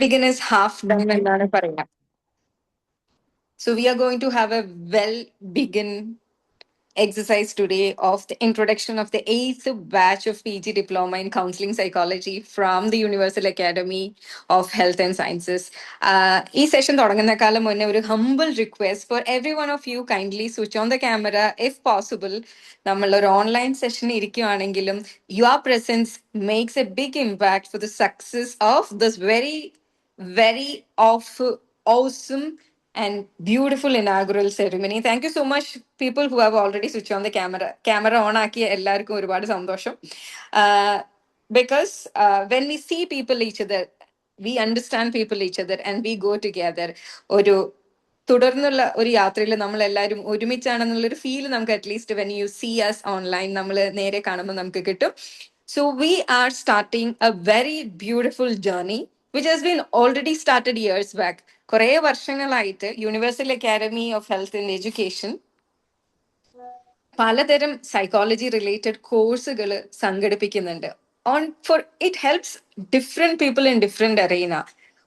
begin is half done എന്നാണ് പറയാം. So we are going to have a well begin exercise today of the introduction of the eighth batch of PG Diploma in Counseling Psychology from the Universal Academy of Health and Sciences. ഈ session തുടങ്ങുന്നേക്കാളും മുന്നേ ഒരു humble request for every one of you kindly switch on the camera if possible. നമ്മളൊരു online session ഇരിക്കുവാണെങ്കിലും your presence makes a big impact for the success of this very awesome and beautiful inaugural ceremony. Thank you so much, people who have already switched on the camera. Camera on ആക്കിയ എല്ലാവർക്കും ഒരുപാട് സന്തോഷം. Because when we see people each other, we understand people each other and we go together. ഒരു തുടർന്നുള്ള ഒരു യാത്രയിൽ നമ്മൾ എല്ലാവരും ഒരുമിച്ചാണെന്നുള്ളൊരു ഫീൽ നമുക്ക് at least when you see us online നമ്മൾ നേരെ കാണുമ്പോൾ നമുക്ക് കിട്ടും. So we are starting a very beautiful journey which has been already started years back. കുറേ വർഷങ്ങളായിട്ട് universal academy of health and education പലതരം സൈക്കോളജി റിലേറ്റഡ് കോഴ്സുകൾ സംഘടിപ്പിക്കുന്നുണ്ട്. For it helps different people in different arena.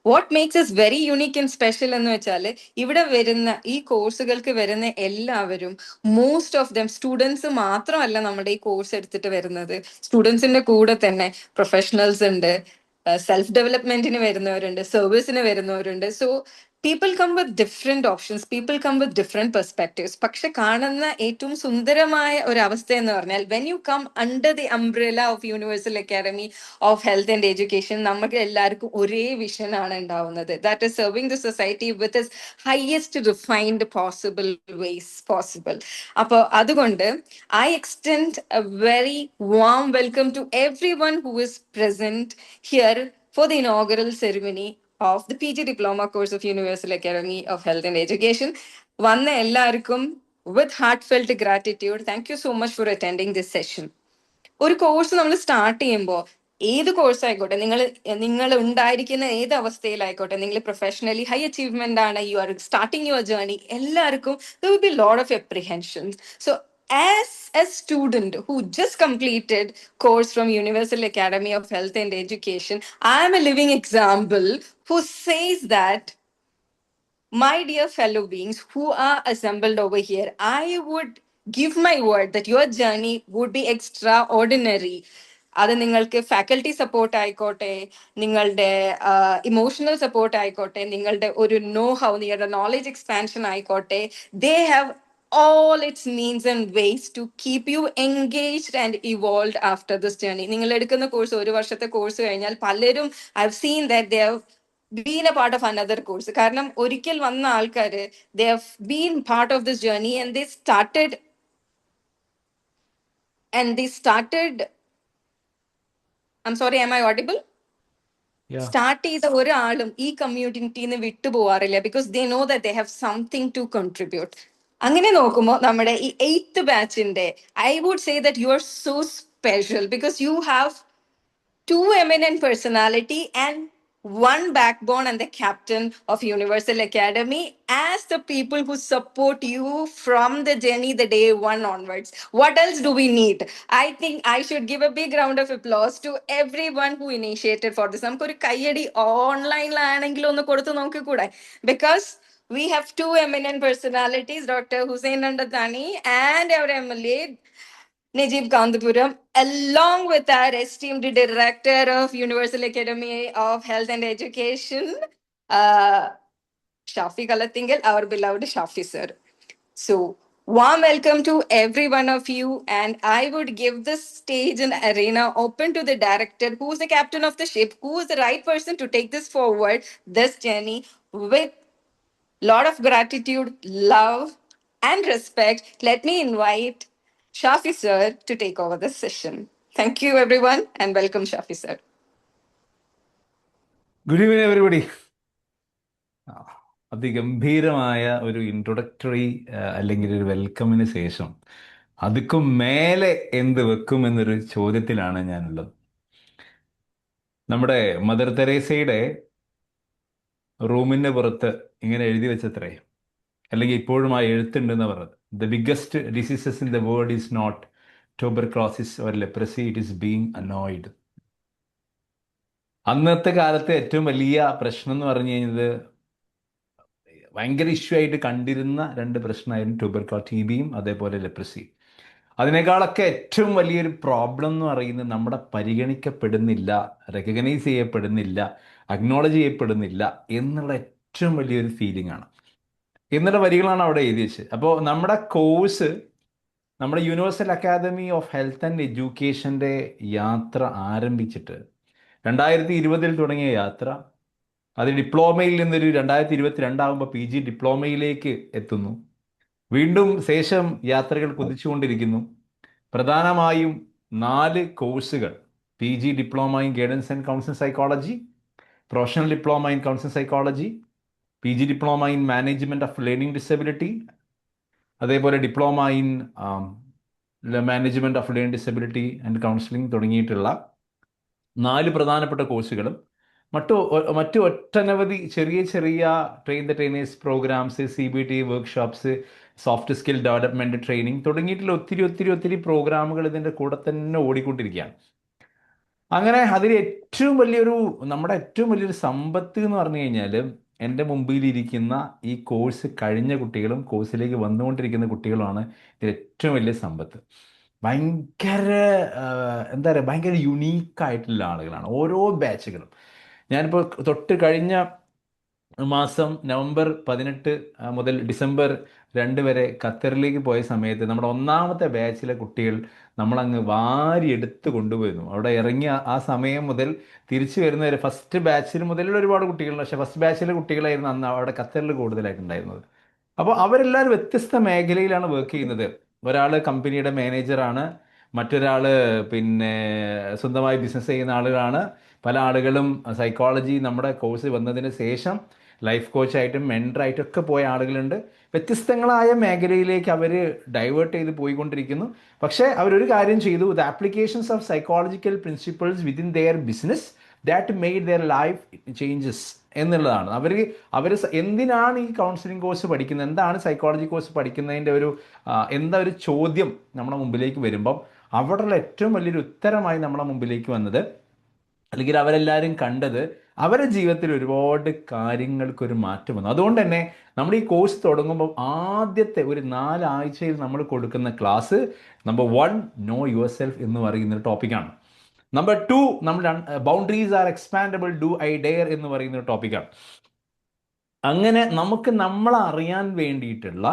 What makes is very unique and special എന്ന് വെച്ചാൽ ഇവിടെ വരുന്ന ഈ കോഴ്സുകൾക്ക് വരുന്ന എല്ലാവരും മോസ്റ്റ് ഓഫ് ദം സ്റ്റുഡൻസ് മാത്രമല്ല നമ്മുടെ ഈ കോഴ്സ് എടുത്തിട്ട് വരുന്നത്. സ്റ്റുഡൻസിന്റെ കൂടെ തന്നെ പ്രൊഫഷണൽസ് ഉണ്ട്, സെൽഫ് ഡെവലപ്മെന്റിന് വരുന്നവരുണ്ട്, സർവീസിന് വരുന്നവരുണ്ട്. So people come with different options, people come with different perspectives. പക്ഷെ കാണുന്ന ഏറ്റവും സുന്ദരമായ ഒരു അവസ്ഥ എന്ന് പറഞ്ഞാൽ when you come under the umbrella of Universal Academy of Health and Education, നമുക്ക് എല്ലാവർക്കും ഒരേ വിഷൻ ആണ് ഉണ്ടാവുന്നത്. That is serving the society with its highest refined possible ways possible. അപ്പോൾ അതുകൊണ്ട് I extend a very warm welcome to everyone who is present here for the inaugural ceremony of the PG Diploma course of Universal Academy of Health and Education. വന്ന എല്ലാവർക്കും with heartfelt gratitude. Thank you so much for attending this session. ഒരു course നമ്മൾ start ചെയ്യുമ്പോൾ ഏത് course ആയിക്കോട്ടെ, നിങ്ങൾ ഉണ്ടായിരിക്കുന്ന ഏത് അവസ്ഥയിലായിക്കോട്ടെ, നിങ്ങൾ പ്രൊഫഷണലി ഹൈ അച്ചീവ്മെന്റ് ആണ്, you are starting your journey, എല്ലാവർക്കും there will be a lot of apprehensions. So as a student who just completed course from Universal Academy of Health and Education, I am a living example who says that, my dear fellow beings who are assembled over here, I would give my word that your journey would be extraordinary. അത് നിങ്ങൾക്ക് faculty support ആയിക്കോട്ടെ, നിങ്ങളുടെ emotional support ആയിക്കോട്ടെ, നിങ്ങളുടെ ഒരു know how, നിങ്ങളുടെ knowledge expansion ആയിക്കോട്ടെ, they have all its means and ways to keep you engaged and evolved after this journey. നിങ്ങൾ എടുക്കുന്ന കോഴ്സ് ഒരു വർഷത്തെ കോഴ്സ് കഴിഞ്ഞാൽ പലരും I have seen that they have been a part of another course. കാരണം ഒരിക്കൽ വന്ന ആൾക്കാര് they have been part of this journey and they started I'm sorry, am I audible? Start ചെയ്ത ഒരാളും ഈ കമ്മ്യൂണിറ്റിന്ന് വിട്ടുപോകാറില്ല, because they know that they have something to contribute. അങ്ങനെ നോക്കുമ്പോൾ നമ്മുടെ ഈ 8th ബാച്ചിന്റെ I would say that you are so special because you have two eminent personality and one backbone and the captain of Universal Academy as the people who support you from the journey, the day one onwards. What else do we need? I think I should give a big round of applause to everyone who initiated for this. നമുക്കൊരു കയ്യടി ഓൺലൈനിലാണെങ്കിലും ഒന്ന് കൊടുത്ത് നോക്കിക്കൂടെ? Because we have two eminent personalities, Dr. Hussein Nandatani and our MLA Najib Kandapuram, along with our esteemed director of Universal Academy of Health and Education, Shafi Kalatingal, our beloved Shafi sir. So, warm welcome to every one of you, and I would give this stage and arena open to the director, who is the captain of the ship, who is the right person to take this forward, this journey, with lot of gratitude, love, and respect. Let me invite Shafi sir to take over this session. Thank you everyone and welcome Shafi sir. Good evening everybody. അതിഗംഭീരമായ ഒരു introductory അല്ലെങ്കിൽ ഒരു വെൽക്കമിന് ശേഷം അതുക്കും മേലെ എന്ത് വെക്കും എന്നൊരു ചോദ്യത്തിലാണ് ഞാനുള്ളത്. നമ്മുടെ മദർ തെരേസയുടെ റൂമിന്റെ പുറത്ത് ഇങ്ങനെ എഴുതി വെച്ചത്രേ, അല്ലെങ്കിൽ ഇപ്പോഴും ആ എഴുത്തുണ്ടെന്ന് പറഞ്ഞത്, the biggest diseases in the world is not tuberculosis or leprosy, it is being annoyed. അന്നത്തെ കാലത്ത് ഏറ്റവും വലിയ പ്രശ്നം എന്ന് പറഞ്ഞു കഴിഞ്ഞത് ഭയങ്കര ഇഷ്യൂ ആയിട്ട് കണ്ടിരുന്ന രണ്ട് പ്രശ്നമായിരുന്നു TBയും അതേപോലെ ലെപ്രസി. അതിനേക്കാളൊക്കെ ഏറ്റവും വലിയൊരു പ്രോബ്ലം എന്ന് പറയുന്നത് നമ്മുടെ പരിഗണിക്കപ്പെടുന്നില്ല, റെക്കഗ്നൈസ് ചെയ്യപ്പെടുന്നില്ല, അക്നോളജ് ചെയ്യപ്പെടുന്നില്ല എന്നുള്ള ഏറ്റവും വലിയൊരു ഫീലിംഗ് ആണ്. എന്നുള്ള വരികളാണ് അവിടെ എഴുതി വെച്ചത്. അപ്പോൾ നമ്മുടെ കോഴ്സ്, നമ്മുടെ universal academy of health and എഡ്യൂക്കേഷൻ്റെ യാത്ര ആരംഭിച്ചിട്ട് 2020 തുടങ്ങിയ യാത്ര, അത് ഡിപ്ലോമയിൽ നിന്നൊരു 2022 PG ഡിപ്ലോമയിലേക്ക് എത്തുന്നു. വീണ്ടും ശേഷം യാത്രകൾ കുതിച്ചുകൊണ്ടിരിക്കുന്നു. പ്രധാനമായും 4 കോഴ്സുകൾ: PG diploma in guidance and counselling psychology, professional diploma in counselling psychology, PG diploma in management of learning disability, അതേപോലെ diploma in management of learning disability and counselling തുടങ്ങിയിട്ടുള്ള 4 പ്രധാനപ്പെട്ട കോഴ്സുകളും മറ്റു ഒട്ടനവധി ചെറിയ ചെറിയ train the trainers programmes, CBT workshops, soft skill development training തുടങ്ങിയിട്ടുള്ള ഒത്തിരി ഒത്തിരി ഒത്തിരി പ്രോഗ്രാമുകൾ ഇതിൻ്റെ കൂടെ തന്നെ ഓടിക്കൊണ്ടിരിക്കുകയാണ്. അങ്ങനെ അതിൽ നമ്മുടെ ഏറ്റവും വലിയൊരു സമ്പത്ത് എന്ന് പറഞ്ഞു കഴിഞ്ഞാൽ, എൻ്റെ മുമ്പിലിരിക്കുന്ന ഈ കോഴ്സ് കഴിഞ്ഞ കുട്ടികളും കോഴ്സിലേക്ക് വന്നുകൊണ്ടിരിക്കുന്ന കുട്ടികളുമാണ് ഇതിൽ ഏറ്റവും വലിയ സമ്പത്ത്. ഭയങ്കര എന്താ പറയുക, ഭയങ്കര യുണീക്കായിട്ടുള്ള ആളുകളാണ് ഓരോ ബാച്ചുകളും. ഞാനിപ്പോൾ തൊട്ട് കഴിഞ്ഞ മാസം നവംബർ 18 മുതൽ ഡിസംബർ 2 വരെ ഖത്തറിലേക്ക് പോയ സമയത്ത് നമ്മുടെ ഒന്നാമത്തെ ബാച്ചിലെ കുട്ടികൾ നമ്മളങ്ങ് വാരിയെടുത്ത് കൊണ്ടുപോയിരുന്നു. അവിടെ ഇറങ്ങിയ ആ സമയം മുതൽ തിരിച്ചു വരുന്നവരെ ഫസ്റ്റ് ബാച്ചിൽ മുതലുള്ള ഒരുപാട് കുട്ടികളുണ്ട്. പക്ഷേ ഫസ്റ്റ് ബാച്ചിലെ കുട്ടികളായിരുന്നു അന്ന് അവിടെ ഖത്തറിൽ കൂടുതലായിട്ടുണ്ടായിരുന്നത്. അപ്പോൾ അവരെല്ലാവരും വ്യത്യസ്ത മേഖലയിലാണ് വർക്ക് ചെയ്യുന്നത്. ഒരാൾ കമ്പനിയുടെ മാനേജറാണ്, മറ്റൊരാൾ പിന്നെ സ്വന്തമായി ബിസിനസ് ചെയ്യുന്ന ആളുകളാണ്. പല ആളുകളും സൈക്കോളജി നമ്മുടെ കോഴ്സ് വന്നതിന് ശേഷം ലൈഫ് കോച്ചായിട്ടും മെൻറ്ററായിട്ടും ഒക്കെ പോയ ആളുകളുണ്ട്. വ്യത്യസ്തങ്ങളായ മേഖലയിലേക്ക് അവർ ഡൈവേർട്ട് ചെയ്ത് പോയിക്കൊണ്ടിരിക്കുന്നു. പക്ഷേ അവരൊരു കാര്യം ചെയ്തു: the applications of psychological principles within there business that made their life changes എന്നുള്ളതാണ്. അവർ എന്തിനാണ് ഈ കൗൺസിലിംഗ് കോഴ്സ് പഠിക്കുന്നത്, എന്താണ് സൈക്കോളജി കോഴ്സ് പഠിക്കുന്നതിൻ്റെ എന്താ ഒരു ചോദ്യം നമ്മുടെ മുമ്പിലേക്ക് വരുമ്പം അവിടെയുള്ള ഏറ്റവും വലിയൊരു ഉത്തരമായി നമ്മുടെ മുമ്പിലേക്ക് വന്നത്, അല്ലെങ്കിൽ അവരെല്ലാവരും കണ്ടത്, അവരുടെ ജീവിതത്തിൽ ഒരുപാട് കാര്യങ്ങൾക്കൊരു മാറ്റം വന്നു. അതുകൊണ്ട് തന്നെ നമ്മൾ ഈ കോഴ്സ് തുടങ്ങുമ്പോൾ ആദ്യത്തെ ഒരു 4 ആഴ്ചയിൽ നമ്മൾ കൊടുക്കുന്ന class number 1 know yourself എന്ന് പറയുന്ന ഒരു ടോപ്പിക്കാണ്. നമ്പർ 2 നമ്മൾ boundaries are expandable, do I dare എന്ന് പറയുന്ന ഒരു ടോപ്പിക്കാണ്. അങ്ങനെ നമുക്ക് നമ്മളെ അറിയാൻ വേണ്ടിയിട്ടുള്ള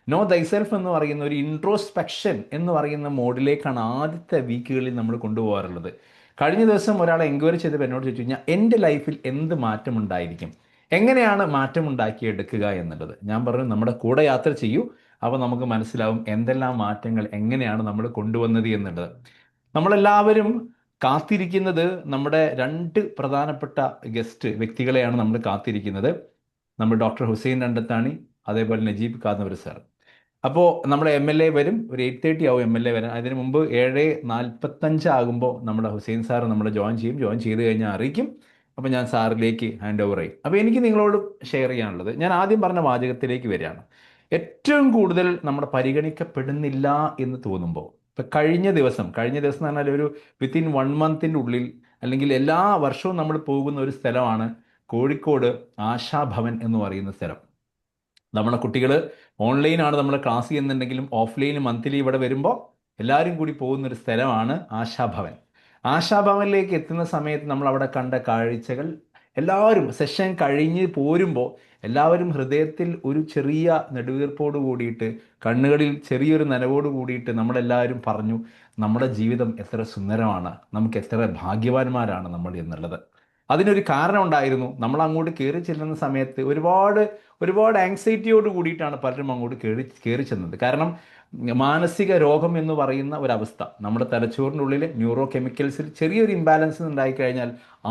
നോ ദൈസെൽഫ് എന്ന് പറയുന്ന ഒരു ഇൻട്രോസ്പെക്ഷൻ എന്ന് പറയുന്ന മോഡിലേക്കാണ് ആദ്യത്തെ വീക്കുകളിൽ നമ്മൾ കൊണ്ടുപോകാറുള്ളത്. കഴിഞ്ഞ ദിവസം ഒരാളെ എൻക്വയറി ചെയ്തപ്പോൾ എന്നോട് ചോദിച്ചു കഴിഞ്ഞാൽ എൻ്റെ ലൈഫിൽ എന്ത് മാറ്റമുണ്ടായിരിക്കും, എങ്ങനെയാണ് മാറ്റമുണ്ടാക്കിയെടുക്കുക എന്നുള്ളത്. ഞാൻ പറഞ്ഞു, നമ്മുടെ കൂടെ യാത്ര ചെയ്യൂ, അപ്പോൾ നമുക്ക് മനസ്സിലാവും എന്തെല്ലാം മാറ്റങ്ങൾ എങ്ങനെയാണ് നമ്മൾ കൊണ്ടുവന്നത് എന്നുള്ളത്. നമ്മളെല്ലാവരും കാത്തിരിക്കുന്നത് നമ്മുടെ 2 പ്രധാനപ്പെട്ട വ്യക്തികളെയാണ് നമ്മൾ കാത്തിരിക്കുന്നത്. നമ്മൾ ഡോക്ടർ ഹുസൈൻ രണ്ടത്താണി, അതേപോലെ നജീബ് കാന്തപുര സാർ. അപ്പോൾ നമ്മുടെ MLA വരും, ഒരു 8:30 ആവും MLA വരാൻ. അതിന് മുമ്പ് 7:45 ആകുമ്പോൾ നമ്മുടെ ഹുസൈൻ സാർ നമ്മളെ ജോയിൻ ചെയ്ത് കഴിഞ്ഞാൽ അറിയിക്കും. അപ്പോൾ ഞാൻ സാറിലേക്ക് ഹാൻഡ് ഓവർ ചെയ്യും. അപ്പോൾ എനിക്ക് നിങ്ങളോട് ഷെയർ ചെയ്യാനുള്ളത്, ഞാൻ ആദ്യം പറഞ്ഞ വാചകത്തിലേക്ക് വരികയാണ്. ഏറ്റവും കൂടുതൽ നമ്മുടെ പരിഗണിക്കപ്പെടുന്നില്ല എന്ന് തോന്നുമ്പോൾ, ഇപ്പം കഴിഞ്ഞ ദിവസം എന്ന് പറഞ്ഞാൽ ഒരു വിത്തിൻ 1 മന്തിൻ്റെ ഉള്ളിൽ, അല്ലെങ്കിൽ എല്ലാ വർഷവും നമ്മൾ പോകുന്ന ഒരു സ്ഥലമാണ് കോഴിക്കോട് ആശാഭവൻ എന്ന് പറയുന്ന സ്ഥലം. നമ്മളെ കുട്ടികൾ ഓൺലൈനാണ് നമ്മൾ ക്ലാസ് ചെയ്യുന്നുണ്ടെങ്കിലും ഓഫ്ലൈൻ മന്ത്ലി ഇവിടെ വരുമ്പോൾ എല്ലാവരും കൂടി പോകുന്നൊരു സ്ഥലമാണ് ആശാഭവൻ. ആശാഭവനിലേക്ക് എത്തുന്ന സമയത്ത് നമ്മൾ അവിടെ കണ്ട കാഴ്ചകൾ, എല്ലാവരും സെഷൻ കഴിഞ്ഞ് പോരുമ്പോൾ എല്ലാവരും ഹൃദയത്തിൽ ഒരു ചെറിയ നെടുവീർപ്പോട് കൂടിയിട്ട്, കണ്ണുകളിൽ ചെറിയൊരു നനവോട് കൂടിയിട്ട് നമ്മളെല്ലാവരും പറഞ്ഞു, നമ്മുടെ ജീവിതം എത്ര സുന്ദരമാണ്, നമുക്ക് എത്ര ഭാഗ്യവാന്മാരാണ് നമ്മൾ എന്നുള്ളത്. അതിനൊരു കാരണം ഉണ്ടായിരുന്നു. നമ്മൾ അങ്ങോട്ട് കയറി ചെല്ലുന്ന സമയത്ത് ഒരുപാട് ആങ്സൈറ്റിയോട് കൂടിയിട്ടാണ് പലരും അങ്ങോട്ട് കയറി ചെന്നത്. കാരണം മാനസിക രോഗം എന്ന് പറയുന്ന ഒരവസ്ഥ, നമ്മുടെ തലച്ചോറിനുള്ളിൽ ന്യൂറോ കെമിക്കൽസിൽ ചെറിയൊരു ഇംബാലൻസ് ഉണ്ടായിക്കഴിഞ്ഞാൽ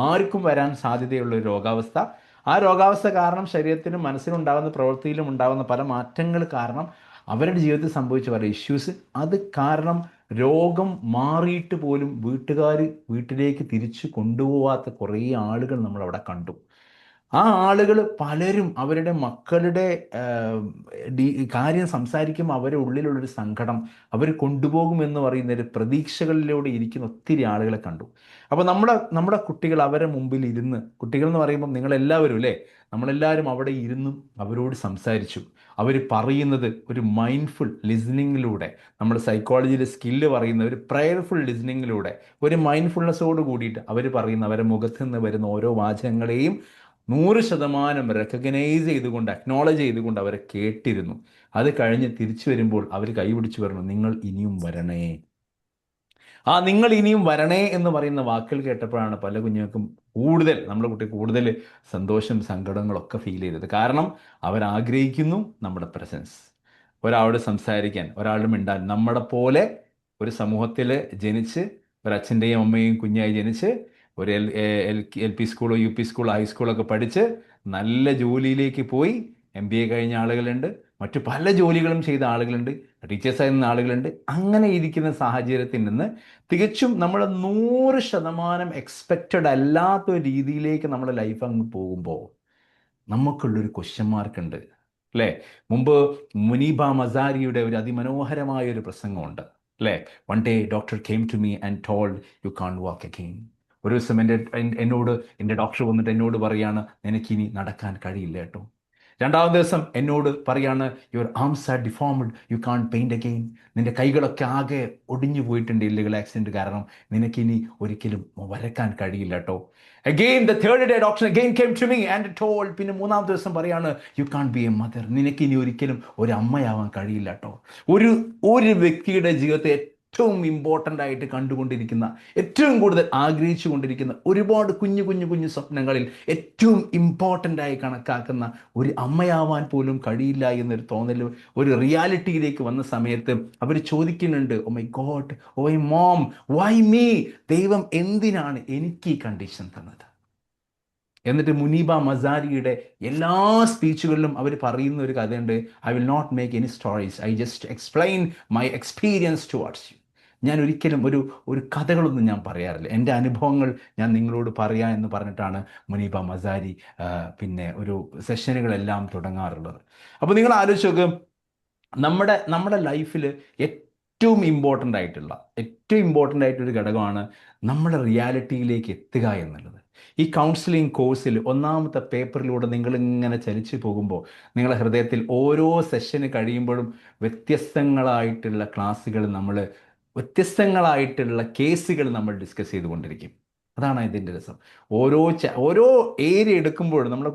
ആർക്കും വരാൻ സാധ്യതയുള്ള ഒരു രോഗാവസ്ഥ. ആ രോഗാവസ്ഥ കാരണം ശരീരത്തിനും മനസ്സിനും ഉണ്ടാകുന്ന പ്രവൃത്തിയിലും ഉണ്ടാകുന്ന പല മാറ്റങ്ങൾ കാരണം അവരുടെ ജീവിതത്തിൽ സംഭവിച്ച പല ഇഷ്യൂസ്, അത് കാരണം രോഗം മാറിയിട്ട് പോലും വീട്ടുകാർ വീട്ടിലേക്ക് തിരിച്ചു കൊണ്ടുപോകാത്ത കുറേ ആളുകൾ നമ്മളവിടെ കണ്ടു. ആ ആളുകൾ പലരും അവരുടെ മക്കളുടെ ആഹ്, കാര്യം സംസാരിക്കുമ്പോൾ അവരുടെ ഉള്ളിലുള്ളൊരു സങ്കടം അവർ കൊണ്ടുപോകുമെന്ന് പറയുന്ന ഒരു പ്രതീക്ഷകളിലൂടെ ഇരിക്കുന്ന ഒത്തിരി ആളുകളെ കണ്ടു. അപ്പോൾ നമ്മുടെ കുട്ടികൾ അവരുടെ മുമ്പിൽ ഇരുന്ന്, കുട്ടികൾ എന്ന് പറയുമ്പോൾ നിങ്ങളെല്ലാവരും അല്ലേ, നമ്മളെല്ലാവരും അവിടെ ഇരുന്നും അവരോട് സംസാരിച്ചു. അവർ പറയുന്നത് ഒരു മൈൻഡ്ഫുൾ ലിസണിങ്ങിലൂടെ, നമ്മൾ സൈക്കോളജിയിലെ സ്കില്ല് പറയുന്ന ഒരു പ്രയർഫുൾ ലിസണിങ്ങിലൂടെ, ഒരു മൈൻഡ്ഫുൾനെസ്സോട് കൂടിയിട്ട് അവർ പറയുന്ന അവരുടെ മുഖത്ത് നിന്ന് വരുന്ന ഓരോ വാചകങ്ങളെയും 100% റെക്കഗ്നൈസ് ചെയ്തുകൊണ്ട്, അക്നോളജ് ചെയ്തുകൊണ്ട് അവരെ കേട്ടിരുന്നു. അത് കഴിഞ്ഞ് തിരിച്ചു വരുമ്പോൾ അവർ കൈപിടിച്ച് പറഞ്ഞു, നിങ്ങൾ ഇനിയും വരണേ. ആ നിങ്ങൾ ഇനിയും വരണേ എന്ന് പറയുന്ന വാക്കുകൾ കേട്ടപ്പോഴാണ് പല കുഞ്ഞുങ്ങൾക്കും കൂടുതൽ, നമ്മുടെ കുട്ടി കൂടുതൽ സന്തോഷം സങ്കടങ്ങളൊക്കെ ഫീൽ ചെയ്തത്. കാരണം അവരാഗ്രഹിക്കുന്നു നമ്മുടെ പ്രസൻസ്, ഒരാളോട് സംസാരിക്കാൻ, ഒരാളോട് മിണ്ടാൻ, നമ്മളെ പോലെ ഒരു സമൂഹത്തിൽ ജനിച്ച് ഒരു അച്ഛൻ്റെയും അമ്മയും കുഞ്ഞായി ജനിച്ച് ഒരു എൽ പി സ്കൂളോ യു പി സ്കൂളോ ഹൈസ്കൂളൊക്കെ പഠിച്ച് നല്ല ജോലിയിലേക്ക് പോയി MBA കഴിഞ്ഞ ആളുകളുണ്ട്, മറ്റു പല ജോലികളും ചെയ്ത ആളുകളുണ്ട്, ടീച്ചേഴ്സായി നിന്ന ആളുകളുണ്ട്. അങ്ങനെ ഇരിക്കുന്ന സാഹചര്യത്തിൽ നിന്ന് തികച്ചും നമ്മൾ 100% എക്സ്പെക്റ്റഡ് അല്ലാത്ത ഒരു രീതിയിലേക്ക് നമ്മുടെ ലൈഫ് അങ്ങ് പോകുമ്പോൾ നമുക്കുള്ളൊരു ക്വസ്റ്റ്യൻ മാർക്ക് ഉണ്ട് അല്ലേ. മുമ്പ് മുനീബ മസാരിയുടെ ഒരു അതിമനോഹരമായ ഒരു പ്രസംഗമുണ്ട് അല്ലേ. One day doctor came to me and told you can't walk again. ഒരു ദിവസം എന്നോട് എൻ്റെ ഡോക്ടർ വന്നിട്ട് എന്നോട് പറയാണ്, നിനക്കിനി നടക്കാൻ കഴിയില്ല കേട്ടോ. രണ്ടാമത്തെ ദിവസം എന്നോട് പറയാണ്, your arms are deformed, you can't paint again. നിന്റെ കൈകളൊക്കെ ആകെ ഒടിഞ്ഞു പോയിട്ടുണ്ട് ഇല്ലുകൾ ആക്സിഡൻറ്റ് കാരണം, നിനക്കിനി ഒരിക്കലും വരക്കാൻ കഴിയില്ല കേട്ടോ. Again the third day doctor again came to me and told. പിന്നെ മൂന്നാമത്തെ ദിവസം പറയാണ്, you can't be a mother. നിനക്കിനി ഒരിക്കലും ഒരു അമ്മയാവാൻ കഴിയില്ല കേട്ടോ. ഒരു ഒരു വ്യക്തിയുടെ ജീവിതത്തെ ഏറ്റവും ഇമ്പോർട്ടൻ്റ് ആയിട്ട് കണ്ടുകൊണ്ടിരിക്കുന്ന, ഏറ്റവും കൂടുതൽ ആഗ്രഹിച്ചു കൊണ്ടിരിക്കുന്ന, ഒരുപാട് കുഞ്ഞു കുഞ്ഞു കുഞ്ഞു സ്വപ്നങ്ങളിൽ ഏറ്റവും ഇമ്പോർട്ടൻ്റ് ആയി കണക്കാക്കുന്ന ഒരു അമ്മയാവാൻ പോലും കഴിയില്ല എന്നൊരു തോന്നൽ ഒരു റിയാലിറ്റിയിലേക്ക് വന്ന സമയത്ത് അവർ ചോദിക്കുന്നുണ്ട്, oh my God, oh my mom, why me? ദൈവം എന്തിനാണ് എനിക്ക് ഈ കണ്ടീഷൻ തന്നത്? എന്നിട്ട് മുനീബ മസാരിയുടെ എല്ലാ സ്പീച്ചുകളിലും അവർ പറയുന്ന ഒരു കഥയുണ്ട്, I will not make any stories, I just explain my experience towards you. ഞാൻ ഒരിക്കലും ഒരു കഥകളൊന്നും ഞാൻ പറയാറില്ല, എൻ്റെ അനുഭവങ്ങൾ ഞാൻ നിങ്ങളോട് പറയാ എന്ന് പറഞ്ഞിട്ടാണ് മുനീബ മസാരി പിന്നെ ഒരു സെഷനുകളെല്ലാം തുടങ്ങാറുള്ളത്. അപ്പോൾ നിങ്ങൾ ആലോചിച്ച് നോക്ക്, നമ്മുടെ ലൈഫിൽ ഏറ്റവും ഇമ്പോർട്ടൻ്റ് ആയിട്ടൊരു ഘടകമാണ് നമ്മുടെ റിയാലിറ്റിയിലേക്ക് എത്തുക എന്നുള്ളത്. ഈ കൗൺസിലിംഗ് കോഴ്സിൽ ഒന്നാമത്തെ പേപ്പറിലൂടെ നിങ്ങളിങ്ങനെ ചലിച്ചു പോകുമ്പോൾ നിങ്ങളുടെ ഹൃദയത്തിൽ ഓരോ സെഷന് കഴിയുമ്പോഴും വ്യത്യസ്തങ്ങളായിട്ടുള്ള ക്ലാസ്സുകൾ, വ്യത്യസ്തങ്ങളായിട്ടുള്ള കേസുകൾ നമ്മൾ ഡിസ്കസ് ചെയ്തുകൊണ്ടിരിക്കും. അതാണ് ഇതിൻ്റെ രസം. ഓരോ ഏരിയ എടുക്കുമ്പോഴും, നമ്മുടെ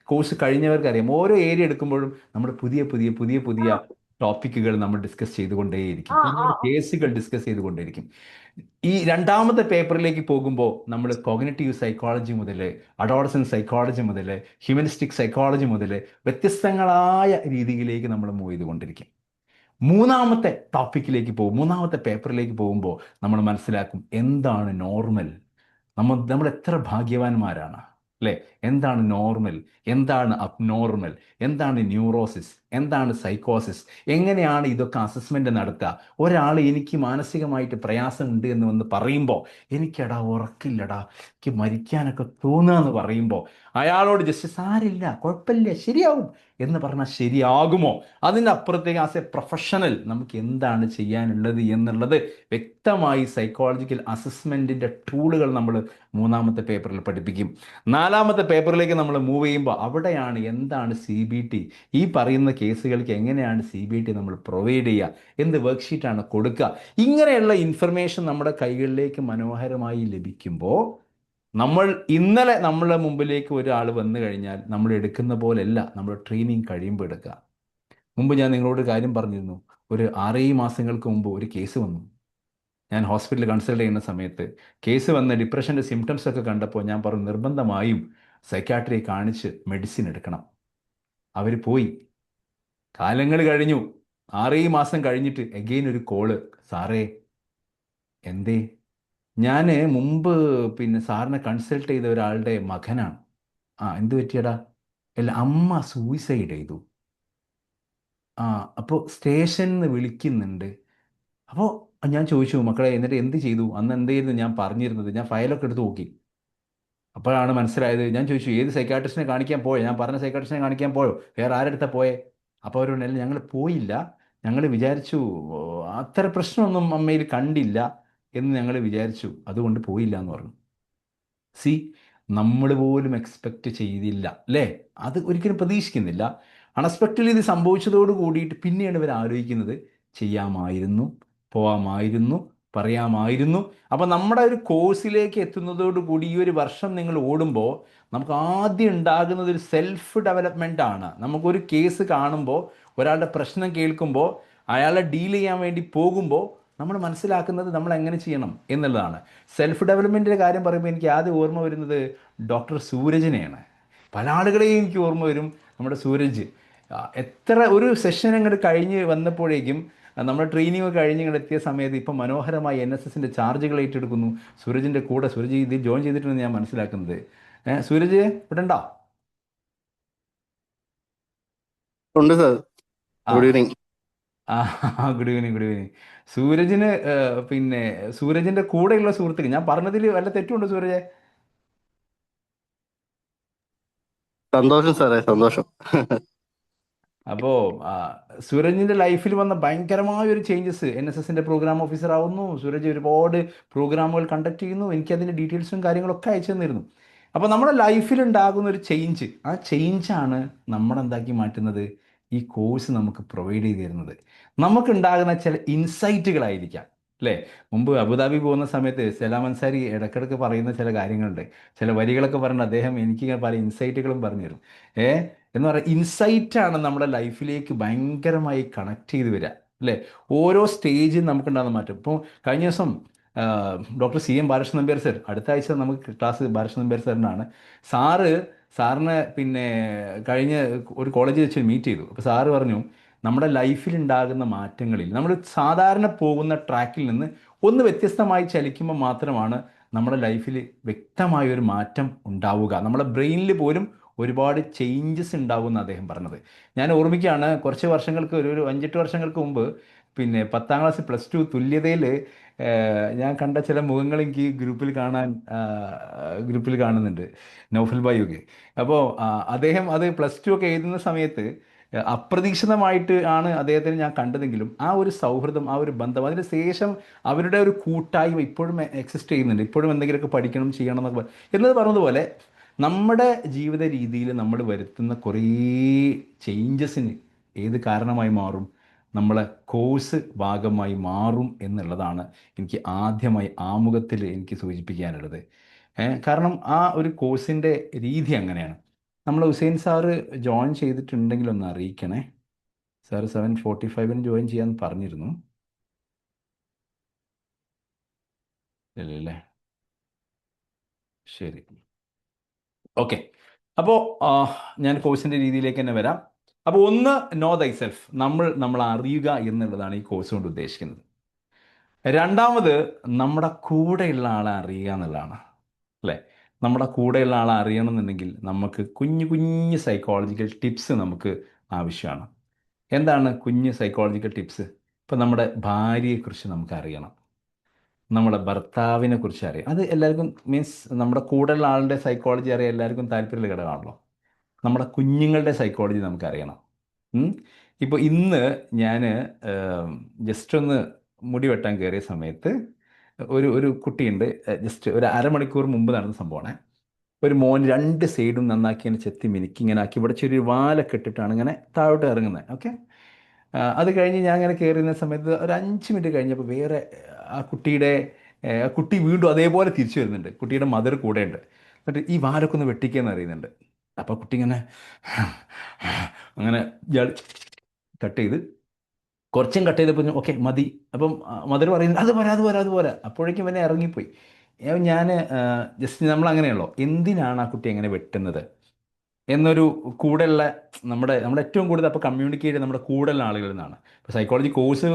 കോഴ്സ് കഴിഞ്ഞവർക്കറിയാം, ഓരോ ഏരിയ എടുക്കുമ്പോഴും നമ്മൾ പുതിയ പുതിയ പുതിയ പുതിയ ടോപ്പിക്കുകൾ നമ്മൾ ഡിസ്കസ് ചെയ്തുകൊണ്ടേയിരിക്കും, പുതിയ കേസുകൾ ഡിസ്കസ് ചെയ്തുകൊണ്ടേയിരിക്കും. ഈ രണ്ടാമത്തെ പേപ്പറിലേക്ക് പോകുമ്പോൾ നമ്മൾ കോഗ്നിറ്റീവ് സൈക്കോളജി മുതൽ, അഡോളസൻസ് സൈക്കോളജി മുതൽ, ഹ്യൂമനിസ്റ്റിക് സൈക്കോളജി മുതൽ വ്യത്യസ്തങ്ങളായ രീതിയിലേക്ക് നമ്മൾ മൂവ് ചെയ്തുകൊണ്ടിരിക്കും. മൂന്നാമത്തെ പേപ്പറിലേക്ക് പോകുമ്പോൾ നമ്മൾ മനസ്സിലാക്കും എന്താണ് നോർമൽ. നമ്മൾ എത്ര ഭാഗ്യവാന്മാരാണ് അല്ലേ. എന്താണ് നോർമൽ, എന്താണ് അബ്നോർമൽ, എന്താണ് ന്യൂറോസിസ്, എന്താണ് സൈക്കോസിസ്, എങ്ങനെയാണ് ഇതൊക്കെ അസസ്മെൻ്റ് നടത്തുക. ഒരാൾ എനിക്ക് മാനസികമായിട്ട് പ്രയാസമുണ്ട് എന്ന് വന്ന് പറയുമ്പോൾ, എനിക്കെടാ ഉറക്കില്ലടാ, എനിക്ക് മരിക്കാനൊക്കെ തോന്നുക എന്ന് പറയുമ്പോൾ അയാളോട് ജസ്റ്റ് സാരില്ല, കുഴപ്പമില്ല, ശരിയാവും എന്ന് പറഞ്ഞാൽ ശരിയാകുമോ? അതിനപ്പുറത്തേക്ക് ആസ് എ പ്രൊഫഷണൽ നമുക്ക് എന്താണ് ചെയ്യാനുള്ളത് എന്നുള്ളത് വ്യക്തമായി സൈക്കോളജിക്കൽ അസസ്മെൻറ്റിൻ്റെ ടൂളുകൾ നമ്മൾ മൂന്നാമത്തെ പേപ്പറിൽ പഠിപ്പിക്കും. നാലാമത്തെ പേപ്പറിലേക്ക് നമ്മൾ മൂവ് ചെയ്യുമ്പോൾ അവിടെയാണ് എന്താണ് CBT, ഈ പറയുന്ന കേസുകൾക്ക് എങ്ങനെയാണ് CBT നമ്മൾ പ്രൊവൈഡ് ചെയ്യുക, എന്ത് വർക്ക്ഷീറ്റാണ് കൊടുക്കുക. ഇങ്ങനെയുള്ള ഇൻഫർമേഷൻ നമ്മുടെ കൈകളിലേക്ക് മനോഹരമായി ലഭിക്കുമ്പോൾ ഇന്നലെ നമ്മളെ മുമ്പിലേക്ക് ഒരാൾ വന്നു കഴിഞ്ഞാൽ നമ്മൾ എടുക്കുന്ന പോലെയല്ല നമ്മൾ ട്രെയിനിങ് കഴിയുമ്പോൾ എടുക്കുക. മുമ്പ് ഞാൻ നിങ്ങളോട് കാര്യം പറഞ്ഞിരുന്നു, ഒരു 6-7 മാസങ്ങൾക്ക് മുമ്പ് ഒരു കേസ് വന്നു. ഞാൻ ഹോസ്പിറ്റലിൽ കൺസൾട്ട് ചെയ്യുന്ന സമയത്ത് കേസ് വന്ന ഡിപ്രഷൻ്റെ സിംറ്റംസ് ഒക്കെ കണ്ടപ്പോൾ ഞാൻ പറഞ്ഞു, നിർബന്ധമായും സൈക്യാട്രിയെ കാണിച്ച് മെഡിസിൻ എടുക്കണം. അവർ പോയി, കാലങ്ങൾ കഴിഞ്ഞു, 6-7 മാസം കഴിഞ്ഞിട്ട് എഗെയിൻ ഒരു കോള്, സാറേ എന്തേ? ഞാൻ മുമ്പ് പിന്നെ സാറിനെ കൺസൾട്ട് ചെയ്ത ഒരാളുടെ മകനാണ്. എന്ത് പറ്റിയടാ? അല്ല, അമ്മ സൂയിസൈഡ് ചെയ്തു. അപ്പോൾ സ്റ്റേഷനിൽ നിന്ന് വിളിക്കുന്നുണ്ട്. അപ്പോൾ ഞാൻ ചോദിച്ചു, മക്കളെ എന്നിട്ട് എന്ത് ചെയ്തു, അന്ന് എന്തായിരുന്നു ഞാൻ പറഞ്ഞിരുന്നത്? ഞാൻ ഫയലൊക്കെ എടുത്ത് നോക്കി. അപ്പോഴാണ് മനസ്സിലായത്. ഞാൻ ചോദിച്ചു ഏത് സൈക്കാട്രിസ്റ്റിനെ കാണിക്കാൻ പോയോ, ഞാൻ പറഞ്ഞ സൈക്കാട്രിസ്റ്റിനെ കാണിക്കാൻ പോയോ, വേറെ ആരെടുത്താ പോയേ? അപ്പോൾ അവർ പറഞ്ഞു ഞങ്ങൾ പോയില്ല, ഞങ്ങൾ വിചാരിച്ചു ഓ, അത്ര പ്രശ്നമൊന്നും അമ്മയിൽ കണ്ടില്ല എന്ന് ഞങ്ങൾ വിചാരിച്ചു, അതുകൊണ്ട് പോയില്ല എന്ന് പറഞ്ഞു. സി, നമ്മൾ പോലും എക്സ്പെക്റ്റ് ചെയ്തില്ല അല്ലേ, അത് ഒരിക്കലും പ്രതീക്ഷിക്കുന്നില്ല. അൺഎക്സ്പെക്റ്റഡ്ലി ഇത് സംഭവിച്ചതോട് കൂടിയിട്ട് പിന്നെയാണ് ഇവർ ആലോചിക്കുന്നത് ചെയ്യാമായിരുന്നു, പോവാമായിരുന്നു, പറയാമായിരുന്നു. അപ്പം നമ്മുടെ ഒരു കോഴ്സിലേക്ക് എത്തുന്നതോട് കൂടി ഈ ഒരു വർഷം നിങ്ങൾ ഓടുമ്പോൾ നമുക്ക് ആദ്യം ഉണ്ടാകുന്നത് ഒരു സെൽഫ് ഡെവലപ്മെൻ്റ് ആണ്. നമുക്കൊരു കേസ് കാണുമ്പോൾ, ഒരാളുടെ പ്രശ്നം കേൾക്കുമ്പോൾ, അയാളെ ഡീൽ ചെയ്യാൻ വേണ്ടി പോകുമ്പോൾ നമ്മൾ മനസ്സിലാക്കുന്നത് നമ്മൾ എങ്ങനെ ചെയ്യണം എന്നുള്ളതാണ്. സെൽഫ് ഡെവലപ്മെൻറ്റിൻ്റെ കാര്യം പറയുമ്പോൾ എനിക്ക് ആദ്യം ഓർമ്മ വരുന്നത് ഡോക്ടർ സൂരജിനെയാണ്. പല ആളുകളെയും എനിക്ക് ഓർമ്മ വരും. നമ്മുടെ സൂരജ് എത്ര ഒരു സെഷൻ അങ്ങോട്ട് കഴിഞ്ഞ് വന്നപ്പോഴേക്കും നമ്മുടെ ട്രെയിനിങ് കഴിഞ്ഞ് ഇങ്ങോട്ട് എത്തിയ സമയത്ത് ഇപ്പം മനോഹരമായി NSSൻ്റെ ചാർജുകൾ ഏറ്റെടുക്കുന്നു. സൂരജിൻ്റെ കൂടെ, സൂരജ് ഇതിൽ ജോയിൻ ചെയ്തിട്ടുണ്ടെന്ന് ഞാൻ മനസ്സിലാക്കുന്നത്. സൂരജ് ഇവിടെ ഉണ്ടോ? ഉണ്ട് സാർ. ആ ഗുഡ് ഈവനിങ്. ആ ഗുഡ് ഈവനിങ്, ഗുഡ് ഈവനിങ്. സൂരജിന് പിന്നെ സൂരജിൻ്റെ കൂടെയുള്ള സുഹൃത്തുക്കൾ, ഞാൻ പറഞ്ഞതിൽ വല്ല തെറ്റുണ്ടോ സൂരജ്? സന്തോഷം സാറേ, സന്തോഷം. അപ്പോൾ സൂരജിൻ്റെ ലൈഫിൽ വന്ന ഭയങ്കരമായ ഒരു ചേഞ്ചസ്, NSSൻ്റെ പ്രോഗ്രാം ഓഫീസർ ആവുന്നു, സൂരജ് ഒരുപാട് പ്രോഗ്രാമുകൾ കണ്ടക്ട് ചെയ്യുന്നു, എനിക്കതിൻ്റെ ഡീറ്റെയിൽസും കാര്യങ്ങളൊക്കെ അയച്ചു തന്നിരുന്നു. അപ്പോൾ നമ്മുടെ ലൈഫിൽ ഉണ്ടാകുന്ന ഒരു ചേഞ്ച്, ആ ചേഞ്ചാണ് നമ്മളെന്താക്കി മാറ്റുന്നത്, ഈ കോഴ്സ് നമുക്ക് പ്രൊവൈഡ് ചെയ്ത് തരുന്നത്. നമുക്കുണ്ടാകുന്ന ചില ഇൻസൈറ്റുകളായിരിക്കാം അല്ലേ. മുമ്പ് അബുദാബി പോകുന്ന സമയത്ത് സലാം അൻസാരി ഇടയ്ക്കിടയ്ക്ക് പറയുന്ന ചില കാര്യങ്ങളുണ്ട്, ചില വരികളൊക്കെ പറഞ്ഞ് അദ്ദേഹം എനിക്ക് പല ഇൻസൈറ്റുകളും പറഞ്ഞു തരും. ഏ എന്ന് പറയുക, ഇൻസൈറ്റാണ് നമ്മുടെ ലൈഫിലേക്ക് ഭയങ്കരമായി കണക്ട് ചെയ്ത് വരിക അല്ലേ. ഓരോ സ്റ്റേജിൽ നമുക്കുണ്ടാകുന്ന മാറ്റം. ഇപ്പോൾ കഴിഞ്ഞ ദിവസം doctor CM Balakrishnan Nambiar sir, അടുത്ത ആഴ്ച നമുക്ക് ക്ലാസ് ബാലകൃഷ്ണൻ നമ്പ്യാർ സാറിനാണ്. സാറിന് പിന്നെ കഴിഞ്ഞ ഒരു കോളേജിൽ വെച്ച് മീറ്റ് ചെയ്തു. അപ്പോൾ സാറ് പറഞ്ഞു നമ്മുടെ ലൈഫിൽ ഉണ്ടാകുന്ന മാറ്റങ്ങളിൽ നമ്മൾ സാധാരണ പോകുന്ന ട്രാക്കിൽ നിന്ന് ഒന്ന് വ്യത്യസ്തമായി ചലിക്കുമ്പോൾ മാത്രമാണ് നമ്മുടെ ലൈഫിൽ വ്യക്തമായൊരു മാറ്റം ഉണ്ടാവുക. നമ്മുടെ ബ്രെയിനിൽ പോലും ഒരുപാട് ചേഞ്ചസ് ഉണ്ടാവുമെന്ന് അദ്ദേഹം പറഞ്ഞത്. ഞാൻ ഓർമ്മിക്കുകയാണ്, കുറച്ച് വർഷങ്ങൾക്ക് ഒരു 5-8 വർഷങ്ങൾക്ക് മുമ്പ് പിന്നെ 10ാം ക്ലാസ് +2 തുല്യതയിൽ ഞാൻ കണ്ട ചില മുഖങ്ങൾ എനിക്ക് ഗ്രൂപ്പിൽ കാണുന്നുണ്ട്, നൗഫൽ ബായിയൊക്കെ. അപ്പോൾ അദ്ദേഹം അത് +2 ഒക്കെ എഴുതുന്ന സമയത്ത് അപ്രതീക്ഷിതമായിട്ട് ആണ് അദ്ദേഹത്തിന് ഞാൻ കണ്ടതെങ്കിലും ആ ഒരു സൗഹൃദം, ആ ഒരു ബന്ധം, അതിന് ശേഷം അവരുടെ ഒരു കൂട്ടായ്മ ഇപ്പോഴും എക്സിസ്റ്റ് ചെയ്യുന്നുണ്ട്. ഇപ്പോഴും എന്തെങ്കിലുമൊക്കെ പഠിക്കണം, ചെയ്യണം എന്നൊക്കെ എന്നത് പറഞ്ഞതുപോലെ നമ്മുടെ ജീവിത രീതിയിൽ നമ്മൾ വരുത്തുന്ന കുറേ ചേഞ്ചസിന് ഏത് കാരണമായി മാറും, നമ്മളെ കോഴ്സ് ഭാഗമായി മാറും എന്നുള്ളതാണ് എനിക്ക് ആദ്യമായി ആമുഖത്തിൽ എനിക്ക് സൂചിപ്പിക്കാനുള്ളത്. കാരണം ആ ഒരു കോഴ്സിൻ്റെ രീതി അങ്ങനെയാണ്. നമ്മൾ ഹുസൈൻ സാറ് ജോയിൻ ചെയ്തിട്ടുണ്ടെങ്കിൽ ഒന്ന് അറിയിക്കണേ. സാറ് 7:45 ജോയിൻ ചെയ്യാൻ പറഞ്ഞിരുന്നു. ഇല്ലല്ലേ, ശരി, ഓക്കെ. അപ്പോൾ ഞാൻ കോഴ്സിൻ്റെ രീതിയിലേക്ക് തന്നെ വരാം. അപ്പോൾ ഒന്ന്, നോ ദൈ സെൽഫ്, നമ്മൾ അറിയുക എന്നുള്ളതാണ് ഈ കോഴ്സ് കൊണ്ട് ഉദ്ദേശിക്കുന്നത്. രണ്ടാമത്, നമ്മുടെ കൂടെയുള്ള ആളെ അറിയുക എന്നുള്ളതാണ് അല്ലേ. നമ്മുടെ കൂടെയുള്ള ആളെ അറിയണമെന്നുണ്ടെങ്കിൽ നമുക്ക് കുഞ്ഞു കുഞ്ഞു സൈക്കോളജിക്കൽ ടിപ്സ് നമുക്ക് ആവശ്യമാണ്. എന്താണ് കുഞ്ഞു സൈക്കോളജിക്കൽ ടിപ്സ്? ഇപ്പം നമ്മുടെ ഭാര്യയെക്കുറിച്ച് നമുക്ക് അറിയണം, നമ്മുടെ ഭർത്താവിനെ കുറിച്ച് അറിയാം. അത് എല്ലാവർക്കും, മീൻസ് നമ്മുടെ കൂടെയുള്ള ആളുടെ സൈക്കോളജി അറിയാൻ എല്ലാവർക്കും താല്പര്യമുള്ള ഘടകമാണല്ലോ. നമ്മുടെ കുഞ്ഞുങ്ങളുടെ സൈക്കോളജി നമുക്കറിയണം. ഇപ്പോൾ ഇന്ന് ഞാൻ ജസ്റ്റ് ഒന്ന് മുടി വെട്ടാൻ കയറിയ സമയത്ത് ഒരു കുട്ടിയുണ്ട്, ജസ്റ്റ് ഒരു അരമണിക്കൂർ മുമ്പ് നടന്ന സംഭവമാണ്. ഒരു മോൻ 2 സൈഡും നന്നാക്കി ഇങ്ങനെ ചെത്തി മിനുക്കി ഇങ്ങനെ ആക്കി ഇവിടെ ചെറിയൊരു വാലൊക്കെ ഇട്ടിട്ടാണ് ഇങ്ങനെ താഴോട്ട് ഇറങ്ങുന്നത്. ഓക്കെ, അത് കഴിഞ്ഞ് ഞാൻ ഇങ്ങനെ കയറുന്ന സമയത്ത് ഒരു 5 മിനിറ്റ് കഴിഞ്ഞപ്പോൾ വേറെ ആ കുട്ടി വീണ്ടും അതേപോലെ തിരിച്ചു വരുന്നുണ്ട്. കുട്ടിയുടെ മദർ കൂടെ ഉണ്ട്. എന്നിട്ട് ഈ വാലൊക്കെ ഒന്ന് വെട്ടിക്കാന്ന് അറിയുന്നുണ്ട്. അപ്പോൾ കുട്ടി ഇങ്ങനെ അങ്ങനെ ഇയാൾ കട്ട് ചെയ്ത് കുറച്ചും കട്ട് ചെയ്തപ്പോൾ ഓക്കെ മതി. അപ്പം മദർ പറയുന്നത് അത് പോരാ. അപ്പോഴേക്കും എന്നെ ഇറങ്ങിപ്പോയി. ഞാൻ ജസ്റ്റ് നമ്മൾ അങ്ങനെയുള്ളൂ, എന്തിനാണ് ആ കുട്ടി അങ്ങനെ വെട്ടുന്നത് എന്നൊരു കൂടെയുള്ള നമ്മുടെ ഏറ്റവും കൂടുതൽ അപ്പോൾ കമ്മ്യൂണിക്കേറ്റ് നമ്മുടെ കൂടെയുള്ള ആളുകളിൽ നിന്നാണ്. ഇപ്പോൾ സൈക്കോളജി കോഴ്സ്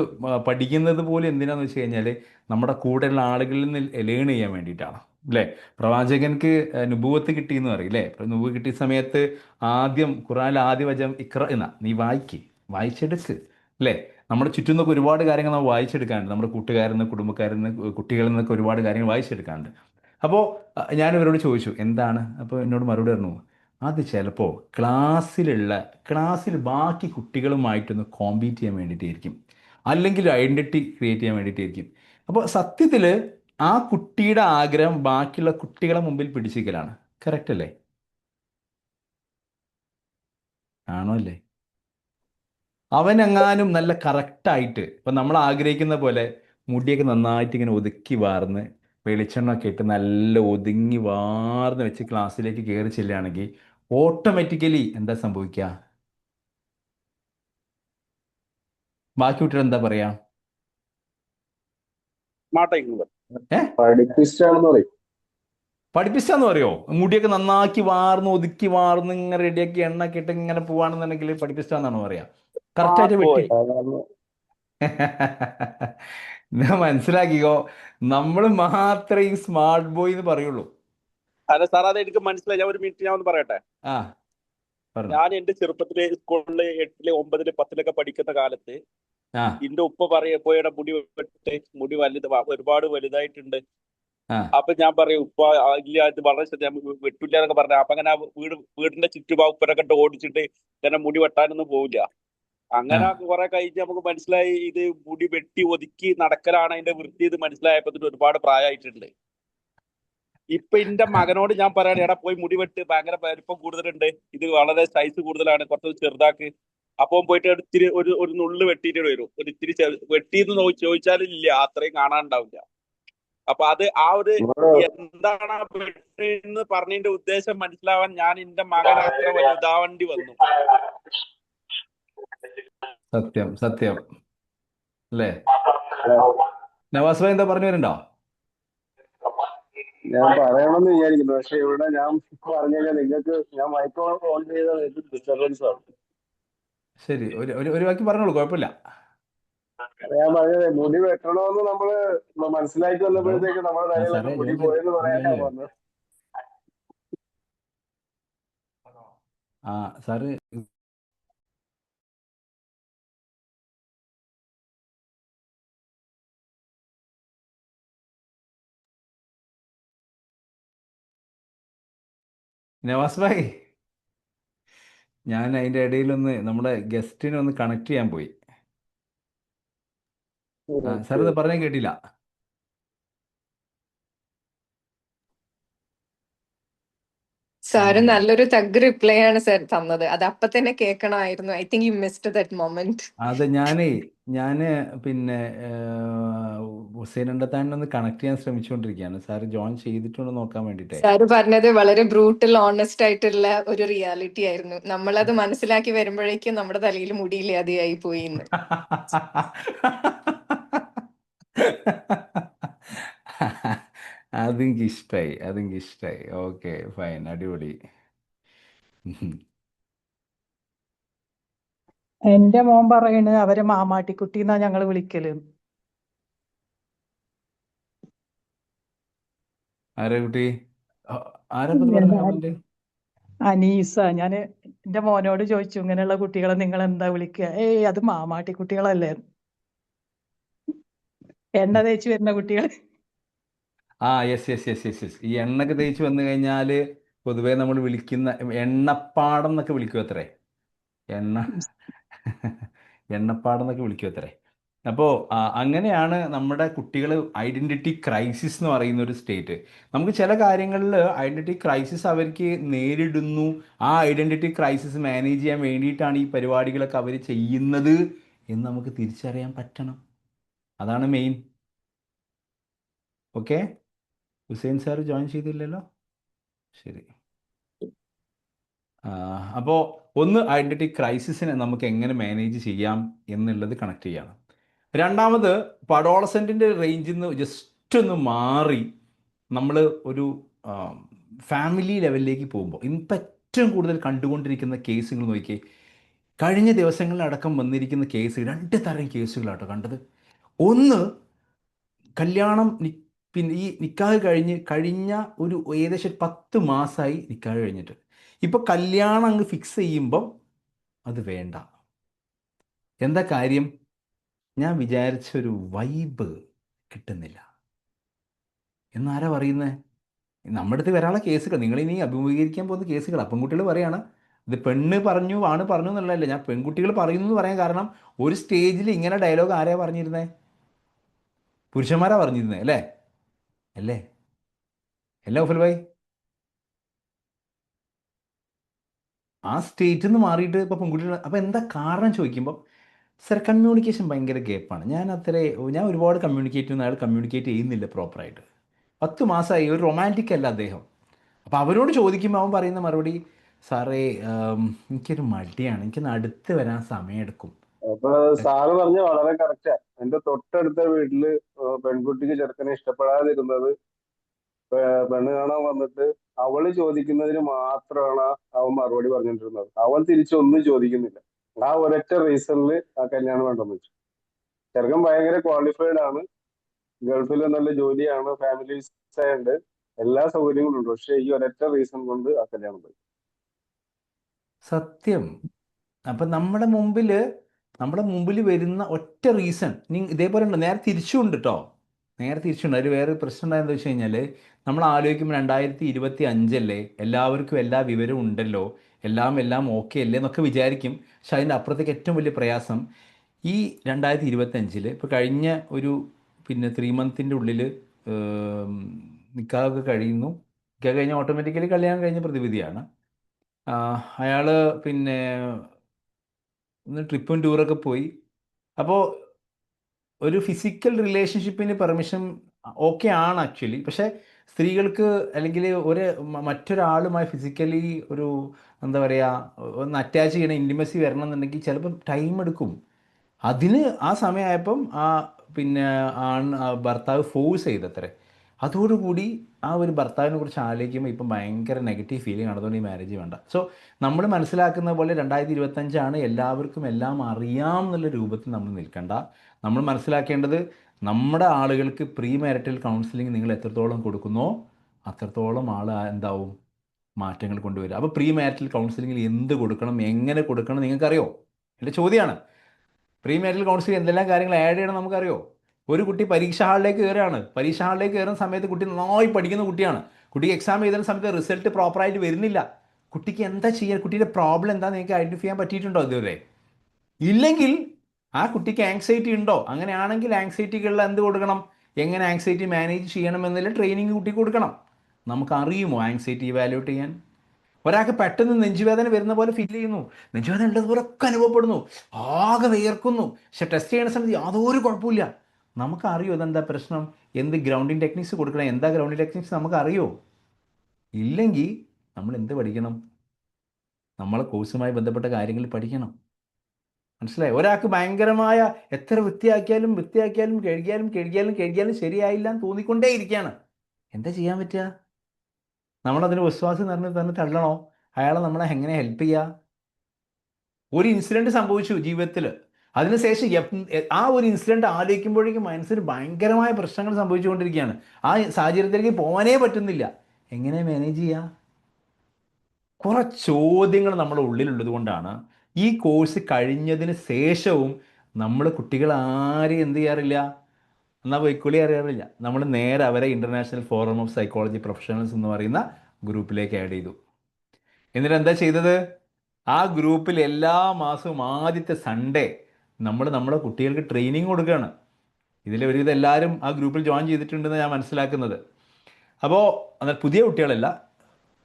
പഠിക്കുന്നത് പോലും എന്തിനാന്ന് വെച്ച് കഴിഞ്ഞാൽ നമ്മുടെ കൂടെയുള്ള ആളുകളിൽ നിന്ന് ലേൺ ചെയ്യാൻ വേണ്ടിയിട്ടാണ് അല്ലേ. പ്രവാചകൻക്ക് നുബുവത്ത് കിട്ടിയെന്ന് പറയും അല്ലേ. നുബുവത്ത് കിട്ടിയ സമയത്ത് ആദ്യം ഖുർആനിൽ ആദ്യ വചനം ഇഖ്റ എന്നാ, നീ വായിച്ചെടുക്ക് അല്ലേ. നമ്മുടെ ചുറ്റും നിന്നൊക്കെ ഒരുപാട് കാര്യങ്ങൾ നമ്മൾ വായിച്ചെടുക്കാനുണ്ട്. നമ്മുടെ കൂട്ടുകാരിൽ നിന്ന്, കുടുംബക്കാരിൽ നിന്ന്, കുട്ടികളിൽ നിന്നൊക്കെ ഒരുപാട് കാര്യങ്ങൾ വായിച്ചെടുക്കാനുണ്ട്. അപ്പോൾ ഞാൻ ഇവരോട് ചോദിച്ചു എന്താണ്, അപ്പോൾ എന്നോട് മറുപടി പറഞ്ഞു അത് ചിലപ്പോൾ ക്ലാസ്സിൽ ബാക്കി കുട്ടികളുമായിട്ടൊന്ന് കോമ്പീറ്റ് ചെയ്യാൻ വേണ്ടിയിട്ടായിരിക്കും, അല്ലെങ്കിൽ ഒരു ഐഡൻറ്റിറ്റി ക്രിയേറ്റ് ചെയ്യാൻ വേണ്ടിയിട്ടായിരിക്കും. അപ്പോൾ സത്യത്തിൽ ആ കുട്ടിയുടെ ആഗ്രഹം ബാക്കിയുള്ള കുട്ടികളെ മുമ്പിൽ പിടിച്ചിരിക്കലാണ്. കറക്റ്റ് അല്ലേ? ആണോ അല്ലേ? അവനെങ്ങാനും നല്ല കറക്റ്റായിട്ട് ഇപ്പം നമ്മൾ ആഗ്രഹിക്കുന്ന പോലെ മുടിയൊക്കെ നന്നായിട്ട് ഇങ്ങനെ ഒതുക്കി വാർന്ന് വെളിച്ചെണ്ണ ഒക്കെ ഇട്ട് നല്ല ഒതുങ്ങി വാർന്ന് വെച്ച് ക്ലാസ്സിലേക്ക് കയറി ചെല്ലുകയാണെങ്കിൽ ഓട്ടോമാറ്റിക്കലി എന്താ സംഭവിക്കുക? ബാക്കി കുട്ടികൾ എന്താ പറയാ? ഏ പഠിപ്പിച്ചാണെന്ന് പറയും. പഠിപ്പിച്ചാന്ന് പറയോ? മുടിയൊക്കെ നന്നാക്കി വാർന്ന് ഒതുക്കി വാർന്ന് ഇങ്ങനെ റെഡിയാക്കി എണ്ണ ഒക്കെ ഇട്ട് ഇങ്ങനെ പോവാണെന്നുണ്ടെങ്കിൽ പഠിപ്പിച്ചാന്നാണോ പറയാ? കറക്റ്റായിട്ട് വെട്ടി സാധാരണ ഞാൻ മനസ്സിലാക്കിക്കോ, നമ്മൾ മാത്രമേ ഈ സ്മാർട്ട് ബോയ് എന്ന് പറയുള്ളൂ. അല്ല സാർ, അത് എനിക്ക് മനസ്സിലായി. ഞാൻ ഒരു മിനിറ്റ് ഞാൻ ഒന്ന് പറയട്ടെ. ആ പറഞ്ഞു. ഞാൻ എന്റെ ചെറുപ്പത്തില് സ്കൂളില് 8ല് 9ല് 10ലൊക്കെ പഠിക്കുന്ന കാലത്ത് ആ എന്റെ ഉപ്പ പോയുടെ മുടി വെട്ട്, മുടി ഒരുപാട് വലുതായിട്ടുണ്ട്. ആ അപ്പൊ ഞാൻ പറയും ഉപ്പ ഇല്ല, ഇത് വളരെ ഞാൻ വെട്ടില്ല എന്നൊക്കെ പറഞ്ഞു. അപ്പൊ അങ്ങനെ വീടിന്റെ ചുറ്റുപാ ഉപ്പരൊക്കെ ഓടിച്ചിട്ട് ഇങ്ങനെ മുടി വെട്ടാനൊന്നും പോവില്ല. ആ അങ്ങനെ കുറെ കഴിഞ്ഞ് നമുക്ക് മനസ്സിലായി ഇത് മുടി വെട്ടി ഒതുക്കി നടക്കലാണ് അതിന്റെ വൃത്തി. ഇത് മനസ്സിലായപ്പോ ഒരുപാട് പ്രായമായിട്ടുണ്ട്. ഇപ്പൊ എന്റെ മകനോട് ഞാൻ പറയാണ്, എടാ പോയി മുടി വെട്ട്, ഭയങ്കര വലിപ്പം കൂടുതലുണ്ട്, ഇത് വളരെ സൈസ് കൂടുതലാണ്, കുറച്ച് ചെറുതാക്ക്. അപ്പം പോയിട്ട് ഇത്തിരി ഒരു നുള്ള് വെട്ടിയിട്ട് വരും. ഒരു ഇത്തിരി വെട്ടിന്ന് ചോദിച്ചാലും ഇല്ല, അത്രയും കാണാനുണ്ടാവില്ല. അപ്പൊ അത് ആ ഒരു എന്താണ് ആ വെട്ടെന്ന് പറഞ്ഞതിന്റെ ഉദ്ദേശം മനസ്സിലാവാൻ ഞാൻ എന്റെ മകൻ അത്ര വലുതാവേണ്ടി വന്നു. സത്യം സത്യം അല്ലേ? നവാസ് ഭായി എന്താ പറഞ്ഞു വരുന്നുണ്ടോ? ഞാൻ പറയണമെന്ന് വിചാരിക്കുന്നു, പക്ഷെ ഇവിടെ ഞാൻ പറഞ്ഞു കഴിഞ്ഞാൽ നിങ്ങൾക്ക് ഞാൻ മൈക്രോ ഓൺ ചെയ്ത ഡിസ്റ്റർബൻസ് ആണ്. ശരി, ഒരു വാക്കി പറഞ്ഞോളൂ, കുഴപ്പമില്ല. ഞാൻ പറഞ്ഞത് മുടി വെട്ടണമെന്ന് നമ്മള് മനസ്സിലാക്കി ഹലോ വന്നപ്പോഴത്തേക്ക് നമ്മുടെ ആ തലയിലൊക്കെ സാറേ, മുടി ജോയിൻ പോയെന്ന് പറയാനാ ചെയ്തേ. വന്നത്. ആ സാറ് നവാസ് ഭായി, ഞാൻ അതിൻ്റെ ഇടയിലൊന്ന് നമ്മുടെ ഗസ്റ്റിനെ ഒന്ന് കണക്ട് ചെയ്യാൻ പോയി. സാർ ഇത് പറഞ്ഞാൽ കേട്ടില്ല. സാറ് നല്ലൊരു തഗ് റിപ്ലൈ ആണ് സാർ തന്നത്. അത് അപ്പൊ തന്നെ കേൾക്കണമായിരുന്നു. I think you missed that moment. അത് ഞാന് പിന്നെ ഹുസൈൻ അണ്ടത്താനൊന്ന് കണക്ട് ചെയ്യാൻ ശ്രമിച്ചുകൊണ്ടിരിക്കുകയാണ്. സാർ ജോയിൻ ചെയ്തിട്ടുണ്ടോ നോക്കാൻ വേണ്ടിയിട്ടേ. സാറ് പറഞ്ഞത് വളരെ ബ്രൂട്ടൽ ഓണസ്റ്റ് ആയിട്ടുള്ള ഒരു റിയാലിറ്റി ആയിരുന്നു. നമ്മളത് മനസ്സിലാക്കി വരുമ്പോഴേക്കും നമ്മുടെ തലയിൽ മുടിയില്ലാതെയായി പോയി എന്ന്. അതെനിക്കിഷ്ടായി. ഓക്കെ ഫൈൻ, അടിപൊളി. എന്റെ മോൻ പറയണ് അവരെ മാമാട്ടിക്കുട്ടി എന്നാ ഞങ്ങള് വിളിക്കല്. ആരാ കുട്ടി? ആരാ പറഞ്ഞ കമന്റ്? അനീസ. ഞാന് എന്റെ മോനോട് ചോദിച്ചു ഇങ്ങനെയുള്ള കുട്ടികളെ നിങ്ങൾ എന്താ വിളിക്കുക? ഏയ് അത് മാമാട്ടി കുട്ടികളല്ലേ, എണ്ണ തേച്ച് വരുന്ന കുട്ടികൾ. യെസ്. ഈ എണ്ണൊക്കെ തേച്ച് വന്നു കഴിഞ്ഞാൽ പൊതുവേ നമ്മൾ വിളിക്കുന്ന എണ്ണപ്പാടം എന്നൊക്കെ വിളിക്കും അത്രേ. എണ്ണ എണ്ണപ്പാടം എന്നൊക്കെ വിളിക്കും അത്രേ. അപ്പോൾ അങ്ങനെയാണ് നമ്മുടെ കുട്ടികൾ ഐഡൻറ്റിറ്റി ക്രൈസിസ് എന്ന് പറയുന്ന ഒരു സ്റ്റേറ്റ്. നമുക്ക് ചില കാര്യങ്ങളിൽ ഐഡൻറ്റിറ്റി ക്രൈസിസ് അവർക്ക് നേരിടുന്നു. ആ ഐഡൻറ്റിറ്റി ക്രൈസിസ് മാനേജ് ചെയ്യാൻ വേണ്ടിയിട്ടാണ് ഈ പരിപാടികളൊക്കെ അവർ ചെയ്യുന്നത് എന്ന് നമുക്ക് തിരിച്ചറിയാൻ പറ്റണം. അതാണ് main. Okay, Hussain sir join ചെയ്തില്ലല്ലോ. ശരി. അപ്പോൾ ഒന്ന് ഐഡൻറ്റിറ്റി ക്രൈസിസിനെ നമുക്ക് എങ്ങനെ മാനേജ് ചെയ്യാം എന്നുള്ളത് കണക്ട് ചെയ്യണം. രണ്ടാമത് അഡോളസെൻറ്റിൻ്റെ റേഞ്ചിൽ നിന്ന് ജസ്റ്റ് ഒന്ന് മാറി നമ്മൾ ഒരു ഫാമിലി ലെവലിലേക്ക് പോകുമ്പോൾ ഇപ്പം ഏറ്റവും കൂടുതൽ കണ്ടുകൊണ്ടിരിക്കുന്ന കേസുകൾ നോക്കിയേ. കഴിഞ്ഞ ദിവസങ്ങളിലടക്കം വന്നിരിക്കുന്ന കേസ് 2 തരം കേസുകളാട്ടോ കണ്ടത്. ഒന്ന്, കല്യാണം പിന്നെ ഈ നിക്കാഹ് കഴിഞ്ഞ ഒരു ഏകദേശം 10 മാസമായി നിക്കാഹ് കഴിഞ്ഞിട്ട്. ഇപ്പോൾ കല്യാണം അങ്ങ് ഫിക്സ് ചെയ്യുമ്പം അത് വേണ്ട. എന്താ കാര്യം? ഞാൻ വിചാരിച്ചൊരു വൈബ് കിട്ടുന്നില്ല എന്നാരാ പറയുന്നത്? നമ്മുടെ അടുത്ത് വരാനുള്ള കേസുകൾ നിങ്ങളിനി അഭിമുഖീകരിക്കാൻ പോകുന്ന കേസുകൾ പെൺകുട്ടികൾ പറയാണ്, ഇത് പെണ്ണ് പറഞ്ഞു ആണ് പറഞ്ഞു എന്നുള്ളതല്ല, ഞാൻ പെൺകുട്ടികൾ പറയുന്നു എന്ന് പറയാൻ കാരണം ഒരു സ്റ്റേജിൽ ഇങ്ങനെ ഡയലോഗ് ആരെയാ പറഞ്ഞിരുന്നേ? പുരുഷന്മാരാ പറഞ്ഞിരുന്നേ അല്ലേ? അല്ലേ അല്ലേ ഉഫൽ ഭായി? ആ സ്റ്റേറ്റിൽ നിന്ന് മാറിയിട്ട് ഇപ്പോൾ പെൺകുട്ടികൾ അപ്പോൾ എന്താ കാരണം ചോദിക്കുമ്പോൾ സർ കമ്മ്യൂണിക്കേഷൻ ഭയങ്കര ഗ്യാപ്പാണ്. ഞാൻ ഒരുപാട് കമ്മ്യൂണിക്കേറ്റ് ചെയ്യുന്ന അയാൾ കമ്മ്യൂണിക്കേറ്റ് ചെയ്യുന്നില്ല പ്രോപ്പറായിട്ട്. 10 മാസമായി, ഒരു റൊമാൻറ്റിക് അല്ല അദ്ദേഹം. അപ്പോൾ അവരോട് ചോദിക്കുമ്പോൾ അവൻ പറയുന്ന മറുപടി, സാറേ എനിക്കൊരു മടിയാണ്, എനിക്കൊന്ന് അടുത്ത് വരാൻ സമയമെടുക്കും. അപ്പൊ സാറ് പറഞ്ഞ വളരെ കറക്റ്റാ. എന്റെ തൊട്ടടുത്ത വീട്ടില് പെൺകുട്ടിക്ക് ചെറുക്കനെ ഇഷ്ടപ്പെടാതിരുന്നത് പെണ്ണ് കാണാൻ വന്നിട്ട് അവള് ചോദിക്കുന്നതിന് മാത്രമാണ് അവൻ മറുപടി പറഞ്ഞിട്ടിരുന്നത്. അവൻ തിരിച്ചൊന്നും ചോദിക്കുന്നില്ല. ആ ഒരൊറ്റ റീസണില് ആ കല്യാണം വേണ്ടെന്ന് വെച്ചു. ചെറുക്കൻ ഭയങ്കര ക്വാളിഫൈഡ് ആണ്, ഗൾഫിൽ നല്ല ജോലിയാണ്, ഫാമിലി വിസ ഉണ്ട്, എല്ലാ സൗകര്യങ്ങളും ഉണ്ട്. പക്ഷെ ഈ ഒരൊറ്റ റീസൺ കൊണ്ട് ആ കല്യാണം പോയി. സത്യം. അപ്പം നമ്മുടെ മുമ്പിൽ വരുന്ന ഒറ്റ റീസൺ ഇതേപോലെ ഉണ്ട്. നേരെ തിരിച്ചുണ്ട് കേട്ടോ, നേരെ തിരിച്ചുണ്ട്. അതിൽ വേറെ പ്രശ്നം ഉണ്ടായെന്ന് വെച്ച് കഴിഞ്ഞാൽ നമ്മൾ ആലോചിക്കുമ്പോൾ 2025 എല്ലാവർക്കും എല്ലാ വിവരവും ഉണ്ടല്ലോ, എല്ലാം ഓക്കെ അല്ലേ എന്നൊക്കെ വിചാരിക്കും. പക്ഷെ അതിൻ്റെ അപ്പുറത്തേക്ക് ഏറ്റവും വലിയ പ്രയാസം ഈ 2025 ഇപ്പോൾ കഴിഞ്ഞ ഒരു 3 മന്തിൻ്റെ ഉള്ളിൽ നിക്കാഹൊക്കെ കഴിയുന്നു. നിക്കാഹ് കഴിഞ്ഞാൽ ഓട്ടോമാറ്റിക്കലി കല്യാണം കഴിഞ്ഞ പ്രതിവിധിയാണ്. അയാൾ പിന്നെ ഒന്ന് ട്രിപ്പും ടൂറൊക്കെ പോയി. അപ്പോൾ ഒരു ഫിസിക്കൽ റിലേഷൻഷിപ്പിന് പെർമിഷൻ ഓക്കെ ആണ് ആക്ച്വലി. പക്ഷേ സ്ത്രീകൾക്ക് അല്ലെങ്കിൽ മറ്റൊരാളുമായി ഫിസിക്കലി ഒരു എന്താ പറയുക ഒന്ന് അറ്റാച്ച് ചെയ്യണ ഇൻറ്റിമസി വരണം എന്നുണ്ടെങ്കിൽ ചിലപ്പോൾ ടൈം എടുക്കും. അതിന് ആ സമയമായപ്പം ഭർത്താവ് ഫോഴ്സ് ചെയ്തത്രേ. അതോടുകൂടി ആ ഒരു ഭർത്താവിനെ കുറിച്ച് ആലോചിക്കുമ്പോൾ ഇപ്പം ഭയങ്കര നെഗറ്റീവ് ഫീലിംഗ് ആണ്. അതുകൊണ്ട് ഈ മാരേജ് വേണ്ട. സോ നമ്മൾ മനസ്സിലാക്കുന്ന പോലെ 2025 എല്ലാവർക്കും എല്ലാം അറിയാം എന്നുള്ള രൂപത്തിൽ നമ്മൾ നിൽക്കണ്ട. നമ്മൾ മനസ്സിലാക്കേണ്ടത് നമ്മുടെ ആളുകൾക്ക് പ്രീ മാരിറ്റൽ കൗൺസിലിംഗ് നിങ്ങൾ എത്രത്തോളം കൊടുക്കുന്നോ അത്രത്തോളം എന്താവും മാറ്റങ്ങൾ കൊണ്ടുവരിക. അപ്പോൾ പ്രീ മാരിറ്റൽ കൗൺസിലിങ്ങിൽ എന്ത് കൊടുക്കണം, എങ്ങനെ കൊടുക്കണം നിങ്ങൾക്കറിയോ? എൻ്റെ ചോദ്യമാണ്. പ്രീ മാരിറ്റൽ കൗൺസിലിംഗ് എന്തെല്ലാം കാര്യങ്ങൾ ആഡ് ചെയ്യണം നമുക്കറിയോ? ഒരു കുട്ടി പരീക്ഷാ ഹാളിലേക്ക് കയറുകയാണ്. പരീക്ഷാ ഹാളിലേക്ക് കയറുന്ന സമയത്ത് കുട്ടി നന്നായി പഠിക്കുന്ന കുട്ടിയാണ്. കുട്ടിക്ക് എക്സാം എഴുതുന്ന സമയത്ത് റിസൾട്ട് പ്രോപ്പറായിട്ട് വരുന്നില്ല. കുട്ടിക്ക് എന്താ ചെയ്യുക? കുട്ടിയുടെ പ്രോബ്ലം എന്താ നിങ്ങൾക്ക് ഐഡൻറ്റിഫൈ ചെയ്യാൻ പറ്റിയിട്ടുണ്ടോ ഇതുവരെ? ഇല്ലെങ്കിൽ ആ കുട്ടിക്ക് ആങ്സൈറ്റി ഉണ്ടോ? അങ്ങനെയാണെങ്കിൽ ആങ്സൈറ്റികളിൽ എന്ത് കൊടുക്കണം, എങ്ങനെ ആങ്സൈറ്റി മാനേജ് ചെയ്യണം എന്നുള്ള ട്രെയിനിങ് കുട്ടിക്ക് കൊടുക്കണം. നമുക്കറിയുമോ ആങ്സൈറ്റി ഇവാലുവേറ്റ് ചെയ്യാൻ? ഒരാൾക്ക് പെട്ടെന്ന് നെഞ്ചുവേദന വരുന്ന പോലെ ഫീൽ ചെയ്യുന്നു, നെഞ്ചുവേദന ഉള്ളതുപോലെ ഒക്കെ അനുഭവപ്പെടുന്നു, ആകെ വിയർക്കുന്നു. പക്ഷെ ടെസ്റ്റ് ചെയ്യുന്ന സമയത്ത് യാതൊരു കുഴപ്പമില്ല. നമുക്കറിയോ ഇതെന്താ പ്രശ്നം, എന്ത് ഗ്രൗണ്ടിങ് ടെക്നിക്സ് കൊടുക്കണം, എന്താ ഗ്രൗണ്ടിങ് ടെക്നിക്സ് നമുക്കറിയോ? ഇല്ലെങ്കിൽ നമ്മൾ എന്ത് പഠിക്കണം? നമ്മളെ കോഴ്സുമായി ബന്ധപ്പെട്ട കാര്യങ്ങൾ പഠിക്കണം. മനസ്സിലായി? ഒരാൾക്ക് ഭയങ്കരമായ എത്ര വൃത്തിയാക്കിയാലും കഴുകിയാലും ശരിയായില്ല എന്ന് തോന്നിക്കൊണ്ടേ ഇരിക്കുകയാണ്. എന്താ ചെയ്യാൻ പറ്റുക? നമ്മളതിന് വിശ്വാസം തന്നെ തള്ളണോ? അയാളെ നമ്മളെ എങ്ങനെ ഹെൽപ്പ് ചെയ്യുക? ഒരു ഇൻസിഡൻറ്റ് സംഭവിച്ചു ജീവിതത്തിൽ, അതിനുശേഷം ആ ഒരു ഇൻസിഡൻറ്റ് ആലോചിക്കുമ്പോഴേക്കും മനസ്സിന് ഭയങ്കരമായ പ്രശ്നങ്ങൾ സംഭവിച്ചുകൊണ്ടിരിക്കുകയാണ്. ആ സാഹചര്യത്തിലേക്ക് പോകാനേ പറ്റുന്നില്ല. എങ്ങനെ മാനേജ് ചെയ്യുക? കുറേ ചോദ്യങ്ങൾ നമ്മുടെ ഉള്ളിലുള്ളത് കൊണ്ടാണ് ഈ കോഴ്സ് കഴിഞ്ഞതിന് ശേഷവും നമ്മൾ കുട്ടികൾ ആരെയും എന്ത് ചെയ്യാറില്ല, എന്നാൽ വൈക്കോലി അറിയാറില്ല. നമ്മൾ നേരെ അവരെ international forum of psychology professionals എന്ന് പറയുന്ന ഗ്രൂപ്പിലേക്ക് ആഡ് ചെയ്തു. എന്നിട്ട് എന്താ ചെയ്തത്? ആ ഗ്രൂപ്പിൽ എല്ലാ മാസവും ആദ്യത്തെ സൺഡേ നമ്മുടെ കുട്ടികൾക്ക് ട്രെയിനിങ് കൊടുക്കുകയാണ്. ഒരുവിധം എല്ലാവരും ആ ഗ്രൂപ്പിൽ ജോയിൻ ചെയ്തിട്ടുണ്ടെന്ന് ഞാൻ മനസ്സിലാക്കുന്നത്. അപ്പോൾ എന്നാൽ പുതിയ കുട്ടികളല്ല,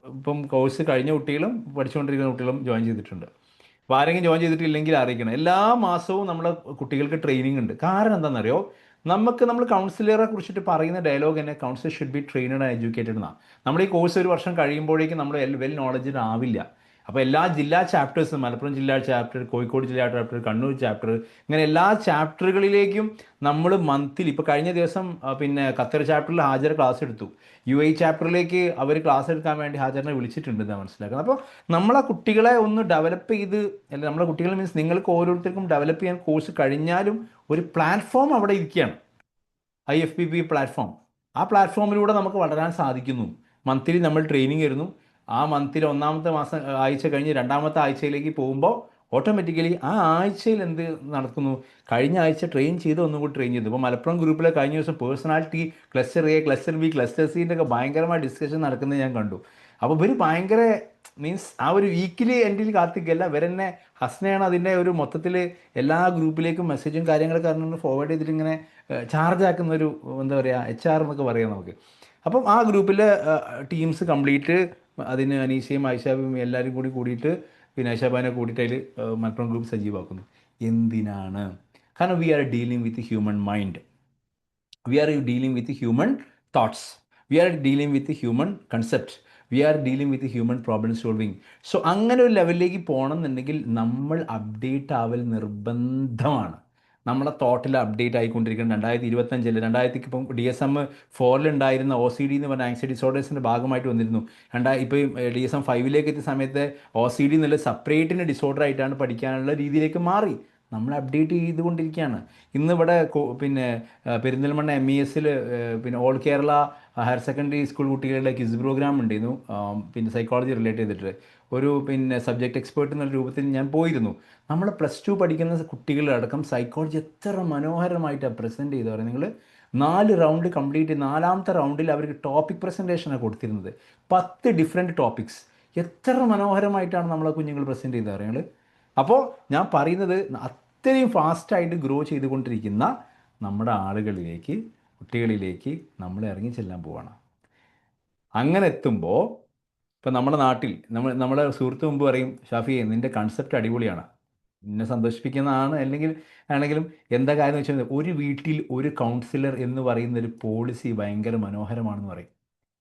ഇപ്പം കോഴ്സ് കഴിഞ്ഞ കുട്ടികളും പഠിച്ചുകൊണ്ടിരിക്കുന്ന കുട്ടികളും ജോയിൻ ചെയ്തിട്ടുണ്ട്. അപ്പോൾ ആരെങ്കിലും ജോയിൻ ചെയ്തിട്ടില്ലെങ്കിൽ അറിയിക്കണം. എല്ലാ മാസവും നമ്മളെ കുട്ടികൾക്ക് ട്രെയിനിങ് ഉണ്ട്. കാരണം എന്താണെന്നറിയോ? നമ്മൾ കൗൺസിലറെ കുറിച്ചിട്ട് പറയുന്ന ഡയലോഗ് തന്നെ councillor should be trained and educated എന്നാണ്. നമ്മൾ ഈ കോഴ്സ് ഒരു വർഷം കഴിയുമ്പോഴേക്കും നമ്മൾ വെൽ നോളജഡ് ആവില്ല. അപ്പോൾ എല്ലാ ജില്ലാ ചാപ്റ്റേഴ്സും, മലപ്പുറം ജില്ലാ ചാപ്റ്റർ, കോഴിക്കോട് ജില്ലാ ചാപ്റ്റർ, കണ്ണൂർ ചാപ്റ്റർ, ഇങ്ങനെ എല്ലാ ചാപ്റ്ററുകളിലേക്കും നമ്മൾ മന്തിൽ, ഇപ്പോൾ കഴിഞ്ഞ ദിവസം ഖത്തർ ചാപ്റ്ററിൽ ഹാജർ ക്ലാസ് എടുത്തു. UAE ചാപ്റ്ററിലേക്ക് അവർ ക്ലാസ് എടുക്കാൻ വേണ്ടി ഹാജറിനെ വിളിച്ചിട്ടുണ്ടെന്ന് മനസ്സിലാക്കുന്നത്. അപ്പോൾ നമ്മളെ കുട്ടികളെ ഒന്ന് ഡെവലപ്പ് ചെയ്ത്, അല്ലെങ്കിൽ നമ്മളെ കുട്ടികൾ മീൻസ് നിങ്ങൾക്ക് ഓരോരുത്തർക്കും ഡെവലപ്പ് ചെയ്യാൻ കോഴ്സ് കഴിഞ്ഞാലും ഒരു പ്ലാറ്റ്ഫോം അവിടെ ഇരിക്കുകയാണ്, IFPP പ്ലാറ്റ്ഫോം. ആ പ്ലാറ്റ്ഫോമിലൂടെ നമുക്ക് വളരാൻ സാധിക്കുന്നു. മന്ത്ലി നമ്മൾ ട്രെയിനിങ് വരുന്നു. ആ മന്തിൽ ഒന്നാമത്തെ ആഴ്ച കഴിഞ്ഞ് രണ്ടാമത്തെ ആഴ്ചയിലേക്ക് പോകുമ്പോൾ ഓട്ടോമാറ്റിക്കലി ആ ആഴ്ചയിൽ എന്ത് നടക്കുന്നു, കഴിഞ്ഞ ആഴ്ച ട്രെയിൻ ചെയ്ത് ഒന്നും കൂടി ട്രെയിൻ ചെയ്തു. ഇപ്പോൾ മലപ്പുറം ഗ്രൂപ്പിലെ കഴിഞ്ഞ ദിവസം personality cluster A, cluster B, cluster സിൻ്റെ ഒക്കെ ഭയങ്കരമായ ഡിസ്കഷൻ നടക്കുന്നത് ഞാൻ കണ്ടു. അപ്പോൾ ഇവർ ഭയങ്കര മീൻസ് ആ ഒരു വീക്കിലി എൻഡിൽ കാത്തിക്കല്ല, ഇവരെന്നെ ഹസ്നയാണ് അതിൻ്റെ ഒരു മൊത്തത്തിൽ എല്ലാ ഗ്രൂപ്പിലേക്കും മെസ്സേജും കാര്യങ്ങളൊക്കെ അറിഞ്ഞുകൊണ്ട് ഫോർവേഡ് ചെയ്തിട്ട് ഇങ്ങനെ ചാർജ് ആക്കുന്ന ഒരു എന്താ പറയുക HR എന്നൊക്കെ പറയാം നമുക്ക്. അപ്പം ആ ഗ്രൂപ്പിലെ ടീംസ് കംപ്ലീറ്റ് അതിന് അനീഷയും ആയിഷാബും എല്ലാവരും കൂടി കൂടിയിട്ട് പിന്നെ ആയിഷാബാനെ കൂടിയിട്ട് അതിൽ മലപ്പുറം ഗ്രൂപ്പ് സജീവമാക്കുന്നു. എന്തിനാണ്? കാരണം we are dealing with human mind, we are dealing with human thoughts, we are dealing with human concept, we are dealing with human problem solving. So അങ്ങനെ ഒരു ലെവലിലേക്ക് പോകണം എന്നുണ്ടെങ്കിൽ നമ്മൾ അപ്ഡേറ്റ് ആവൽ നിർബന്ധമാണ്. നമ്മളെ തോട്ടിൽ അപ്ഡേറ്റ് ആയിക്കൊണ്ടിരിക്കുന്നത് 2025 ഇപ്പം DSM-4 ഉണ്ടായിരുന്ന OCD എന്ന് പറഞ്ഞ ആങ്സൈറ്റി ഡിസോർഡേഴ്സിൻ്റെ ഭാഗമായിട്ട് വന്നിരുന്നു. ഇപ്പോൾ DSM-5 എത്തിയ സമയത്ത് OCD എന്നുള്ള സെപ്പറേറ്റിന് ഡിസോർഡർ ആയിട്ടാണ് പഠിക്കാനുള്ള രീതിയിലേക്ക് മാറി. നമ്മൾ അപ്ഡേറ്റ് ചെയ്തുകൊണ്ടിരിക്കുകയാണ്. ഇന്നിവിടെ പിന്നെ പെരിന്തൽമണ്ണ MESൽ പിന്നെ all Kerala higher secondary school കുട്ടികളുടെ ക്വിസ് പ്രോഗ്രാം ഉണ്ടായിരുന്നു. പിന്നെ സൈക്കോളജി റിലേറ്റ് ചെയ്തിട്ട് ഒരു പിന്നെ സബ്ജക്റ്റ് എക്സ്പേർട്ട് എന്നുള്ള രൂപത്തിൽ ഞാൻ പോയിരുന്നു. നമ്മൾ +2 പഠിക്കുന്ന കുട്ടികളടക്കം സൈക്കോളജി എത്ര മനോഹരമായിട്ടാണ് പ്രസൻറ്റ് ചെയ്ത് പറയുന്നത്. നിങ്ങൾ 4 റൗണ്ട് കംപ്ലീറ്റ്, 4ാമത്തെ റൗണ്ടിൽ അവർക്ക് ടോപ്പിക് പ്രസൻറ്റേഷനാണ് കൊടുത്തിരുന്നത്. 10 ഡിഫറെൻറ്റ് ടോപ്പിക്സ്. എത്ര മനോഹരമായിട്ടാണ് നമ്മളെ കുഞ്ഞുങ്ങൾ പ്രസൻറ്റ് ചെയ്ത് പറയുന്നത്. അപ്പോൾ ഞാൻ പറയുന്നത് അത്രയും ഫാസ്റ്റായിട്ട് ഗ്രോ ചെയ്തുകൊണ്ടിരിക്കുന്ന നമ്മുടെ ആളുകളിലേക്ക്, കുട്ടികളിലേക്ക് നമ്മൾ ഇറങ്ങി ചെല്ലാൻ പോവാണ്. അങ്ങനെ എത്തുമ്പോൾ ഇപ്പം നമ്മുടെ നാട്ടിൽ നമ്മളെ സുഹൃത്ത് മുമ്പ് പറയും, ഷാഫി നിൻ്റെ കൺസെപ്റ്റ് അടിപൊളിയാണ്, എന്നെ സന്തോഷിപ്പിക്കുന്നതാണ്, ആണെങ്കിലും എന്താ കാര്യം എന്ന് വെച്ചാൽ ഒരു വീട്ടിൽ ഒരു കൗൺസിലർ എന്ന് പറയുന്നൊരു പോളിസി ഭയങ്കര മനോഹരമാണെന്ന് പറയും.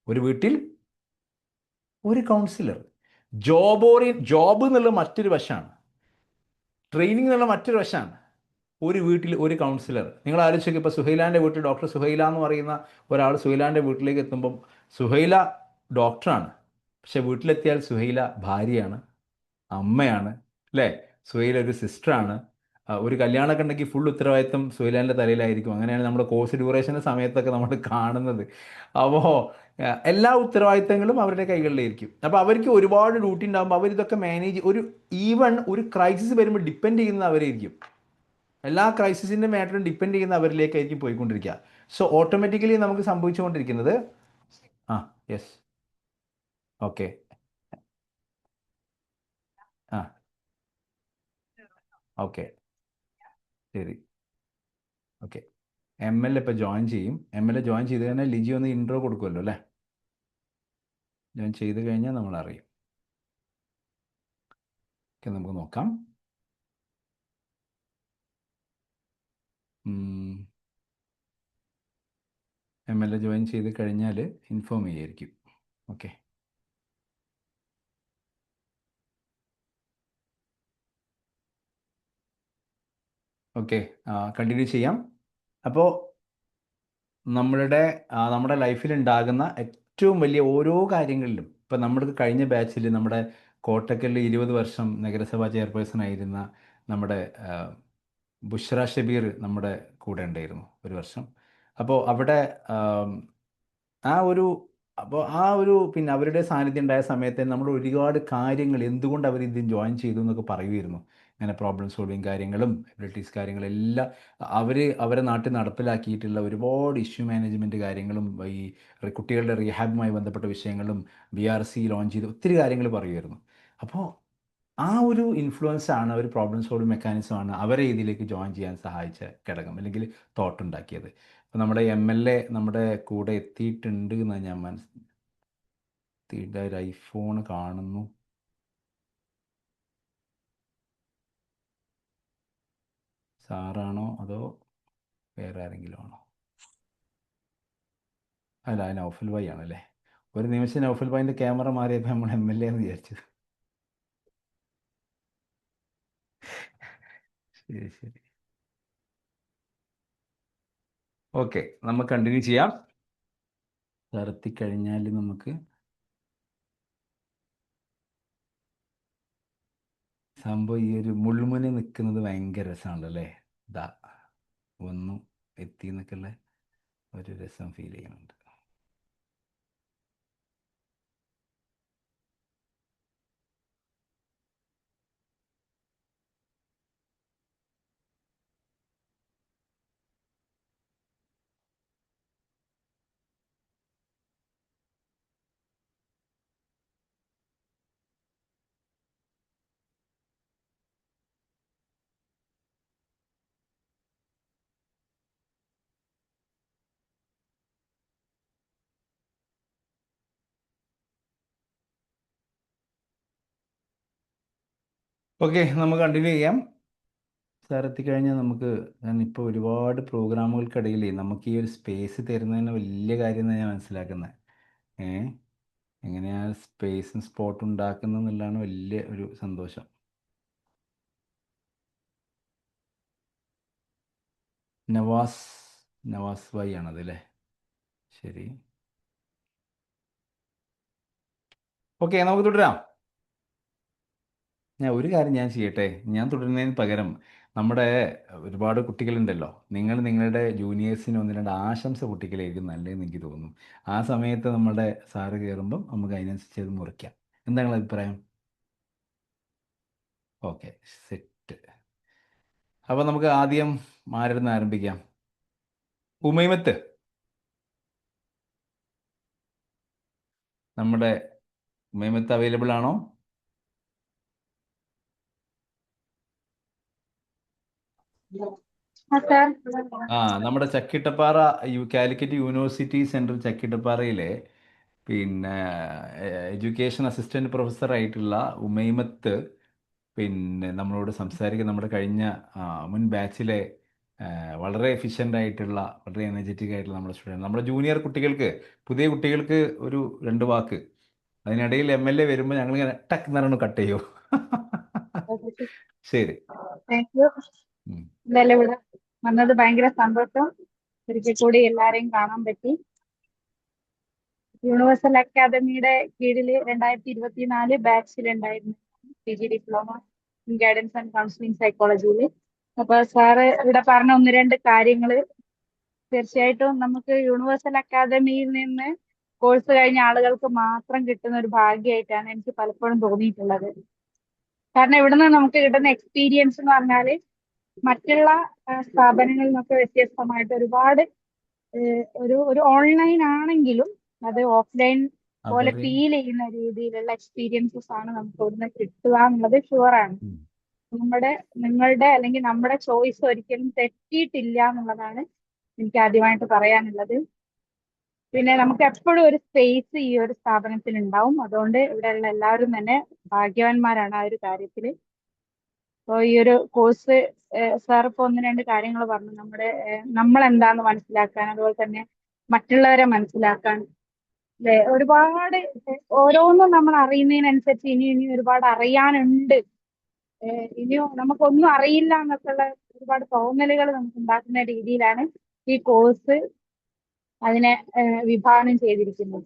ഒരു വീട്ടിൽ ഒരു കൗൺസിലർ. ജോബ് എന്നുള്ള മറ്റൊരു വശമാണ്, ട്രെയിനിങ് എന്നുള്ള മറ്റൊരു വശമാണ്. ഒരു വീട്ടിൽ ഒരു കൗൺസിലർ. നിങ്ങൾ ആലോചിച്ചൊക്കെ ഇപ്പോൾ സുഹൈലാൻ്റെ വീട്ടിൽ ഡോക്ടർ സുഹൈല എന്ന് പറയുന്ന ഒരാൾ സുഹൈലാൻ്റെ വീട്ടിലേക്ക് എത്തുമ്പം സുഹൈല ഡോക്ടറാണ്, പക്ഷെ വീട്ടിലെത്തിയാൽ സുഹൈല ഭാര്യയാണ്, അമ്മയാണ്, അല്ലേ? സുഹൈല ഒരു സിസ്റ്ററാണ്. ഒരു കല്യാണമൊക്കെ ഉണ്ടെങ്കിൽ ഫുൾ ഉത്തരവാദിത്വം സുഹൈലാൻ്റെ തലയിലായിരിക്കും. അങ്ങനെയാണ് നമ്മുടെ കോഴ്സ് ഡ്യൂറേഷൻ്റെ സമയത്തൊക്കെ നമ്മൾ കാണുന്നത്. അപ്പോൾ എല്ലാ ഉത്തരവാദിത്തങ്ങളും അവരുടെ കൈകളിലായിരിക്കും. അപ്പോൾ അവർക്ക് ഒരുപാട് ഡ്യൂട്ടി ഉണ്ടാകുമ്പോൾ അവരിതൊക്കെ മാനേജ് ഈവൺ ഒരു ക്രൈസിസ് വരുമ്പോൾ ഡിപ്പെൻഡ് ചെയ്യുന്നത് അവരായിരിക്കും. എല്ലാ ക്രൈസിസിൻ്റെ മാറ്ററും ഡിപ്പെൻഡ് ചെയ്യുന്ന അവരിലേക്കായിരിക്കും പോയിക്കൊണ്ടിരിക്കുക. സോ ഓട്ടോമാറ്റിക്കലി നമുക്ക് സംഭവിച്ചുകൊണ്ടിരിക്കുന്നത് യെസ് ഓക്കെ ഓക്കെ ശരി ഓക്കെ. ML ഇപ്പോൾ ജോയിൻ ചെയ്യും. ML ജോയിൻ ചെയ്ത് കഴിഞ്ഞാൽ ലിജി ഒന്ന് ഇൻട്രോ കൊടുക്കുമല്ലോ അല്ലേ? ജോയിൻ ചെയ്ത് കഴിഞ്ഞാൽ നമ്മൾ അറിയും. ഓക്കെ, നമുക്ക് നോക്കാം. ML ജോയിൻ ചെയ്ത് കഴിഞ്ഞാൽ ഇൻഫോം ചെയ്യായിരിക്കും. ഓക്കെ ഓക്കെ കണ്ടിന്യൂ ചെയ്യാം. അപ്പോൾ നമ്മുടെ ലൈഫിലുണ്ടാകുന്ന ഏറ്റവും വലിയ ഓരോ കാര്യങ്ങളിലും ഇപ്പം നമ്മൾക്ക് കഴിഞ്ഞ ബാച്ചിൽ നമ്മുടെ കോട്ടക്കലിൽ 20 വർഷം നഗരസഭാ ചെയർപേഴ്സൺ ആയിരുന്ന നമ്മുടെ ബുഷ്ര ഷബീർ നമ്മുടെ കൂടെ ഉണ്ടായിരുന്നു ഒരു വർഷം. അപ്പോൾ അവിടെ പിന്നെ അവരുടെ സാന്നിധ്യം ഉണ്ടായ സമയത്ത് നമ്മൾ ഒരുപാട് കാര്യങ്ങൾ എന്തുകൊണ്ട് അവർ ഇത് ജോയിൻ ചെയ്തു എന്നൊക്കെ പറയുമായിരുന്നു. ഇങ്ങനെ പ്രോബ്ലം സോൾവിങ് കാര്യങ്ങളും എബിലിറ്റീസ് കാര്യങ്ങളെല്ലാം അവരെ നാട്ടിൽ നടപ്പിലാക്കിയിട്ടുള്ള ഒരുപാട് ഇഷ്യൂ മാനേജ്മെൻറ്റ് കാര്യങ്ങളും ഈ കുട്ടികളുടെ റീഹാബുമായി ബന്ധപ്പെട്ട വിഷയങ്ങളും BRC ലോഞ്ച് ചെയ്ത് ഒത്തിരി കാര്യങ്ങൾ പറയുമായിരുന്നു. അപ്പോൾ ആ ഒരു ഇൻഫ്ലുവൻസ് ആണ്, ഒരു പ്രോബ്ലം സോൾവിങ് മെക്കാനിസമാണ് അവരെ ഇതിലേക്ക് ജോയിൻ ചെയ്യാൻ സഹായിച്ച ഘടകം അല്ലെങ്കിൽ തോട്ട് ഉണ്ടാക്കിയത്. അപ്പോൾ നമ്മുടെ MLA നമ്മുടെ കൂടെ എത്തിയിട്ടുണ്ട് എന്നാണ് ഞാൻ എത്തിയിട്ട് ഒരു ഐഫോൺ കാണുന്നു. സാറാണോ അതോ വേറെ ആരെങ്കിലും ആണോ? അല്ല, നൗഫൽ ഭായി ആണല്ലേ. ഒരു നിമിഷം നൗഫൽ ഭായിൻ്റെ ക്യാമറ മാറിയപ്പോൾ നമ്മൾ MLA എന്ന് വിചാരിച്ചത്. ശരി ശരി ഓക്കെ, നമുക്ക് കണ്ടിന്യൂ ചെയ്യാം. നിർത്തിക്കഴിഞ്ഞാൽ നമുക്ക് സംഭവം ഈ ഒരു മുൾമുന നിൽക്കുന്നത് ഭയങ്കര രസമാണല്ലോ അല്ലേ? ഇതാ വന്നു എത്തി എന്നൊക്കെയുള്ള ഒരു രസം ഫീൽ ചെയ്യുന്നുണ്ട്. ഓക്കെ, നമുക്ക് കണ്ടിന്യൂ ചെയ്യാം. സാർ എത്തിക്കഴിഞ്ഞാൽ നമുക്ക്, ഞാൻ ഇപ്പോൾ ഒരുപാട് പ്രോഗ്രാമുകൾക്കിടയിൽ നമുക്ക് ഈ ഒരു സ്പേസ് തരുന്നതിന് വലിയ കാര്യം എന്ന് ഞാൻ മനസ്സിലാക്കുന്നത്. എങ്ങനെയാണ് സ്പേസും സ്പോട്ടും ഉണ്ടാക്കുന്നത് എന്നുള്ളതാണ് വലിയ ഒരു സന്തോഷം. നവാസ് ഭായി ആണത് അല്ലേ? ശരി, ഓക്കെ, നമുക്ക് തുടരാം. ഒരു കാര്യം ഞാൻ ചെയ്യട്ടെ, ഞാൻ തുടരുന്നതിന് പകരം നമ്മുടെ ഒരുപാട് കുട്ടികളുണ്ടല്ലോ, നിങ്ങൾ നിങ്ങളുടെ ജൂനിയേഴ്സിന് 1-2 ആശംസ കുട്ടികളായിരിക്കും നല്ലതെന്ന് എനിക്ക് തോന്നുന്നു. ആ സമയത്ത് നമ്മുടെ സാറ് കയറുമ്പം നമുക്ക് അതിനനുസരിച്ച് അത് മുറിക്കാം. എന്താ നിങ്ങളുടെ അഭിപ്രായം? Okay, set. അപ്പോൾ നമുക്ക് ആദ്യം ആരുടെ ആരംഭിക്കാം? ഉമൈമത്ത്, നമ്മുടെ ഉമൈമത്ത് അവൈലബിൾ ആണോ? നമ്മുടെ ചക്കിട്ടപ്പാറ കാലിക്കറ്റ് യൂണിവേഴ്സിറ്റി സെൻട്രൽ ചക്കിട്ടപ്പാറയിലെ പിന്നെ എഡ്യൂക്കേഷൻ അസിസ്റ്റന്റ് പ്രൊഫസറായിട്ടുള്ള ഉമൈമത്ത് പിന്നെ നമ്മളോട് സംസാരിക്കുക. നമ്മുടെ കഴിഞ്ഞ മുൻ ബാച്ചിലെ വളരെ എഫിഷ്യൻ്റ് ആയിട്ടുള്ള, വളരെ എനർജറ്റിക് ആയിട്ടുള്ള നമ്മുടെ സ്റ്റുഡൻറ്റ്, നമ്മുടെ ജൂനിയർ കുട്ടികൾക്ക്, പുതിയ കുട്ടികൾക്ക് ഒരു 2 വാക്ക്. അതിനിടയിൽ MLA വരുമ്പോൾ ഞങ്ങളിങ്ങനെ ടക്ക് എന്ന് കട്ട് ചെയ്യൂ. ശരി, താങ്ക് യു. എന്തായാലും ഇവിടെ വന്നത് ഭയങ്കര സന്തോഷം. ഒരിക്കൽ കൂടി എല്ലാരെയും കാണാൻ പറ്റി. യൂണിവേഴ്സൽ അക്കാദമിയുടെ കീഴിൽ 2024 ബാച്ചിലുണ്ടായിരുന്നു PG diploma in guidance and counselling സൈക്കോളജിയിൽ. അപ്പൊ സാറ് ഇവിടെ പറഞ്ഞ 1-2 കാര്യങ്ങള് തീർച്ചയായിട്ടും നമുക്ക് യൂണിവേഴ്സൽ അക്കാദമിയിൽ നിന്ന് കോഴ്സ് കഴിഞ്ഞ ആളുകൾക്ക് മാത്രം കിട്ടുന്ന ഒരു ഭാഗ്യമായിട്ടാണ് എനിക്ക് പലപ്പോഴും തോന്നിയിട്ടുള്ളത്. കാരണം ഇവിടുന്ന് നമുക്ക് കിട്ടുന്ന എക്സ്പീരിയൻസ് എന്ന് പറഞ്ഞാല് മറ്റുള്ള സ്ഥാപനങ്ങളിൽ നിന്നൊക്കെ വ്യത്യസ്തമായിട്ട് ഒരുപാട് ഒരു ഓൺലൈൻ ആണെങ്കിലും അത് ഓഫ്ലൈൻ പോലെ ഫീൽ ചെയ്യുന്ന രീതിയിലുള്ള എക്സ്പീരിയൻസസ് ആണ് നമുക്ക് ഇവിടുന്ന് കിട്ടുക എന്നുള്ളത് ഷുവറാണ്. നിങ്ങളുടെ അല്ലെങ്കിൽ നമ്മുടെ ചോയ്സ് ഒരിക്കലും തെറ്റിയിട്ടില്ല എന്നുള്ളതാണ് എനിക്ക് ആദ്യമായിട്ട് പറയാനുള്ളത്. പിന്നെ നമുക്ക് എപ്പോഴും ഒരു സ്പേസ് ഈ ഒരു സ്ഥാപനത്തിൽ ഉണ്ടാവും. അതുകൊണ്ട് ഇവിടെയുള്ള എല്ലാവരും തന്നെ ഭാഗ്യവാന്മാരാണ് ആ ഒരു കാര്യത്തിൽ. അപ്പോൾ ഈ ഒരു കോഴ്സ് സാർ ഇപ്പോൾ 1-2 കാര്യങ്ങൾ പറഞ്ഞു. നമ്മൾ എന്താന്ന് മനസ്സിലാക്കാൻ, അതുപോലെ തന്നെ മറ്റുള്ളവരെ മനസ്സിലാക്കാൻ, അല്ലെ, ഒരുപാട് ഓരോന്നും നമ്മൾ അറിയുന്നതിനനുസരിച്ച് ഇനി ഒരുപാട് അറിയാനുണ്ട്, ഇനിയും നമുക്കൊന്നും അറിയില്ല എന്നൊക്കെയുള്ള ഒരുപാട് തോന്നലുകൾ നമുക്ക് ഉണ്ടാക്കുന്ന രീതിയിലാണ് ഈ കോഴ്സ് അതിനെ വിഭാവനം ചെയ്തിരിക്കുന്നത്.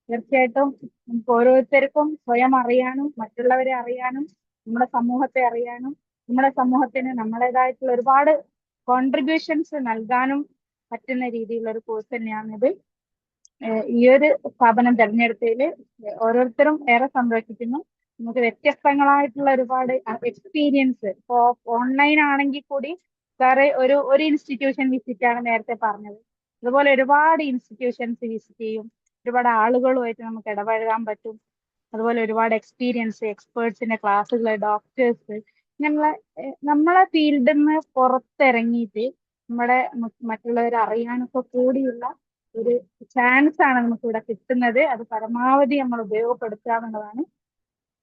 തീർച്ചയായിട്ടും നമുക്ക് ഓരോരുത്തർക്കും സ്വയം അറിയാനും മറ്റുള്ളവരെ അറിയാനും നമ്മുടെ സമൂഹത്തെ അറിയാനും നമ്മുടെ സമൂഹത്തിന് നമ്മുടേതായിട്ടുള്ള ഒരുപാട് കോൺട്രിബ്യൂഷൻസ് നൽകാനും പറ്റുന്ന രീതിയിലുള്ള ഒരു കോഴ്സ് തന്നെയാണിത്. ഈ ഒരു സ്ഥാപനം തിരഞ്ഞെടുത്തതിൽ ഓരോരുത്തരും ഏറെ സന്തോഷിക്കുന്നു. നമുക്ക് വ്യത്യസ്തങ്ങളായിട്ടുള്ള ഒരുപാട് എക്സ്പീരിയൻസ്, ഇപ്പോൾ ഓൺലൈൻ ആണെങ്കിൽ കൂടി സാറ് ഒരു ഇൻസ്റ്റിറ്റ്യൂഷൻ വിസിറ്റ് ആണ് നേരത്തെ പറഞ്ഞത്. അതുപോലെ ഒരുപാട് ഇൻസ്റ്റിറ്റ്യൂഷൻസ് വിസിറ്റ് ചെയ്യും, ഒരുപാട് ആളുകളുമായിട്ട് നമുക്ക് ഇടപഴകാൻ പറ്റും. അതുപോലെ ഒരുപാട് എക്സ്പീരിയൻസ്, എക്സ്പേർട്സിന്റെ ക്ലാസ്സുകൾ, ഡോക്ടേഴ്സ്, ഇങ്ങനെയുള്ള നമ്മളെ ഫീൽഡിൽ നിന്ന് പുറത്തിറങ്ങിയിട്ട് മറ്റുള്ളവരെ അറിയാനൊക്കെ കൂടിയുള്ള ഒരു ചാൻസ് ആണ് നമുക്ക് ഇവിടെ കിട്ടുന്നത്. അത് പരമാവധി നമ്മൾ ഉപയോഗപ്പെടുത്തുക എന്നുള്ളതാണ്.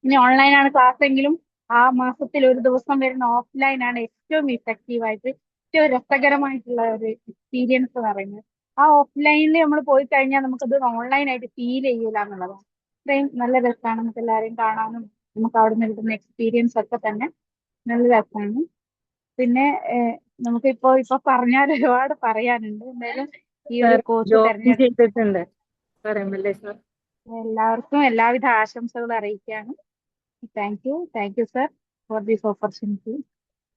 ഇനി ഓൺലൈനാണ് ക്ലാസ് എങ്കിലും ആ മാസത്തിൽ ഒരു ദിവസം വരുന്ന ഓഫ്ലൈൻ ആണ് ഏറ്റവും ഇഫക്റ്റീവായിട്ട്, ഏറ്റവും രസകരമായിട്ടുള്ള ഒരു എക്സ്പീരിയൻസ് എന്ന് പറയുന്നത്. ആ ഓഫ്ലൈനിൽ നമ്മൾ പോയി കഴിഞ്ഞാൽ നമുക്കത് ഓൺലൈനായിട്ട് ഫീൽ ചെയ്യൂല എന്നുള്ളതാണ്. അത്രയും നല്ല രസമാണ്, നമുക്ക് എല്ലാവരെയും കാണാനും നമുക്ക് അവിടെ നിന്ന് കിട്ടുന്ന എക്സ്പീരിയൻസ് ഒക്കെ തന്നെ നല്ല രസമാണ്. പിന്നെ നമുക്കിപ്പോ പറഞ്ഞാൽ ഒരുപാട് പറയാനുണ്ട്. എന്തായാലും ഈ ഒരു കോഴ്സ് ചെയ്തിട്ടുണ്ട് എല്ലാവർക്കും എല്ലാവിധ ആശംസകളും അറിയിക്കുകയാണ്. Thank you sir for this opportunity.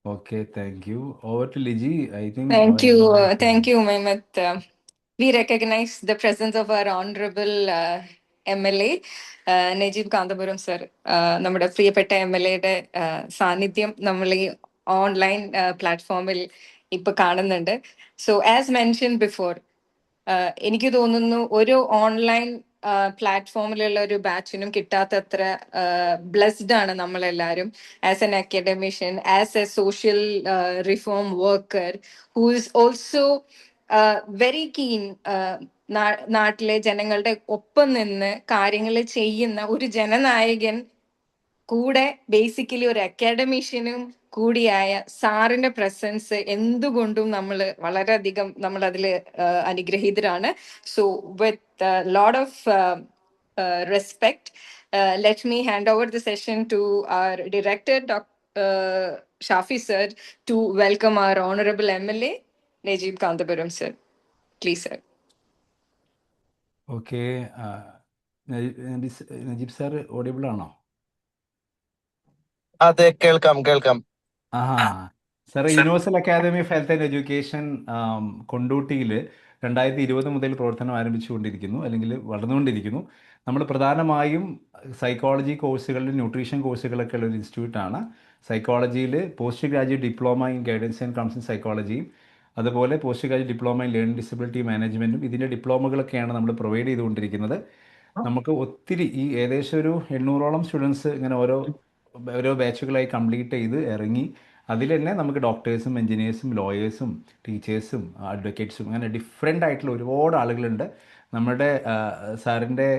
Okay, thank you. Over to Liji. I think. Thank you, Mehmet. We recognize the presence of our honorable MLA, Najeeb Kanthapuram sir. നമ്മുടെ പ്രിയപ്പെട്ട MLA-യുടെ സാന്നിധ്യം നമ്മൾ ഈ ഓൺലൈൻ പ്ലാറ്റ്ഫോമിൽ ഇപ്പൊ കാണുന്നുണ്ട്. സോ ആസ് മെൻഷൻ ബിഫോർ, എനിക്ക് തോന്നുന്നു ഒരു ഓൺലൈൻ പ്ലാറ്റ്ഫോമിലുള്ള ഒരു ബാച്ചിനും കിട്ടാത്തത്ര ബ്ലെസ്ഡ് ആണ് നമ്മളെല്ലാവരും. As an academician, as a social reform worker who is also very keen, നാട്ടിലെ ജനങ്ങളുടെ ഒപ്പം നിന്ന് കാര്യങ്ങൾ ചെയ്യുന്ന ഒരു ജനനായകൻ കൂടെ ബേസിക്കലി ഒരു അക്കാഡമീഷ്യനും കൂടിയായ സാറിന്റെ പ്രസൻസ് എന്തുകൊണ്ടും നമ്മൾ വളരെയധികം നമ്മൾ അതിൽ അനുഗ്രഹീതരാണ്. So with lot of respect, let me hand over the session to our director, Dr. Shafi sir, to welcome our honorable MLA, Najib Kandapuram sir. Please, sir. Okay, Najeeb sir audible ആണോ? അതെ, കേൾക്കാം. ആഹാ സാറേ, universal academy of health and education കൊണ്ടോട്ടിയിൽ 2020 മുതൽ പ്രവർത്തനം ആരംഭിച്ചുകൊണ്ടിരിക്കുന്നു, അല്ലെങ്കിൽ വളർന്നുകൊണ്ടിരിക്കുന്നു. നമ്മൾ പ്രധാനമായും സൈക്കോളജി കോഴ്സുകളിൽ ന്യൂട്രീഷൻ കോഴ്സുകളൊക്കെ ഉള്ള ഒരു ഇൻസ്റ്റിറ്റ്യൂട്ടാണ്. സൈക്കോളജിയിൽ post graduate diploma in guidance and counselling സൈക്കോളജിയും അതുപോലെ post graduate diploma in learning disability മാനേജ്മെൻറ്റും ഇതിൻ്റെ ഡിപ്ലോമകളൊക്കെയാണ് നമ്മൾ പ്രൊവൈഡ് ചെയ്തുകൊണ്ടിരിക്കുന്നത്. നമുക്ക് ഒത്തിരി ഏകദേശം ഒരു 800ഓളം സ്റ്റുഡൻസ് ഇങ്ങനെ ഓരോ ബാച്ചുകളായി കംപ്ലീറ്റ് ചെയ്ത് ഇറങ്ങി. അതിൽ തന്നെ നമുക്ക് ഡോക്ടേഴ്സും എൻജിനീയേഴ്സും ലോയേഴ്സും ടീച്ചേഴ്സും അഡ്വക്കേറ്റ്സും അങ്ങനെ ഡിഫറെൻ്റ് ആയിട്ടുള്ള ഒരുപാട് ആളുകളുണ്ട്. നമ്മുടെ സാറിൻ്റെ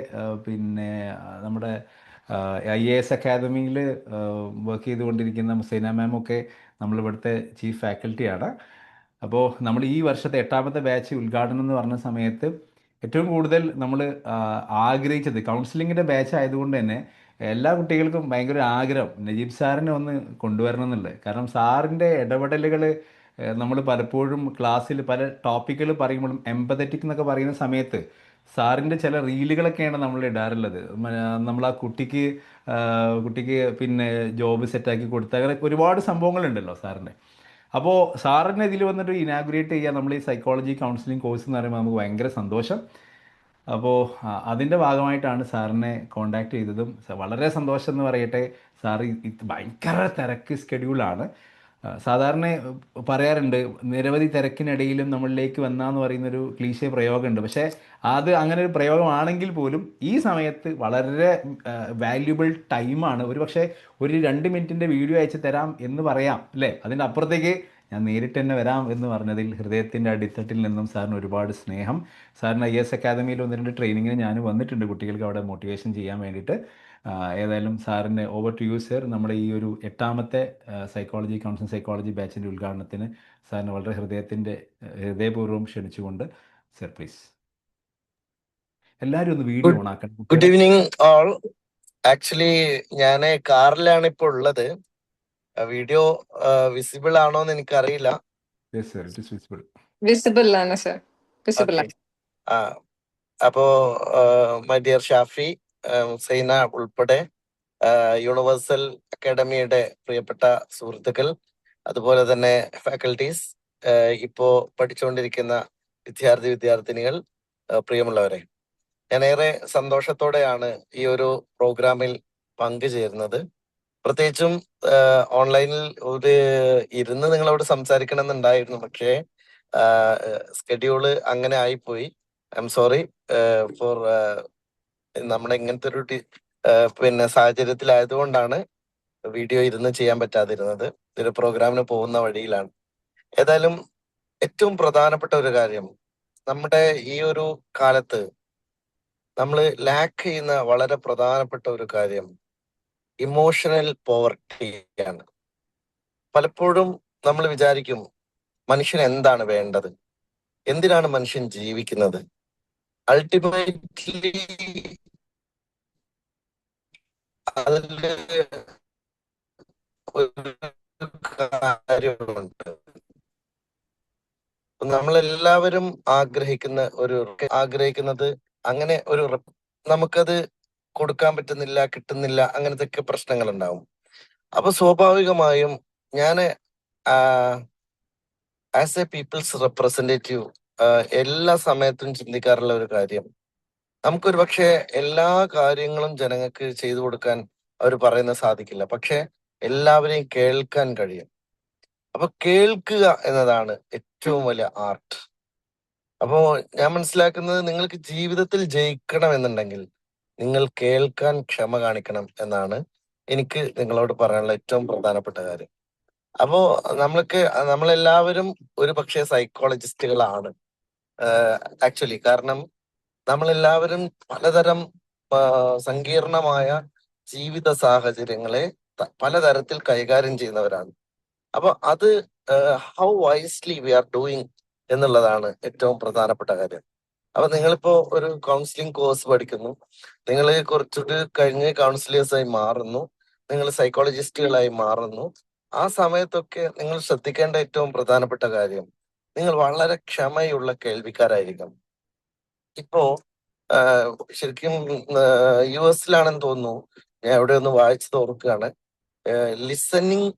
പിന്നെ നമ്മുടെ IAS അക്കാദമിയിൽ വർക്ക് ചെയ്തുകൊണ്ടിരിക്കുന്ന മുസൈന മാമൊക്കെ നമ്മളിവിടുത്തെ ചീഫ് ഫാക്കൽറ്റിയാണ്. അപ്പോൾ നമ്മൾ ഈ വർഷത്തെ 8ാമത്തെ ബാച്ച് ഉദ്ഘാടനം എന്ന് പറഞ്ഞ സമയത്ത് ഏറ്റവും കൂടുതൽ നമ്മൾ ആഗ്രഹിച്ചത് കൗൺസിലിങ്ങിൻ്റെ ബാച്ച് ആയതുകൊണ്ട് തന്നെ എല്ലാ കുട്ടികൾക്കും ഭയങ്കര ആഗ്രഹം നജീബ് സാറിനെ ഒന്ന് കൊണ്ടുവരണം എന്നുള്ളത്. കാരണം സാറിൻ്റെ ഇടപെടലുകൾ നമ്മൾ പലപ്പോഴും ക്ലാസ്സിൽ പല ടോപ്പിക്കുകൾ പറയുമ്പോഴും എംപതറ്റിക് എന്നൊക്കെ പറയുന്ന സമയത്ത് സാറിൻ്റെ ചില റീലുകളൊക്കെയാണ് നമ്മൾ ഇടാറുള്ളത്. നമ്മൾ ആ കുട്ടിക്ക് പിന്നെ ജോബ് സെറ്റാക്കി കൊടുത്ത അങ്ങനെ ഒരുപാട് സംഭവങ്ങളുണ്ടല്ലോ സാറിൻ്റെ. അപ്പോൾ സാറിനെ ഇതിൽ വന്നിട്ട് ഇനാഗുറേറ്റ് ചെയ്യുക നമ്മൾ ഈ സൈക്കോളജി കൗൺസിലിംഗ് കോഴ്സ് എന്ന് പറയുമ്പോൾ നമുക്ക് ഭയങ്കര സന്തോഷം. അപ്പോൾ അതിൻ്റെ ഭാഗമായിട്ടാണ് സാറിനെ കോണ്ടാക്ട് ചെയ്തതും. വളരെ സന്തോഷം എന്ന് പറയട്ടെ. സാറ് ഭയങ്കര തിരക്ക് സ്കെഡ്യൂളാണ്. സാധാരണ പറയാറുണ്ട് നിരവധി തിരക്കിനിടയിലും നമ്മളിലേക്ക് വന്നാന്ന് പറയുന്നൊരു ക്ലീശേ പ്രയോഗമുണ്ട്. പക്ഷേ അത് അങ്ങനെ ഒരു പ്രയോഗമാണെങ്കിൽ പോലും ഈ സമയത്ത് വളരെ വാല്യുബിൾ ടൈമാണ്. ഒരു പക്ഷേ ഒരു 2 മിനിറ്റിൻ്റെ വീഡിയോ അയച്ച് തരാം എന്ന് പറയാം അല്ലേ, അതിൻ്റെ അപ്പുറത്തേക്ക് ഞാൻ നേരിട്ട് തന്നെ വരാം എന്ന് പറഞ്ഞതിൽ ഹൃദയത്തിൻ്റെ അടിത്തട്ടിൽ നിന്നും സാറിന് ഒരുപാട് സ്നേഹം. സാറിന് IAS അക്കാദമിയിൽ 1-2 ട്രെയിനിങ്ങിന് ഞാൻ വന്നിട്ടുണ്ട് കുട്ടികൾക്ക് അവിടെ മോട്ടിവേഷൻ ചെയ്യാൻ വേണ്ടിയിട്ട്. ഏതായാലും സാറിൻ്റെ ഓവർ ടു യു സർ. നമ്മുടെ ഈ ഒരു 8ാമത്തെ സൈക്കോളജി കൗൺസിലിംഗ് സൈക്കോളജി ബാച്ചിൻ്റെ ഉദ്ഘാടനത്തിന് സാറിന് വളരെ ഹൃദയപൂർവ്വം ക്ഷണിച്ചുകൊണ്ട് സർ പ്ലീസ്. എല്ലാവരും ഒന്ന് വീഡിയോ ഓൺ ആക്കണം. Good evening all. ആക്ച്വലി ഞാൻ കാറിലാണ് ഇപ്പോൾ ഉള്ളത്. വീഡിയോ വിസിബിൾ ആണോ എന്ന് എനിക്കറിയില്ല. Yes sir, it is visible. Visible ആണ് സർ, വിസിബിൾ ആണ്. അപ്പോ മൈ ഡിയർ ഷാഫി, സൈന ഉൾപ്പെടെ യൂണിവേഴ്സൽ അക്കാഡമിയുടെ പ്രിയപ്പെട്ട സുഹൃത്തുക്കൾ, അതുപോലെ തന്നെ ഫാക്കൽറ്റീസ്, ഇപ്പോ പഠിച്ചുകൊണ്ടിരിക്കുന്ന വിദ്യാർത്ഥിനികൾ, പ്രിയമുള്ളവരെ, ഞാൻ ഏറെ സന്തോഷത്തോടെയാണ് ഈ ഒരു പ്രോഗ്രാമിൽ പങ്കുചേരുന്നത്. പ്രത്യേകിച്ചും ഓൺലൈനിൽ ഇരുന്ന് നിങ്ങളോട് സംസാരിക്കണം എന്നുണ്ടായിരുന്നു. പക്ഷേ സ്കെഡ്യൂള് അങ്ങനെ ആയിപ്പോയി. ഐ എം സോറി ഫോർ നമ്മുടെ ഇങ്ങനത്തെ ഒരു പിന്നെ സാഹചര്യത്തിലായതുകൊണ്ടാണ് വീഡിയോ ഇരുന്ന് ചെയ്യാൻ പറ്റാതിരുന്നത്. ഇതൊരു പ്രോഗ്രാമിന് പോകുന്ന വഴിയിലാണ്. ഏതായാലും ഏറ്റവും പ്രധാനപ്പെട്ട ഒരു കാര്യം, നമ്മുടെ ഈ ഒരു കാലത്ത് നമ്മൾ ലാക്ക് ചെയ്യുന്ന വളരെ പ്രധാനപ്പെട്ട ഒരു കാര്യം ഇമോഷണൽ പോവർട്ടിയാണ്. പലപ്പോഴും നമ്മൾ വിചാരിക്കും മനുഷ്യന് എന്താണ് വേണ്ടത്, എന്തിനാണ് മനുഷ്യൻ ജീവിക്കുന്നത്. അൾട്ടിമേറ്റ്ലി അതില് ഒരു കാര്യമുണ്ട്. നമ്മളെല്ലാവരും ആഗ്രഹിക്കുന്നത് അങ്ങനെ ഒരു നമുക്കത് കൊടുക്കാൻ പറ്റുന്നില്ല, കിട്ടുന്നില്ല, അങ്ങനത്തെ ഒക്കെ പ്രശ്നങ്ങൾ ഉണ്ടാവും. അപ്പൊ സ്വാഭാവികമായും ഞാൻ ആസ് എ പീപ്പിൾസ് റെപ്രസെന്റേറ്റീവ് എല്ലാ സമയത്തും ചിന്തിക്കാറുള്ള ഒരു കാര്യം, നമുക്കൊരു പക്ഷെ എല്ലാ കാര്യങ്ങളും ജനങ്ങൾക്ക് ചെയ്തു കൊടുക്കാൻ അവർ പറയുന്നത് സാധിക്കില്ല, പക്ഷെ എല്ലാവരെയും കേൾക്കാൻ കഴിയും. അപ്പൊ കേൾക്കുക എന്നതാണ് ഏറ്റവും വലിയ ആർട്ട്. അപ്പോ ഞാൻ മനസ്സിലാക്കുന്നത്, നിങ്ങൾക്ക് ജീവിതത്തിൽ ജയിക്കണം എന്നുണ്ടെങ്കിൽ നിങ്ങൾ കേൾക്കാൻ ക്ഷമ കാണിക്കണം എന്നാണ് എനിക്ക് നിങ്ങളോട് പറയാനുള്ള ഏറ്റവും പ്രധാനപ്പെട്ട കാര്യം. അപ്പോ നമ്മളെല്ലാവരും ഒരു പക്ഷേ സൈക്കോളജിസ്റ്റുകളാണ് ആക്ച്വലി. കാരണം നമ്മളെല്ലാവരും പലതരം സങ്കീർണമായ ജീവിത സാഹചര്യങ്ങളെ പലതരത്തിൽ കൈകാര്യം ചെയ്യുന്നവരാണ്. അപ്പൊ അത് how wisely we are doing എന്നുള്ളതാണ് ഏറ്റവും പ്രധാനപ്പെട്ട കാര്യം. അപ്പൊ നിങ്ങളിപ്പോ ഒരു കൗൺസിലിംഗ് കോഴ്സ് പഠിക്കുന്നു, നിങ്ങൾ കുറച്ചുകൂടി കഴിഞ്ഞ് കൗൺസിലേഴ്സായി മാറുന്നു, നിങ്ങൾ സൈക്കോളജിസ്റ്റുകളായി മാറുന്നു. ആ സമയത്തൊക്കെ നിങ്ങൾ ശ്രദ്ധിക്കേണ്ട ഏറ്റവും പ്രധാനപ്പെട്ട കാര്യം, നിങ്ങൾ വളരെ ക്ഷമയുള്ള കേൾവിക്കാരായിരിക്കണം. ഇപ്പോ ശരിക്കും US-ലാണെന്ന് തോന്നുന്നു, ഞാൻ എവിടെ ഒന്ന് വായിച്ചു ഓർക്കുകയാണ്, ലിസണിങ്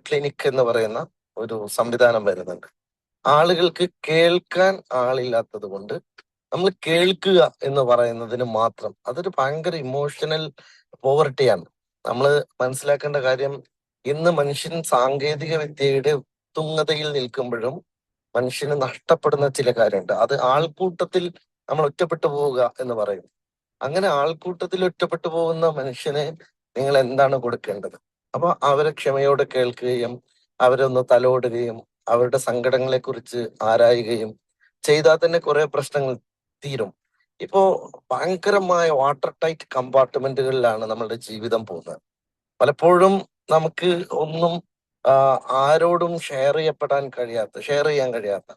ക്ലിനിക് എന്ന് പറയുന്ന ഒരു സംവിധാനം വരുന്നുണ്ട്. ആളുകൾക്ക് കേൾക്കാൻ ആളില്ലാത്തത് കൊണ്ട് നമ്മൾ കേൾക്കുക എന്ന് പറയുന്നതിന് മാത്രം അതൊരു ഭയങ്കര ഇമോഷണൽ പോവർട്ടിയാണ്. നമ്മൾ മനസ്സിലാക്കേണ്ട കാര്യം, ഇന്ന് മനുഷ്യൻ സാങ്കേതിക വിദ്യയുടെ തുങ്ങതയിൽ നിൽക്കുമ്പോഴും മനുഷ്യന് നഷ്ടപ്പെടുന്ന ചില കാര്യമുണ്ട്. അത് ആൾക്കൂട്ടത്തിൽ നമ്മൾ ഒറ്റപ്പെട്ടു പോവുക എന്ന് പറയും. അങ്ങനെ ആൾക്കൂട്ടത്തിൽ ഒറ്റപ്പെട്ടു പോകുന്ന മനുഷ്യന് നിങ്ങൾ എന്താണ് കൊടുക്കേണ്ടത്? അപ്പൊ അവരെ ക്ഷമയോടെ കേൾക്കുകയും അവരെ ഒന്ന് തലോടുകയും അവരുടെ സങ്കടങ്ങളെ കുറിച്ച് ആരായുകയും ചെയ്താൽ തന്നെ കുറെ പ്രശ്നങ്ങൾ തീരും. ഇപ്പോ ഭയങ്കരമായ വാട്ടർ ടൈറ്റ് കമ്പാർട്ട്മെന്റുകളിലാണ് നമ്മളുടെ ജീവിതം പോകുന്നത്. പലപ്പോഴും നമുക്ക് ഒന്നും ആരോടും ഷെയർ ചെയ്യാൻ കഴിയാത്ത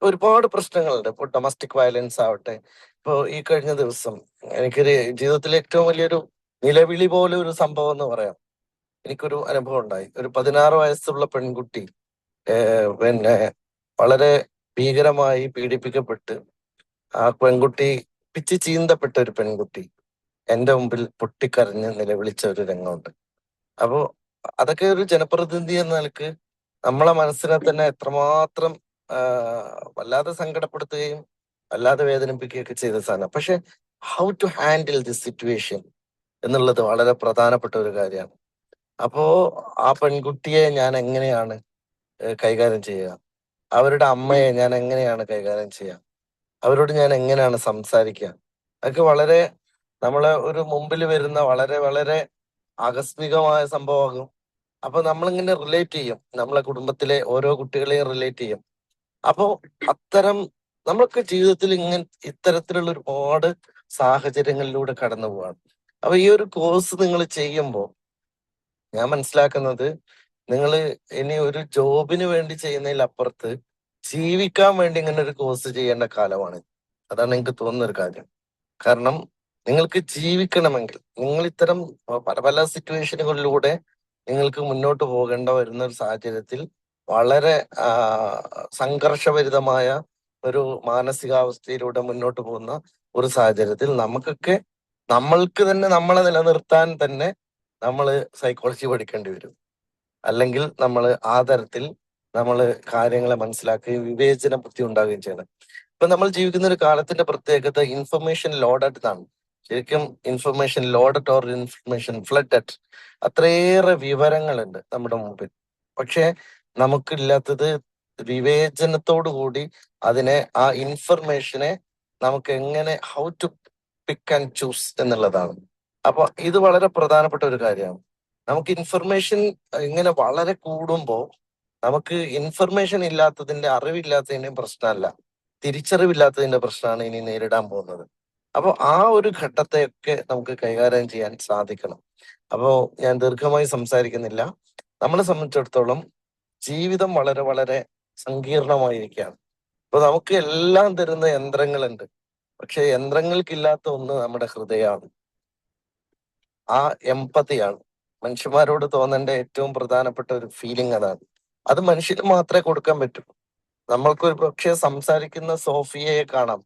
ഒരുപാട് പ്രശ്നങ്ങളുണ്ട്. ഇപ്പോൾ ഡൊമസ്റ്റിക് വയലൻസ് ആവട്ടെ, ഇപ്പോൾ ഈ കഴിഞ്ഞ ദിവസം എനിക്കൊരു ജീവിതത്തിലെ ഏറ്റവും വലിയൊരു നിലവിളി പോലെ ഒരു സംഭവം എന്ന് പറയാം. എനിക്കൊരു അനുഭവം ഉണ്ടായി. ഒരു 16 വയസ്സുള്ള പെൺകുട്ടി പിന്നെ വളരെ ഭീകരമായി പീഡിപ്പിക്കപ്പെട്ട് ആ പെൺകുട്ടി പിച്ച് ചീന്തപ്പെട്ട ഒരു പെൺകുട്ടി എന്റെ മുമ്പിൽ പൊട്ടിക്കരഞ്ഞ് നിലവിളിച്ച ഒരു രംഗമുണ്ട്. അപ്പോ അതൊക്കെ ഒരു ജനപ്രതിനിധി എന്ന നിലക്ക് നമ്മളെ മനസ്സിനെ തന്നെ എത്രമാത്രം വല്ലാതെ സങ്കടപ്പെടുത്തുകയും വല്ലാതെ വേദനിപ്പിക്കുകയൊക്കെ ചെയ്ത സാധനം. പക്ഷെ how to handle this situation എന്നുള്ളത് വളരെ പ്രധാനപ്പെട്ട ഒരു കാര്യമാണ്. അപ്പോ ആ പെൺകുട്ടിയെ ഞാൻ എങ്ങനെയാണ് കൈകാര്യം ചെയ്യുക, അവരുടെ അമ്മയെ ഞാൻ എങ്ങനെയാണ് കൈകാര്യം ചെയ്യുക, അവരോട് ഞാൻ എങ്ങനെയാണ് സംസാരിക്കുക, അതൊക്കെ വളരെ നമ്മളെ ഒരു മുമ്പിൽ വരുന്ന വളരെ വളരെ ആകസ്മികമായ സംഭവമാകും. അപ്പൊ നമ്മളിങ്ങനെ റിലേറ്റ് ചെയ്യും, നമ്മളെ കുടുംബത്തിലെ ഓരോ കുട്ടികളെയും റിലേറ്റ് ചെയ്യും. അപ്പോ അത്തരം നമ്മളൊക്കെ ജീവിതത്തിൽ ഇത്തരത്തിലുള്ള ഒരുപാട് സാഹചര്യങ്ങളിലൂടെ കടന്നു പോവാണ്. അപ്പൊ ഈ ഒരു കോഴ്സ് നിങ്ങൾ ചെയ്യുമ്പോൾ ഞാൻ മനസ്സിലാക്കുന്നത്, നിങ്ങൾ ഇനി ഒരു ജോബിന് വേണ്ടി ചെയ്യുന്നതിലപ്പുറത്ത് ജീവിക്കാൻ വേണ്ടി ഇങ്ങനെ ഒരു കോഴ്സ് ചെയ്യേണ്ട കാലമാണ്. അതാണ് എനിക്ക് തോന്നുന്ന ഒരു കാര്യം. കാരണം നിങ്ങൾക്ക് ജീവിക്കണമെങ്കിൽ നിങ്ങൾ ഇത്തരം പല പല സിറ്റുവേഷനുകളിലൂടെ നിങ്ങൾക്ക് മുന്നോട്ട് പോകേണ്ട വരുന്ന ഒരു സാഹചര്യത്തിൽ വളരെ സംഘർഷഭരിതമായ ഒരു മാനസികാവസ്ഥയിലൂടെ മുന്നോട്ട് പോകുന്ന ഒരു സാഹചര്യത്തിൽ നമ്മൾക്ക് തന്നെ നമ്മളെ നിലനിർത്താൻ തന്നെ നമ്മൾ സൈക്കോളജി പഠിക്കേണ്ടി വരും. അല്ലെങ്കിൽ നമ്മൾ ആ തരത്തിൽ നമ്മൾ കാര്യങ്ങളെ മനസ്സിലാക്കുകയും വിവേചന ബുദ്ധി ഉണ്ടാവുകയും ചെയ്യണം. ഇപ്പൊ നമ്മൾ ജീവിക്കുന്ന ഒരു കാലത്തിന്റെ പ്രത്യേകത ഇൻഫർമേഷൻ ലോഡഡ് ആണ്. ശരിക്കും information loaded or information flooded. അത്രയേറെ വിവരങ്ങളുണ്ട് നമ്മുടെ മുമ്പിൽ. പക്ഷെ നമുക്കില്ലാത്തത് വിവേചനത്തോടു കൂടി ആ ഇൻഫർമേഷനെ നമുക്ക് എങ്ങനെ how to pick and choose എന്നുള്ളതാണ്. അപ്പൊ ഇത് വളരെ പ്രധാനപ്പെട്ട ഒരു കാര്യമാണ്. നമുക്ക് ഇൻഫർമേഷൻ ഇങ്ങനെ വളരെ കൂടുമ്പോൾ നമുക്ക് ഇൻഫർമേഷൻ ഇല്ലാത്തതിന്റെ അറിവില്ലാത്തതിന്റെയും പ്രശ്നമല്ല, തിരിച്ചറിവില്ലാത്തതിന്റെ പ്രശ്നമാണ് ഇനി നേരിടാൻ പോകുന്നത്. അപ്പൊ ആ ഒരു ഘട്ടത്തെയൊക്കെ നമുക്ക് കൈകാര്യം ചെയ്യാൻ സാധിക്കണം. അപ്പോ ഞാൻ ദീർഘമായി സംസാരിക്കുന്നില്ല. നമ്മളെ സംബന്ധിച്ചിടത്തോളം ജീവിതം വളരെ വളരെ സങ്കീർണമായിരിക്കുകയാണ്. അപ്പൊ നമുക്ക് എല്ലാം തരുന്ന യന്ത്രങ്ങളുണ്ട്, പക്ഷെ യന്ത്രങ്ങൾക്കില്ലാത്ത ഒന്ന് നമ്മുടെ ഹൃദയമാണ്, ആ എമ്പതിയാണ്. മനുഷ്യന്മാരോട് തോന്നേണ്ട ഏറ്റവും പ്രധാനപ്പെട്ട ഒരു ഫീലിംഗ് അതാണ്. അത് മനുഷ്യന് മാത്രമേ കൊടുക്കാൻ പറ്റൂ. നമ്മൾക്ക് ഒരു പക്ഷേ സംസാരിക്കുന്ന സോഫിയയെ കാണാം,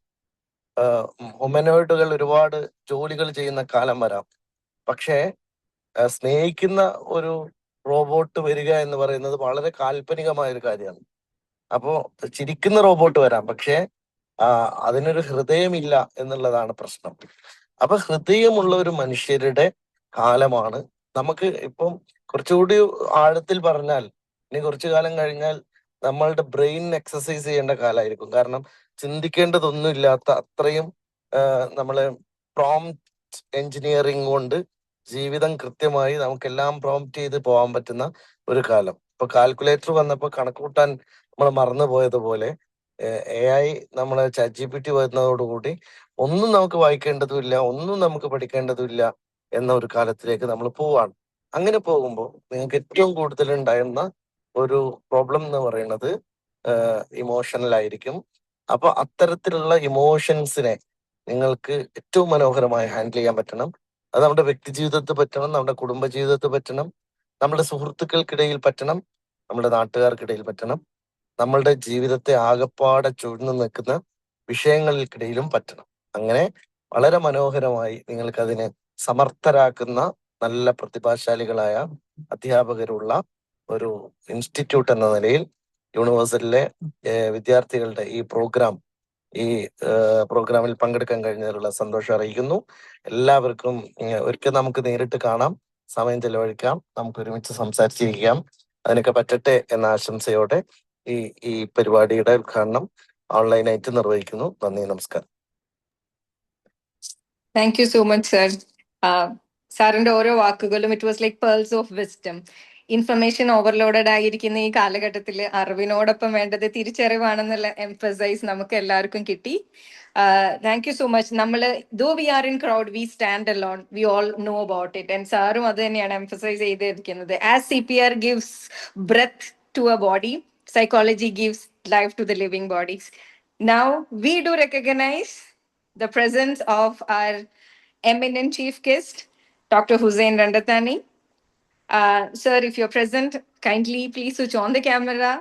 ഹ്യൂമനോയിഡുകൾ ഒരുപാട് ജോലികൾ ചെയ്യുന്ന കാലം വരാം. പക്ഷേ സ്നേഹിക്കുന്ന ഒരു റോബോട്ട് വരിക എന്ന് പറയുന്നത് വളരെ കാൽപ്പനികമായ ഒരു കാര്യമാണ്. അപ്പോ ചിരിക്കുന്ന റോബോട്ട് വരാം, പക്ഷേ അതിനൊരു ഹൃദയമില്ല എന്നുള്ളതാണ് പ്രശ്നം. അപ്പൊ ഹൃദയമുള്ള ഒരു മനുഷ്യരുടെ കാലമാണ് നമുക്ക് ഇപ്പം. കുറച്ചുകൂടി ആഴത്തിൽ പറഞ്ഞാൽ ഇനി കുറച്ചു കാലം കഴിഞ്ഞാൽ നമ്മളുടെ ബ്രെയിൻ എക്സസൈസ് ചെയ്യേണ്ട കാലമായിരിക്കും. കാരണം ചിന്തിക്കേണ്ടതൊന്നും ഇല്ലാത്ത അത്രയും നമ്മളെ പ്രോംപ്റ്റ് എഞ്ചിനീയറിംഗ് കൊണ്ട് ജീവിതം കൃത്യമായി നമുക്കെല്ലാം പ്രോംപ്റ്റ് ചെയ്ത് പോകാൻ പറ്റുന്ന ഒരു കാലം. ഇപ്പൊ കാൽക്കുലേറ്റർ വന്നപ്പോൾ കണക്കുകൂട്ടാൻ നമ്മൾ മറന്നു പോയതുപോലെ AI നമ്മളെ ChatGPT വരുന്നതോടുകൂടി ഒന്നും നമുക്ക് വായിക്കേണ്ടതുമില്ല, ഒന്നും നമുക്ക് പഠിക്കേണ്ടതുമില്ല. എന്ന ഒരു കാലത്തിലേക്ക് നമ്മൾ പോവാണ്. അങ്ങനെ പോകുമ്പോൾ നിങ്ങൾക്ക് ഏറ്റവും കൂടുതൽ ഉണ്ടായിരുന്ന ഒരു പ്രോബ്ലം എന്ന് പറയുന്നത് ഇമോഷണൽ ആയിരിക്കും. അപ്പൊ അത്തരത്തിലുള്ള ഇമോഷൻസിനെ നിങ്ങൾക്ക് ഏറ്റവും മനോഹരമായി ഹാൻഡിൽ ചെയ്യാൻ പറ്റണം. അത് നമ്മുടെ വ്യക്തി ജീവിതത്തിൽ പറ്റണം, നമ്മുടെ കുടുംബ ജീവിതത്തിൽ പറ്റണം, നമ്മുടെ സുഹൃത്തുക്കൾക്കിടയിൽ പറ്റണം, നമ്മുടെ നാട്ടുകാർക്കിടയിൽ പറ്റണം, നമ്മളുടെ ജീവിതത്തെ ആകപ്പാടെ ചുഴ്ന്നു നിൽക്കുന്ന വിഷയങ്ങൾക്കിടയിലും പറ്റണം. അങ്ങനെ വളരെ മനോഹരമായി നിങ്ങൾക്ക് അതിനെ സമർത്ഥരാക്കുന്ന നല്ല പ്രതിഭാശാലികളായ അധ്യാപകരുള്ള ഒരു ഇൻസ്റ്റിറ്റ്യൂട്ട് എന്ന നിലയിൽ യൂണിവേഴ്സിറ്റിയിലെ വിദ്യാർത്ഥികളുടെ ഈ പ്രോഗ്രാമിൽ പങ്കെടുക്കാൻ കഴിഞ്ഞതിലുള്ള സന്തോഷം അറിയിക്കുന്നു. എല്ലാവർക്കും ഒരിക്കൽ നമുക്ക് നേരിട്ട് കാണാം, സമയം ചെലവഴിക്കാം, നമുക്ക് ഒരുമിച്ച് സംസാരിച്ചിരിക്കാം. അതിനൊക്കെ പറ്റട്ടെ എന്ന ആശംസയോടെ ഈ പരിപാടിയുടെ ഉദ്ഘാടനം ഓൺലൈനായിട്ട് നിർവഹിക്കുന്നു. നന്ദി, നമസ്കാരം. Thank you so much sir. സാറിന്റെ ഓരോ വാക്കുകളും it was like pearls of wisdom. Information overloaded ആയിരിക്കുന്ന ഈ കാലഘട്ടത്തിൽ അറിവിനോടൊപ്പം വേണ്ടത് തിരിച്ചറിവാണെന്നുള്ള എംഫസൈസ് നമുക്ക് എല്ലാവർക്കും കിട്ടി. Thank you so much. നമ്മൾ though we are in crowd we stand alone, we all know about it. And സാറും അത് തന്നെയാണ് എംഫസൈസ് ചെയ്തിരിക്കുന്നത്. As CPR gives breath to a body, psychology gives life to the living bodies. Now we do recognize the presence of our eminent chief guest, Dr. Hussain Randathani. Sir, if you're present, kindly please switch on the camera.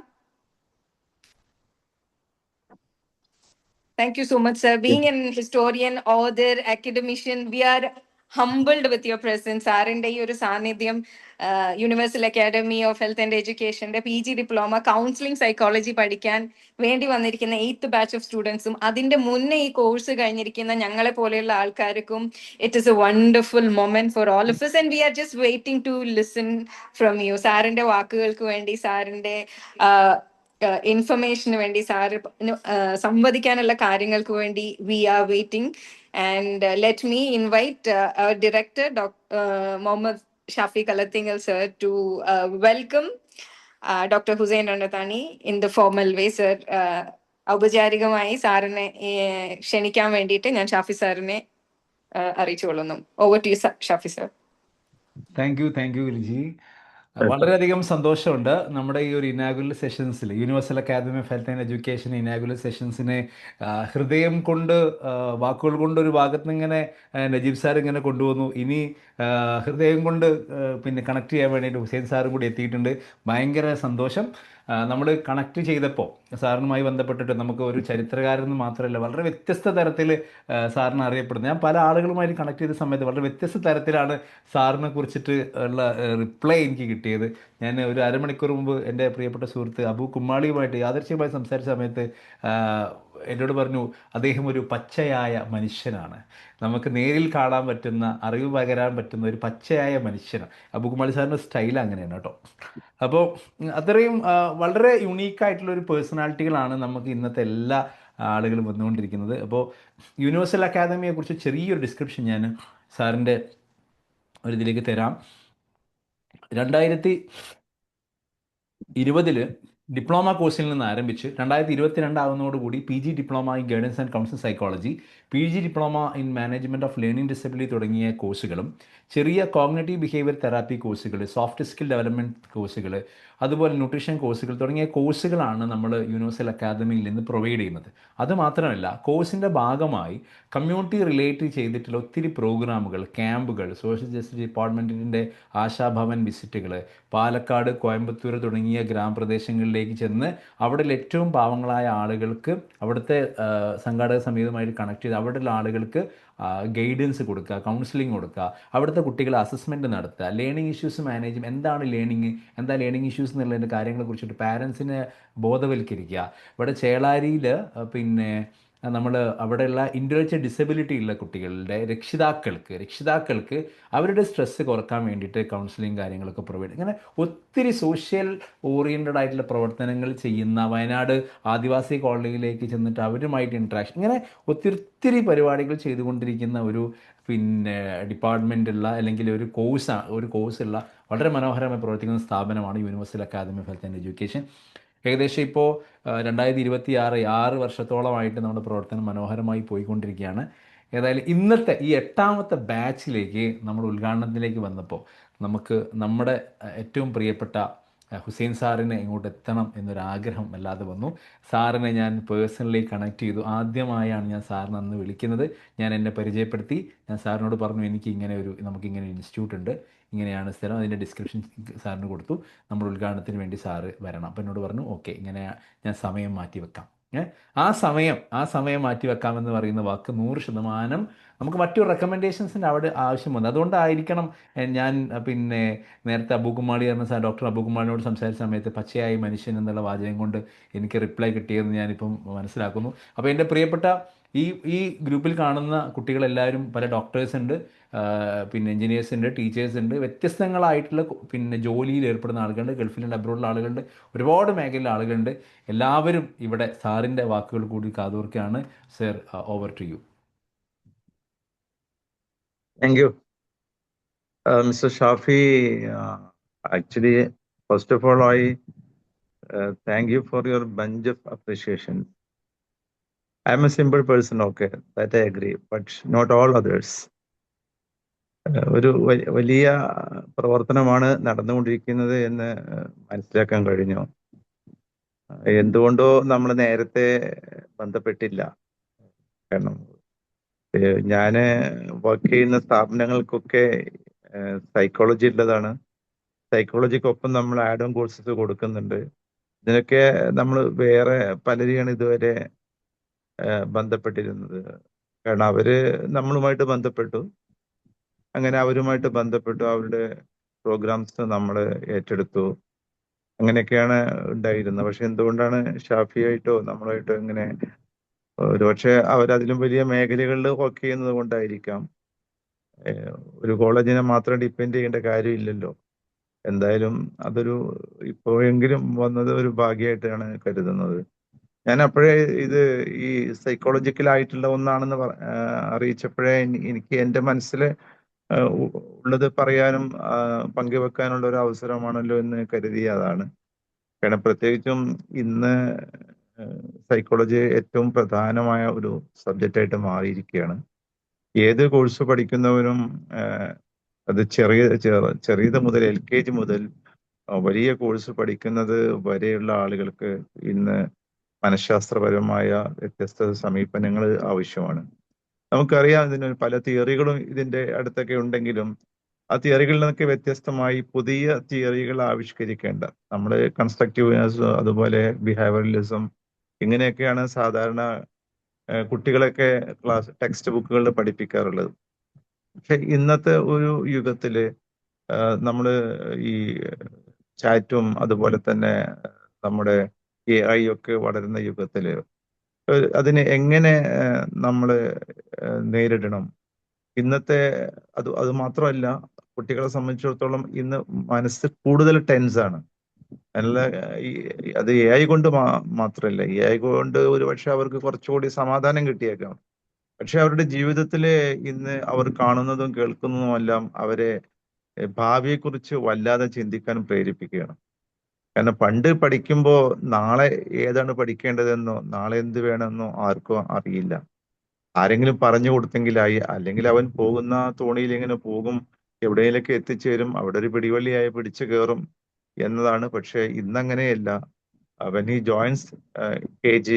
Thank you so much, sir. Being an historian, author, academician, we are humbled with your presence. സാറിന്റെ ഈ ഒരു സാന്നിധ്യം universal academy of health and എഡ്യൂക്കേഷന്റെ PG diploma counselling psychology പഠിക്കാൻ വേണ്ടി വന്നിരിക്കുന്ന 8th batch of സ്റ്റുഡൻസും അതിന്റെ മുന്നേ ഈ കോഴ്സ് കഴിഞ്ഞിരിക്കുന്ന ഞങ്ങളെ പോലെയുള്ള ആൾക്കാർക്കും it is A wonderful moment four all of us, and we are just waiting to listen from you. സാറിന്റെ വാക്കുകൾക്ക് വേണ്ടി, സാറിന്റെ ഇൻഫർമേഷന് വേണ്ടി, സാറ് സംവദിക്കാനുള്ള കാര്യങ്ങൾക്ക് വേണ്ടി we are waiting. And let me invite our director Muhammad Shafi Kalathingal sir to welcome doctor Hussain Randathani in the formal way. Sir, ഔപചാരികമായി സാറിനെ ക്ഷണിക്കാൻ വേണ്ടിയിട്ട് ഞാൻ ഷാഫി സാറിനെ അറിയിച്ചുകൊള്ളുന്നു. Over to you Shafi sir. Thank you Liji. വളരെയധികം സന്തോഷമുണ്ട് നമ്മുടെ ഈ ഒരു ഇനാഗുറൽ സെഷൻസിൽ, universal academy of health and education inaugural സെഷൻസിനെ ഹൃദയം കൊണ്ട്, വാക്കുകൾ കൊണ്ട് ഒരു ഭാഗത്ത് നിന്ന് ഇങ്ങനെ നജീബ് സാർ ഇങ്ങനെ കൊണ്ടുവന്നു. ഇനി ഹൃദയം കൊണ്ട് പിന്നെ കണക്ട് ചെയ്യാൻ വേണ്ടിയിട്ട് ഹുസൈൻ സാറും കൂടി എത്തിയിട്ടുണ്ട്. ഭയങ്കര സന്തോഷം. നമ്മൾ കണക്ട് ചെയ്തപ്പോൾ സാറിനുമായി ബന്ധപ്പെട്ടിട്ട് നമുക്ക് ഒരു ചരിത്രകാരെന്ന് മാത്രമല്ല, വളരെ വ്യത്യസ്ത തരത്തിൽ സാറിന് അറിയപ്പെടുന്നത്. ഞാൻ പല ആളുകളുമായിട്ട് കണക്ട് ചെയ്ത സമയത്ത് വളരെ വ്യത്യസ്ത തരത്തിലാണ് സാറിനെ കുറിച്ചിട്ട് ഉള്ള റിപ്ലൈ എനിക്ക് കിട്ടിയത്. ഞാൻ ഒരു അരമണിക്കൂർ മുമ്പ് എൻ്റെ പ്രിയപ്പെട്ട സുഹൃത്ത് അബു കുമ്മാളിയുമായിട്ട് യാദൃശ്ചികമായി സംസാരിച്ച സമയത്ത് എന്നോട് പറഞ്ഞു, അദ്ദേഹം ഒരു പച്ചയായ മനുഷ്യനാണ്, നമുക്ക് നേരിൽ കാണാൻ പറ്റുന്ന, അറിവ് പകരാൻ പറ്റുന്ന ഒരു പച്ചയായ മനുഷ്യനാണ്. അബു കുമ്മാളി സാറിൻ്റെ സ്റ്റൈൽ അങ്ങനെയാണ് കേട്ടോ. അപ്പോൾ അത്രയും വളരെ യുണീക്കായിട്ടുള്ളൊരു പേഴ്സണാലിറ്റികളാണ് നമുക്ക് ഇന്നത്തെ എല്ലാ ആളുകളും വന്നുകൊണ്ടിരിക്കുന്നത്. അപ്പോൾ യൂണിവേഴ്സൽ അക്കാദമിയെക്കുറിച്ച് ചെറിയൊരു ഡിസ്ക്രിപ്ഷൻ ഞാൻ സാറിൻ്റെ ഒരിതിലേക്ക് തരാം. 2020 ഡിപ്ലോമ കോഴ്സിൽ നിന്ന് ആരംഭിച്ച് 2022 ആവുന്നതോടുകൂടി PG diploma in guidance and counselling psychology, PG diploma in management of learning disability തുടങ്ങിയ കോഴ്സുകളും, ചെറിയ കോഗ്നിറ്റീവ് ബിഹേവിയർ തെറാപ്പി കോഴ്സുകൾ, സോഫ്റ്റ് സ്കിൽ ഡെവലപ്മെൻറ്റ് കോഴ്സുകൾ, അതുപോലെ ന്യൂട്രീഷൻ കോഴ്സുകൾ തുടങ്ങിയ കോഴ്സുകളാണ് നമ്മൾ യൂണിവേഴ്സൽ അക്കാദമിയിൽ നിന്ന് പ്രൊവൈഡ് ചെയ്യുന്നത്. അതുമാത്രമല്ല, കോഴ്സിൻ്റെ ഭാഗമായി കമ്മ്യൂണിറ്റി റിലേറ്റ് ചെയ്തിട്ടുള്ള ഒത്തിരി പ്രോഗ്രാമുകൾ, ക്യാമ്പുകൾ, സോഷ്യൽ ജസ്റ്റിസ് ഡിപ്പാർട്ട്മെൻറ്റിൻ്റെ ആശാഭവൻ വിസിറ്റുകൾ, പാലക്കാട്, കോയമ്പത്തൂർ തുടങ്ങിയ ഗ്രാമപ്രദേശങ്ങളിലേക്ക് ചെന്ന് അവിടെ ഏറ്റവും പാവങ്ങളായ ആളുകൾക്ക് അവിടുത്തെ സംഘാടക സമിതിയുമായിട്ട് കണക്ട് ചെയ്ത് അവിടെയുള്ള ആളുകൾക്ക് ഗൈഡൻസ് കൊടുക്കുക, കൗൺസിലിംഗ് കൊടുക്കുക, അവിടുത്തെ കുട്ടികളെ അസസ്മെൻറ്റ് നടത്തുക, ലേണിംഗ് ഇഷ്യൂസ് മാനേജ്, എന്താണ് ലേണിംഗ്, എന്താ ലേണിംഗ് ഇഷ്യൂസ് എന്നുള്ളതിൻ്റെ കാര്യങ്ങളെ കുറിച്ചിട്ട് പാരൻസിനെ ബോധവൽക്കരിക്കുക. ഇവിടെ ചേളാരിയിൽ പിന്നെ നമ്മൾ അവിടെയുള്ള ഇൻ്റലക്ച്വൽ ഡിസബിലിറ്റി ഉള്ള കുട്ടികളുടെ രക്ഷിതാക്കൾക്ക് അവരുടെ സ്ട്രെസ്സ് കുറക്കാൻ വേണ്ടിയിട്ട് കൗൺസിലിംഗ് കാര്യങ്ങളൊക്കെ പ്രൊവൈഡ്, ഇങ്ങനെ ഒത്തിരി സോഷ്യൽ ഓറിയൻറ്റഡ് ആയിട്ടുള്ള പ്രവർത്തനങ്ങൾ ചെയ്യുന്ന, വയനാട് ആദിവാസി കോളനിയിലേക്ക് ചെന്നിട്ട് അവരുമായിട്ട് ഇൻട്രാക്ഷൻ, ഇങ്ങനെ ഒത്തിരി പരിപാടികൾ ചെയ്തുകൊണ്ടിരിക്കുന്ന ഒരു പിന്നെ ഡിപ്പാർട്ട്മെൻറ്റുള്ള അല്ലെങ്കിൽ ഒരു കോഴ്സുള്ള വളരെ മനോഹരമായി പ്രവർത്തിക്കുന്ന സ്ഥാപനമാണ് Universal academy of health and Education. ഏകദേശം ഇപ്പോൾ 2026 6 വർഷത്തോളമായിട്ട് നമ്മുടെ പ്രവർത്തനം മനോഹരമായി പോയിക്കൊണ്ടിരിക്കുകയാണ്. ഏതായാലും ഇന്നത്തെ ഈ 8ാമത്തെ ബാച്ചിലേക്ക് നമ്മൾ ഉദ്ഘാടനത്തിലേക്ക് വന്നപ്പോൾ നമുക്ക് നമ്മുടെ ഏറ്റവും പ്രിയപ്പെട്ട ഹുസൈൻ സാറിനെ ഇങ്ങോട്ട് എത്തണം എന്നൊരാഗ്രഹം അല്ലാതെ വന്നു. സാറിനെ ഞാൻ പേഴ്സണലി കണക്ട് ചെയ്തു. ആദ്യമായാണ് ഞാൻ സാറിനെ അന്ന് വിളിക്കുന്നത്. ഞാൻ എന്നെ പരിചയപ്പെടുത്തി. ഞാൻ സാറിനോട് പറഞ്ഞു എനിക്ക് നമുക്കിങ്ങനെ ഇൻസ്റ്റിറ്റ്യൂട്ട് ഉണ്ട്, ഇങ്ങനെയാണ് സ്ഥലം, അതിൻ്റെ ഡിസ്ക്രിപ്ഷൻ സാറിന് കൊടുത്തു. നമ്മുടെ ഉദ്ഘാടനത്തിന് വേണ്ടി സാറ് വരണം. അപ്പം എന്നോട് പറഞ്ഞു ഓക്കെ, ഇങ്ങനെ ഞാൻ സമയം മാറ്റി വെക്കാം. ആ സമയം മാറ്റി വെക്കാമെന്ന് പറയുന്ന വാക്ക് 100% നമുക്ക് മറ്റു റെക്കമെൻഡേഷൻസിൻ്റെ അവിടെ ആവശ്യം വന്നു. അതുകൊണ്ടായിരിക്കണം ഞാൻ പിന്നെ നേരത്തെ അബൂകുമാളി എന്ന ഡോക്ടർ അബൂകുമാളിനോട് സംസാരിച്ച സമയത്ത് പച്ചയായ മനുഷ്യൻ എന്നുള്ള വാചകം കൊണ്ട് എനിക്ക് റിപ്ലൈ കിട്ടിയതെന്ന് ഞാനിപ്പം മനസ്സിലാക്കുന്നു. അപ്പോൾ എൻ്റെ പ്രിയപ്പെട്ട ഈ ഗ്രൂപ്പിൽ കാണുന്ന കുട്ടികളെല്ലാവരും പല ഡോക്ടേഴ്സ് ഉണ്ട്, പിന്നെ എഞ്ചിനീയേഴ്സ് ഉണ്ട്, ടീച്ചേഴ്സ് ഉണ്ട്, വ്യത്യസ്തങ്ങളായിട്ടുള്ള പിന്നെ ജോലിയിൽ ഏർപ്പെടുന്ന ആളുകളുണ്ട്, ഗൾഫിലുണ്ട്, അബ്രോഡിലുള്ള ആളുകളുണ്ട്, ഒരുപാട് മേഖലയിലെ ആളുകളുണ്ട്. എല്ലാവരും ഇവിടെ സാറിൻ്റെ വാക്കുകൾ കൂടി കാതോർക്കുകയാണ്. Sir, over to you. Thank you. Mr. Shafi, actually, first of all, I thank you for your bunch of appreciation. I am a simple person, okay, that I agree, but not all others. ഒരു വലിയ പ്രവർത്തനമാണ് നടന്നുകൊണ്ടിരിക്കുന്നത് എന്ന് മനസ്സിലാക്കാൻ കഴിഞ്ഞു. എന്തുകൊണ്ടോ നമ്മൾ നേരത്തെ ബന്ധപ്പെട്ടില്ല. കാരണം ഞാൻ വർക്ക് ചെയ്യുന്ന സ്ഥാപനങ്ങൾക്കൊക്കെ സൈക്കോളജി ഉള്ളതാണ്. സൈക്കോളജിക്കൊപ്പം നമ്മൾ ആഡ് ഓൺ കോഴ്സസ് കൊടുക്കുന്നുണ്ട്. ഇതിനൊക്കെ നമ്മൾ വേറെ പലരെയാണ് ഇതുവരെ ബന്ധപ്പെട്ടിരുന്നത്. കാരണം അവര് നമ്മളുമായിട്ട് ബന്ധപ്പെട്ടു, അങ്ങനെ അവരുമായിട്ട് ബന്ധപ്പെട്ടു, അവരുടെ പ്രോഗ്രാംസ് നമ്മൾ ഏറ്റെടുത്തു, അങ്ങനെയൊക്കെയാണ് ഉണ്ടായിരുന്നത്. പക്ഷെ എന്തുകൊണ്ടാണ് ഷാഫിയായിട്ടോ നമ്മളായിട്ടോ ഇങ്ങനെ, ഒരുപക്ഷെ അവരതിലും വലിയ മേഖലകളിൽ വർക്ക് ചെയ്യുന്നത് കൊണ്ടായിരിക്കാം. ഒരു കോളേജിനെ മാത്രം ഡിപ്പെൻഡ് ചെയ്യേണ്ട കാര്യമില്ലല്ലോ. എന്തായാലും അതൊരു ഇപ്പോഴെങ്കിലും വന്നത് ഒരു ഭാഗ്യമായിട്ടാണ് കരുതുന്നത്. ഞാൻ അപ്പോഴേ ഇത് ഈ സൈക്കോളജിക്കൽ ആയിട്ടുള്ള ഒന്നാണെന്ന് അറിയിച്ചപ്പോഴേ എനിക്ക് എൻ്റെ മനസ്സിൽ ഉള്ളത് പറയാനും പങ്കുവെക്കാനുള്ള ഒരു അവസരമാണല്ലോ എന്ന് കരുതിയതാണ്. കാരണം പ്രത്യേകിച്ചും ഇന്ന് സൈക്കോളജി ഏറ്റവും പ്രധാനമായ ഒരു സബ്ജക്റ്റായിട്ട് മാറിയിരിക്കുകയാണ്. ഏത് കോഴ്സ് പഠിക്കുന്നവരും അത് ചെറിയത് മുതൽ LKG മുതൽ വലിയ കോഴ്സ് പഠിക്കുന്നത് വരെയുള്ള ആളുകൾക്ക് ഇന്ന് മനഃശാസ്ത്രപരമായ വ്യത്യസ്ത സമീപനങ്ങൾ ആവശ്യമാണ്. നമുക്കറിയാം, ഇതിന് പല തിയറികളും ഇതിൻ്റെ അടുത്തൊക്കെ ഉണ്ടെങ്കിലും ആ തിയറികളിൽ നിന്നൊക്കെ വ്യത്യസ്തമായി പുതിയ തിയറികൾ ആവിഷ്കരിക്കേണ്ട, നമ്മൾ കൺസ്ട്രക്റ്റീവ്നെസ്, അതുപോലെ ബിഹേവിയറലിസം, ഇങ്ങനെയൊക്കെയാണ് സാധാരണ കുട്ടികളൊക്കെ ടെക്സ്റ്റ് ബുക്കുകളിൽ പഠിപ്പിക്കാറുള്ളത്. പക്ഷെ ഇന്നത്തെ ഒരു യുഗത്തില് നമ്മൾ ഈ ചാറ്റും അതുപോലെ തന്നെ നമ്മുടെ AI ഒക്കെ വളരുന്ന യുഗത്തില് അതിനെ എങ്ങനെ നമ്മൾ നേരിടണം? ഇന്നത്തെ അത് മാത്രമല്ല, കുട്ടികളെ സംബന്ധിച്ചിടത്തോളം ഇന്ന് മനസ്സ് കൂടുതൽ ടെൻസാണ്. നല്ല അത് AI കൊണ്ട് മാത്രമല്ല, AI കൊണ്ട് ഒരുപക്ഷെ അവർക്ക് കുറച്ചുകൂടി സമാധാനം കിട്ടിയേക്കാം. പക്ഷെ അവരുടെ ജീവിതത്തില് ഇന്ന് അവർ കാണുന്നതും കേൾക്കുന്നതുമെല്ലാം അവരെ ഭാവിയെക്കുറിച്ച് വല്ലാതെ ചിന്തിക്കാൻ പ്രേരിപ്പിക്കുകയാണ്. കാരണം പണ്ട് പഠിക്കുമ്പോൾ നാളെ ഏതാണ് പഠിക്കേണ്ടതെന്നോ നാളെ എന്ത് വേണമെന്നോ ആർക്കും അറിയില്ല. ആരെങ്കിലും പറഞ്ഞു കൊടുത്തെങ്കിലായി, അല്ലെങ്കിൽ അവൻ പോകുന്ന തോണിയിൽ ഇങ്ങനെ പോകും, എവിടെയെങ്കിലൊക്കെ എത്തിച്ചേരും, അവിടെ ഒരു പിടിവള്ളിയായി പിടിച്ചു കയറും എന്നതാണ്. പക്ഷെ ഇന്നങ്ങനെയല്ല. When he joins KG,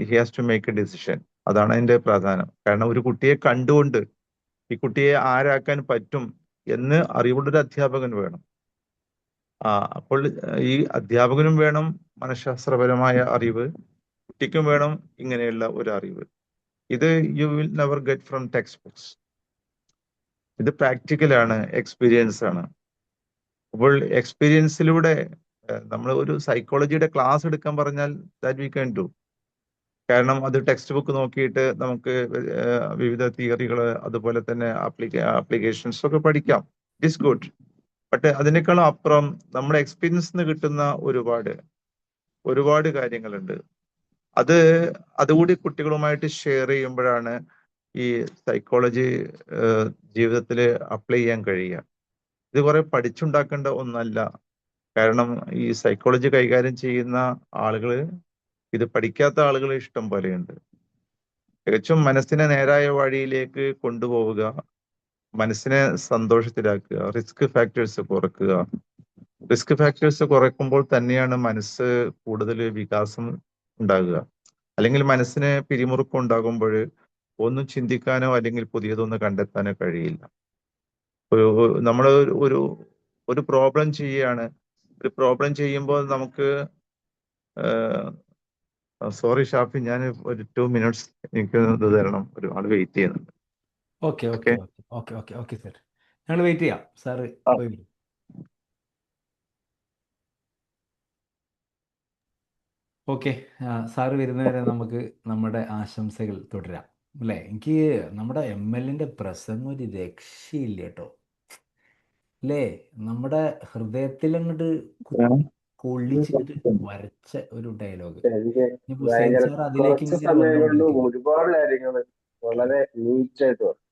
he has to make a decision. അതാണ് അതിന്റെ പ്രാധാന്യം. കാരണം ഒരു കുട്ടിയെ കണ്ടുകൊണ്ട് ഈ കുട്ടിയെ ആരാക്കാൻ പറ്റും എന്ന് അറിവുള്ളൊരു അധ്യാപകൻ വേണം. അപ്പോൾ ഈ അധ്യാപകനും വേണം മനഃശാസ്ത്രപരമായ അറിവ്, കുട്ടിക്കും വേണം ഇങ്ങനെയുള്ള ഒരു അറിവ്. ഇത് you will never get from text books. ഇത് പ്രാക്ടിക്കലാണ്, എക്സ്പീരിയൻസ് ആണ്. അപ്പോൾ എക്സ്പീരിയൻസിലൂടെ നമ്മൾ ഒരു സൈക്കോളജിയുടെ ക്ലാസ് എടുക്കാൻ പറഞ്ഞാൽ ദാറ്റ് വി ക്യാൻ ഡു. കാരണം അത് ടെക്സ്റ്റ് ബുക്ക് നോക്കിയിട്ട് നമുക്ക് വിവിധ തിയറികൾ അതുപോലെ തന്നെ ആപ്ലിക്കേഷൻസ് ഒക്കെ പഠിക്കാം. It is good. ബട്ട് അതിനേക്കാളും അപ്പുറം നമ്മുടെ എക്സ്പീരിയൻസിന് കിട്ടുന്ന ഒരുപാട് കാര്യങ്ങളുണ്ട്. അതുകൂടി കുട്ടികളുമായിട്ട് ഷെയർ ചെയ്യുമ്പോഴാണ് ഈ സൈക്കോളജി ജീവിതത്തിൽ അപ്ലൈ ചെയ്യാൻ കഴിയുക. ഇത് കുറെ പഠിച്ചുണ്ടാക്കേണ്ട ഒന്നല്ല. കാരണം ഈ സൈക്കോളജി കൈകാര്യം ചെയ്യുന്ന ആളുകൾ, ഇത് പഠിക്കാത്ത ആളുകൾ ഇഷ്ടം പോലെയുണ്ട്. തികച്ചും മനസ്സിനെ നേരായ വഴിയിലേക്ക് കൊണ്ടുപോവുക, മനസ്സിനെ സന്തോഷത്തിലാക്കുക, റിസ്ക് ഫാക്ടേഴ്സ് കുറക്കുക. റിസ്ക് ഫാക്ടേഴ്സ് കുറയ്ക്കുമ്പോൾ തന്നെയാണ് മനസ്സ് കൂടുതൽ വികാസം ഉണ്ടാകുക. അല്ലെങ്കിൽ മനസ്സിന് പിരിമുറുക്കം ഉണ്ടാകുമ്പോൾ ഒന്നും ചിന്തിക്കാനോ അല്ലെങ്കിൽ പുതിയതൊന്നും കണ്ടെത്താനോ കഴിയില്ല. നമ്മൾ ഒരു ഒരു പ്രോബ്ലം ചെയ്യുകയാണ്. ഒരു പ്രോബ്ലം ചെയ്യുമ്പോൾ നമുക്ക് സോറി ഷാഫി, ഞാൻ ഒരു 2 minutes എനിക്ക് ഇത് തരണം, ഒരു ആൾ വെയിറ്റ് ചെയ്യുന്നുണ്ട്. Okay okay. Okay okay okay okay sir, ഞങ്ങൾ വെയിറ്റ് ചെയ്യാം. സാറ് ആ. പോയി വരൂ. ഓക്കെ, സാറ് വരുന്നവരെ നമുക്ക് നമ്മുടെ ആശംസകൾ തുടരാം അല്ലേ? എനിക്ക് നമ്മുടെ MLന്റെ പ്രസംഗം ഒരു രക്ഷയില്ല കേട്ടോ അല്ലേ? നമ്മുടെ ഹൃദയത്തിൽ അങ്ങോട്ട് കൊള്ളിച്ചിട്ട് വരച്ച ഒരു ഡയലോഗ്. എനിക്ക് ഇനിയിപ്പോ സെയിൻ ഭയങ്കര സാർ അതിലേക്ക് കുറച്ച് ഇങ്ങനെ സമയം കൊണ്ട് വന്നുകൊണ്ടിരിക്കും. ഒരുപാട് കാര്യങ്ങൾ വളരെ നീറ്റായിട്ട് പറഞ്ഞു.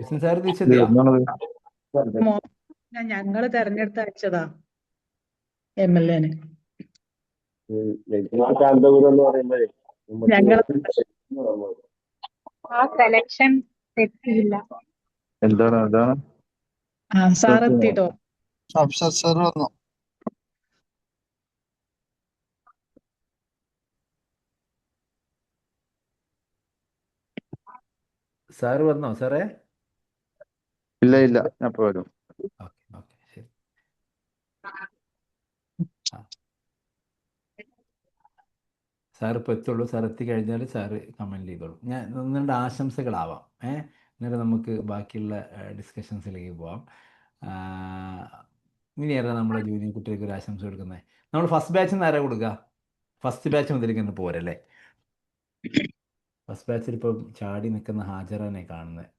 സെയിൻ സാർ തിരിച്ചെത്തിയാ? ഞങ്ങള് തെരഞ്ഞെടുത്ത് അയച്ചതാ MLA-നെ. കാന്തപുരം എന്ന് പറയുമ്പോഴേ ഞങ്ങള് ആ സെലക്ഷൻ തെറ്റിയില്ല. എന്താണ് അതാണ് സാർ എത്തിട്ടോ. സാർ വന്നു. സാറ് വന്നോ സാറേ? ഇല്ല ഞാൻ പോരും. ഓക്കെ ഓക്കെ ശരി. സാർ ഇപ്പോൾ എത്തുള്ളൂ. സാർ എത്തിക്കഴിഞ്ഞാൽ സാറ് കമൻറ്റ് ചെയ്തോളൂ. ഞാൻ നിങ്ങളുടെ ആശംസകളാവാം. എന്നിട്ട് നമുക്ക് ബാക്കിയുള്ള ഡിസ്കഷൻസിലേക്ക് പോവാം. ഇനിയായിരുന്നു നമ്മളെ ജൂനിയർ കുട്ടികൾക്ക് ഒരു ആശംസ കൊടുക്കുന്നത്. നമ്മൾ ഫസ്റ്റ് ബാച്ചിൽ നിന്ന് ആരാ കൊടുക്കുക? ഫസ്റ്റ് ബാച്ച് മുതലേക്ക് തന്നെ പോരല്ലേ? ഫസ്റ്റ് ബാച്ചിൽ ഇപ്പം ചാടി നിൽക്കുന്ന ഹാജറാനെ കാണുന്നത്.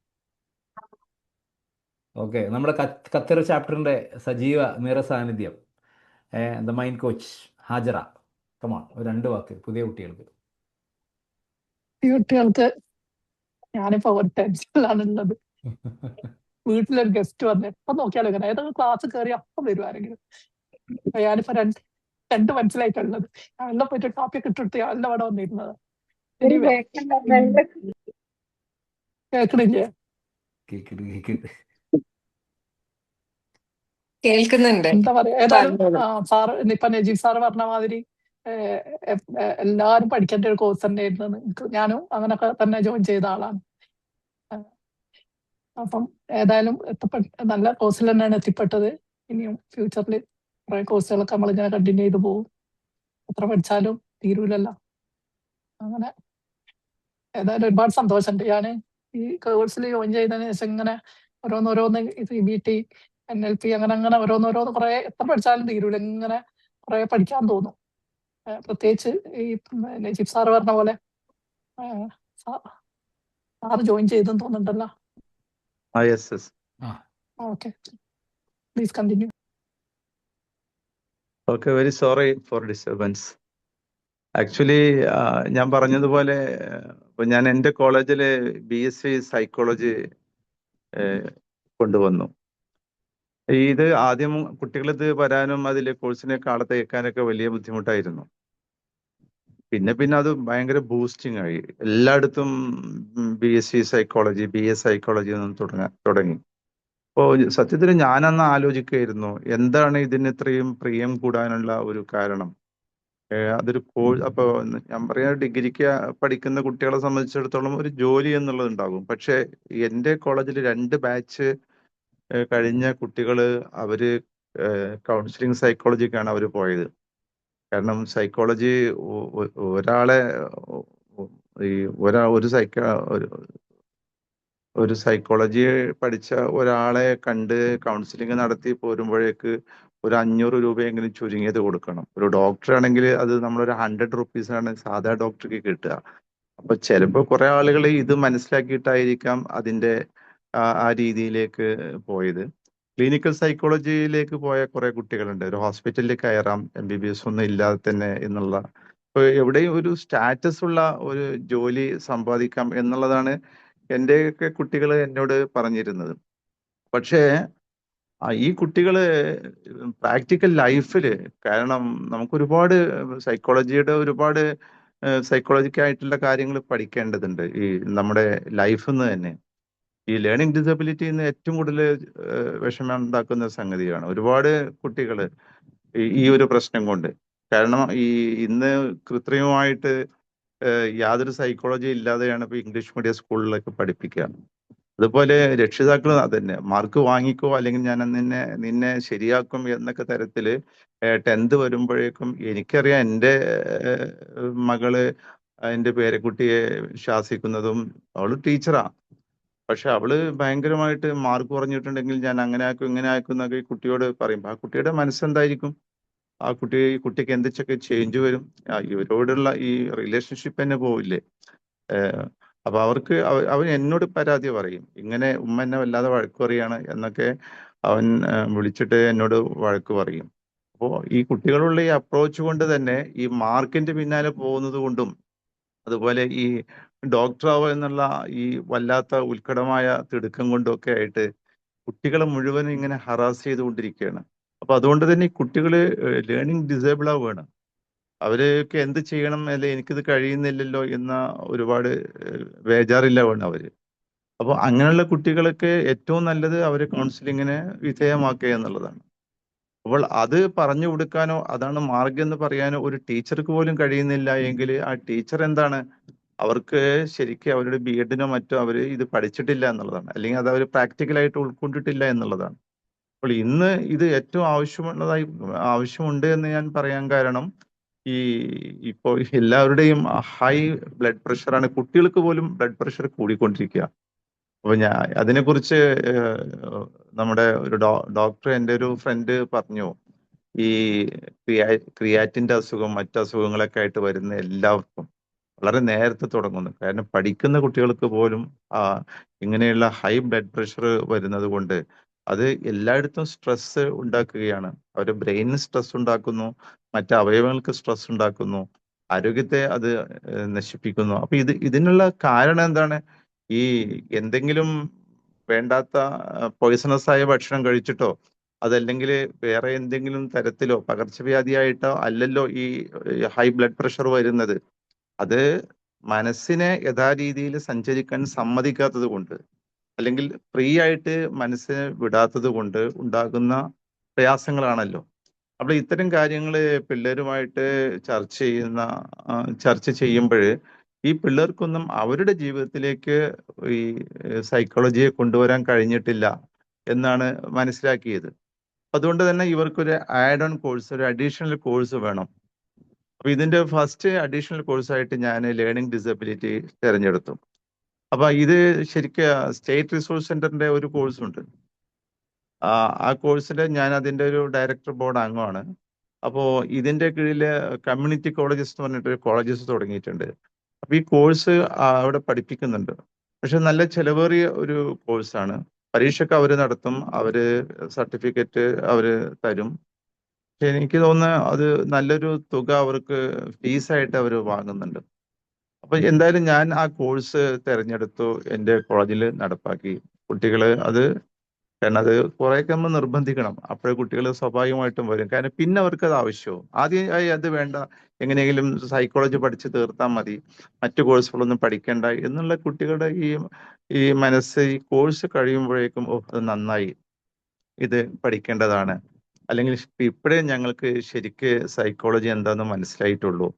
ഓക്കെ, നമ്മുടെ ഖത്തർ ചാപ്റ്ററിൻ്റെ സജീവ നിറസാന്നിധ്യം the mind coach Hajara, come on, ഒരു 2 വാക്ക് പുതിയ കുട്ടികൾക്ക്. കുട്ടികൾക്ക് ഞാനിപ്പോ ഒരു ടെൻഷനിലാണുള്ളത്. വീട്ടിലൊരു ഗസ്റ്റ് വന്ന് എപ്പൊ നോക്കിയാലും ഇങ്ങനെ ഏതൊക്കെ ക്ലാസ് കയറി അപ്പം വരും ആരെങ്കിലും. ഞാനിപ്പോ രണ്ട് മനസ്സിലായിട്ടുള്ളത്. ഞാൻ എല്ലാം പോയിട്ട് കാപ്പിയൊക്കെ ഇട്ടിട്ട് ഞാൻ എല്ലാം അവിടെ വന്നിരുന്നത്. കേക്കണില്ലേ? കേൾക്കുന്നുണ്ട്. എന്താ പറയാ, ഏതായാലും സാറ് ഇപ്പൊ നജീബ് സാറ് പറഞ്ഞ മാതിരി എല്ലാരും പഠിക്കേണ്ട ഒരു കോഴ്സ് തന്നെയായിരുന്നു. ഞാനും അങ്ങനൊക്കെ തന്നെ ജോയിൻ ചെയ്ത ആളാണ്. അപ്പം ഏതായാലും നല്ല കോഴ്സിൽ തന്നെയാണ് എത്തിപ്പെട്ടത്. ഇനിയും ഫ്യൂച്ചറിൽ കുറെ കോഴ്സുകളൊക്കെ നമ്മളിങ്ങനെ കണ്ടിന്യൂ ചെയ്ത് പോകും. എത്ര പഠിച്ചാലും തീരൂലല്ലോ. അങ്ങനെ ഏതായാലും ഒരുപാട് സന്തോഷമുണ്ട്. ഞാൻ ഈ കോഴ്സിൽ ജോയിൻ ചെയ്തതിന് ശേഷം ഇങ്ങനെ ഓരോന്ന് CBT NLP അങ്ങനെ ഓരോന്ന് കുറെ എത്ര പഠിച്ചാലും തീരൂല. ഇങ്ങനെ കുറെ പഠിക്കാൻ തോന്നും. പ്രത്യേകിച്ച് ഈ നജീബ് സാറ് പറഞ്ഞ പോലെ സാറ് ജോയിൻ ചെയ്തെന്ന് തോന്നുന്നുണ്ടല്ലോ. Okay, please continue. Okay, very sorry for disturbance. Actually ഞാൻ പറഞ്ഞതുപോലെ ഇപ്പൊ ഞാൻ എൻ്റെ കോളേജിൽ BSc സൈക്കോളജി കൊണ്ടുവന്നു. ഇത് ആദ്യം കുട്ടികളിത് വരാനും അതിൽ കോഴ്സിനൊക്കെ ആളെ തേക്കാനൊക്കെ വലിയ ബുദ്ധിമുട്ടായിരുന്നു. പിന്നെ അത് ഭയങ്കര ബൂസ്റ്റിംഗ് ആയി. എല്ലായിടത്തും BSc സൈക്കോളജി, BA സൈക്കോളജി ഒന്നും തുടങ്ങി. അപ്പോൾ സത്യത്തിൽ ഞാനന്ന് ആലോചിക്കുകയായിരുന്നു, എന്താണ് ഇതിന് ഇത്രയും പ്രിയം കൂടാനുള്ള ഒരു കാരണം. അതൊരു കോഴ്സ്. അപ്പോൾ ഞാൻ പറയാ, ഡിഗ്രിക്ക് പഠിക്കുന്ന കുട്ടികളെ സംബന്ധിച്ചിടത്തോളം ഒരു ജോലി എന്നുള്ളത് ഉണ്ടാകും. പക്ഷെ എൻ്റെ കോളേജിൽ 2 ബാച്ച് കഴിഞ്ഞ കുട്ടികൾ അവര് കൗൺസിലിംഗ് സൈക്കോളജിക്കാണ് അവർ പോയത്. കാരണം സൈക്കോളജി ഒരാളെ ഒരു സൈക്കോളജി പഠിച്ച ഒരാളെ കണ്ട് കൗൺസിലിംഗ് നടത്തി പോരുമ്പോഴേക്ക് ഒരു 500 രൂപയെങ്കിലും ചുരുങ്ങിയത് കൊടുക്കണം. ഒരു ഡോക്ടർ ആണെങ്കിൽ അത് നമ്മളൊരു 100 റുപ്പീസാണ് സാധാ ഡോക്ടർക്ക് കിട്ടുക. അപ്പൊ ചിലപ്പോൾ കുറെ ആളുകൾ ഇത് മനസ്സിലാക്കിയിട്ടായിരിക്കാം അതിന്റെ ആ രീതിയിലേക്ക് പോയത്. ക്ലിനിക്കൽ സൈക്കോളജിയിലേക്ക് പോയ കുറെ കുട്ടികളുണ്ട്. ഒരു ഹോസ്പിറ്റലിൽ കയറാം MBBS ഒന്നും ഇല്ലാതെ തന്നെ എന്നുള്ള, ഇപ്പൊ എവിടെയും ഒരു സ്റ്റാറ്റസ് ഉള്ള ഒരു ജോലി സമ്പാദിക്കാം എന്നുള്ളതാണ് എൻ്റെയൊക്കെ കുട്ടികൾ എന്നോട് പറഞ്ഞിരുന്നത്. പക്ഷേ ഈ കുട്ടികള് പ്രാക്ടിക്കൽ ലൈഫിൽ, കാരണം നമുക്ക് ഒരുപാട് സൈക്കോളജിയുടെ ഒരുപാട് സൈക്കോളജിക്കലായിട്ടുള്ള കാര്യങ്ങൾ പഠിക്കേണ്ടതുണ്ട് ഈ നമ്മുടെ ലൈഫിൽ നിന്ന് തന്നെ. ഈ ലേണിംഗ് ഡിസബിലിറ്റി എന്ന് ഏറ്റവും കൂടുതൽ വിഷമം ഉണ്ടാക്കുന്ന സംഗതിയാണ് ഒരുപാട് കുട്ടികൾ ഈ ഒരു പ്രശ്നം കൊണ്ട്. കാരണം ഇന്ന് കൃത്രിമമായിട്ട് യാതൊരു സൈക്കോളജി ഇല്ലാതെയാണ് ഇപ്പൊ ഇംഗ്ലീഷ് മീഡിയം സ്കൂളിലൊക്കെ പഠിപ്പിക്കുക. അതുപോലെ രക്ഷിതാക്കൾ അതന്നെ മാർക്ക് വാങ്ങിക്കോ അല്ലെങ്കിൽ ഞാൻ നിന്നെ ശരിയാക്കും എന്നൊക്കെ തരത്തില് 10th വരുമ്പോഴേക്കും എനിക്കറിയാം എൻ്റെ മകള് എൻ്റെ പേരക്കുട്ടിയെ ശാസിക്കുന്നതും. അവള് ടീച്ചറാ, പക്ഷെ അവള് ഭയങ്കരമായിട്ട് മാർക്ക് കുറഞ്ഞിട്ടുണ്ടെങ്കിൽ ഞാൻ അങ്ങനെ ആക്കും ഇങ്ങനെ ആക്കും എന്നൊക്കെ ഈ കുട്ടിയോട് പറയും. ആ കുട്ടിയുടെ മനസ്സെന്തായിരിക്കും? ആ കുട്ടിക്ക് എന്തൊക്കെ ചേഞ്ച് വരും? ഇവരോടുള്ള ഈ റിലേഷൻഷിപ്പ് തന്നെ പോവില്ലേ? അപ്പൊ അവർക്ക് അവൻ എന്നോട് പരാതി പറയും, ഇങ്ങനെ ഉമ്മ എന്നെ വല്ലാതെ വഴക്ക് പറയാണ് എന്നൊക്കെ അവൻ വിളിച്ചിട്ട് എന്നോട് വഴക്ക് പറയും. അപ്പോൾ ഈ കുട്ടികളുള്ള ഈ അപ്രോച്ച് കൊണ്ട് തന്നെ ഈ മാർക്കിന്റെ പിന്നാലെ പോകുന്നത് കൊണ്ടും അതുപോലെ ഈ ഡോക്ടറാവുക എന്നുള്ള ഈ വല്ലാത്ത ഉത്കടമായ തിടുക്കം കൊണ്ടൊക്കെ ആയിട്ട് കുട്ടികളെ മുഴുവനും ഇങ്ങനെ ഹറാസ് ചെയ്തുകൊണ്ടിരിക്കുകയാണ്. അപ്പൊ അതുകൊണ്ട് തന്നെ ഈ കുട്ടികള് ലേണിംഗ് ഡിസേബിൾ ആവുകയാണ്. അവർക്ക് എന്ത് ചെയ്യണം അല്ലെ എനിക്കിത് കഴിയുന്നില്ലല്ലോ എന്ന ഒരുപാട് വേജാറില്ലാവാണ് അവര്. അപ്പൊ അങ്ങനെയുള്ള കുട്ടികളൊക്കെ ഏറ്റവും നല്ലത് അവരെ കൗൺസിലിങ്ങിന് വിധേയമാക്കുക എന്നുള്ളതാണ്. അപ്പോൾ അത് പറഞ്ഞു കൊടുക്കാനോ അതാണ് മാർഗം എന്ന് പറയാനോ ഒരു ടീച്ചർക്ക് പോലും കഴിയുന്നില്ല എങ്കിൽ ആ ടീച്ചർ എന്താണ്, അവർക്ക് ശരിക്കും അവരുടെ ബി.എഡിനോ മറ്റോ അവർ ഇത് പഠിച്ചിട്ടില്ല എന്നുള്ളതാണ്, അല്ലെങ്കിൽ അത് അവർ പ്രാക്ടിക്കലായിട്ട് ഉൾക്കൊണ്ടിട്ടില്ല എന്നുള്ളതാണ്. അപ്പോൾ ഇന്ന് ഇത് ഏറ്റവും ആവശ്യമുണ്ട് എന്ന് ഞാൻ പറയാൻ കാരണം ഇപ്പോൾ എല്ലാവരുടെയും ഹൈ ബ്ലഡ് പ്രഷറാണ്. കുട്ടികൾക്ക് പോലും ബ്ലഡ് പ്രഷർ കൂടിക്കൊണ്ടിരിക്കുക. അപ്പൊ ഞാൻ അതിനെക്കുറിച്ച് നമ്മുടെ ഒരു ഡോക്ടർ, എൻ്റെ ഒരു ഫ്രണ്ട് പറഞ്ഞു, ഈ ക്രിയാറ്റിന്റെ അസുഖം മറ്റു അസുഖങ്ങളൊക്കെ ആയിട്ട് വരുന്ന എല്ലാവർക്കും വളരെ നേരത്തെ തുടങ്ങുന്നു. കാരണം പഠിക്കുന്ന കുട്ടികൾക്ക് പോലും ഇങ്ങനെയുള്ള ഹൈ ബ്ലഡ് പ്രഷർ വരുന്നത് കൊണ്ട് അത് എല്ലായിടത്തും സ്ട്രെസ് ഉണ്ടാക്കുകയാണ്. അവരുടെ ബ്രെയിനിന് സ്ട്രെസ് ഉണ്ടാക്കുന്നു, മറ്റു അവയവങ്ങൾക്ക് സ്ട്രെസ് ഉണ്ടാക്കുന്നു, ആരോഗ്യത്തെ അത് നശിപ്പിക്കുന്നു. അപ്പൊ ഇതിനുള്ള കാരണം എന്താണ്? ഈ എന്തെങ്കിലും വേണ്ടാത്ത പോയിസണസ് ആയ ഭക്ഷണം കഴിച്ചിട്ടോ അതല്ലെങ്കിൽ വേറെ എന്തെങ്കിലും തരത്തിലോ പകർച്ചവ്യാധിയായിട്ടോ അല്ലല്ലോ ഈ ഹൈ ബ്ലഡ് പ്രഷർ വരുന്നത്. അത് മനസ്സിനെ യഥാരീതിയിൽ സഞ്ചരിക്കാൻ സമ്മതിക്കാത്തത് കൊണ്ട് അല്ലെങ്കിൽ ഫ്രീ ആയിട്ട് മനസ്സിനെ വിടാത്തത് കൊണ്ട് ഉണ്ടാകുന്ന പ്രയാസങ്ങളാണല്ലോ. അപ്പോൾ ഇത്തരം കാര്യങ്ങൾ പിള്ളേരുമായിട്ട് ചർച്ച ചെയ്യുമ്പോൾ ഈ പിള്ളേർക്കൊന്നും അവരുടെ ജീവിതത്തിലേക്ക് ഈ സൈക്കോളജിയെ കൊണ്ടുവരാൻ കഴിഞ്ഞിട്ടില്ല എന്നാണ് മനസ്സിലാക്കിയത്. അതുകൊണ്ട് തന്നെ ഇവർക്കൊരു ആഡ് ഓൺ കോഴ്സ്, ഒരു അഡീഷണൽ കോഴ്സ് വേണം. അപ്പൊ ഇതിന്റെ ഫസ്റ്റ് അഡീഷണൽ കോഴ്സായിട്ട് ഞാൻ ലേണിംഗ് ഡിസബിലിറ്റി തിരഞ്ഞെടുത്തു. അപ്പൊ ഇത് ശരിക്കും സ്റ്റേറ്റ് റിസോഴ്സ് സെന്ററിന്റെ ഒരു കോഴ്സ് ഉണ്ട്. ആ കോഴ്സിൽ ഞാൻ അതിന്റെ ഒരു ഡയറക്ടർ ബോർഡ് അംഗമാണ്. അപ്പോൾ ഇതിന്റെ കീഴിൽ കമ്മ്യൂണിറ്റി കോളേജസ് എന്ന് പറഞ്ഞിട്ട് കോളേജസ് തുടങ്ങിയിട്ടുണ്ട്. അപ്പൊ ഈ കോഴ്സ് അവിടെ പഠിപ്പിക്കുന്നുണ്ട്. പക്ഷെ നല്ല ചെലവേറിയ ഒരു കോഴ്സാണ്. പരീക്ഷയ്ക്ക് അവർ നടത്തും, അവര് സർട്ടിഫിക്കറ്റ് അവര് തരും. പക്ഷെ എനിക്ക് തോന്നുന്നത് അത് നല്ലൊരു തുക അവർക്ക് ഫീസായിട്ട് അവർ വാങ്ങുന്നുണ്ട്. അപ്പൊ എന്തായാലും ഞാൻ ആ കോഴ്സ് തിരഞ്ഞെടുത്തു, എൻ്റെ കോളേജിൽ നടപ്പാക്കി. കുട്ടികള് കാരണം അത് കുറേയൊക്കെ നമ്മൾ നിർബന്ധിക്കണം, അപ്പോഴേ കുട്ടികൾ സ്വാഭാവികമായിട്ടും വരും. കാരണം പിന്നെ അവർക്ക് അത് ആവശ്യവും. ആദ്യമായി അത് വേണ്ട, എങ്ങനെയെങ്കിലും സൈക്കോളജി പഠിച്ച് തീർത്താൽ മതി, മറ്റു കോഴ്സുകളൊന്നും പഠിക്കേണ്ട എന്നുള്ള കുട്ടികളുടെ ഈ മനസ്സ് ഈ കോഴ്സ് കഴിയുമ്പോഴേക്കും അത് നന്നായി, ഇത് പഠിക്കേണ്ടതാണ്, അല്ലെങ്കിൽ ഇപ്പോഴേ ഞങ്ങൾക്ക് ശരിക്ക് സൈക്കോളജി എന്താണെന്ന് മനസ്സിലായിട്ടുള്ളൂ.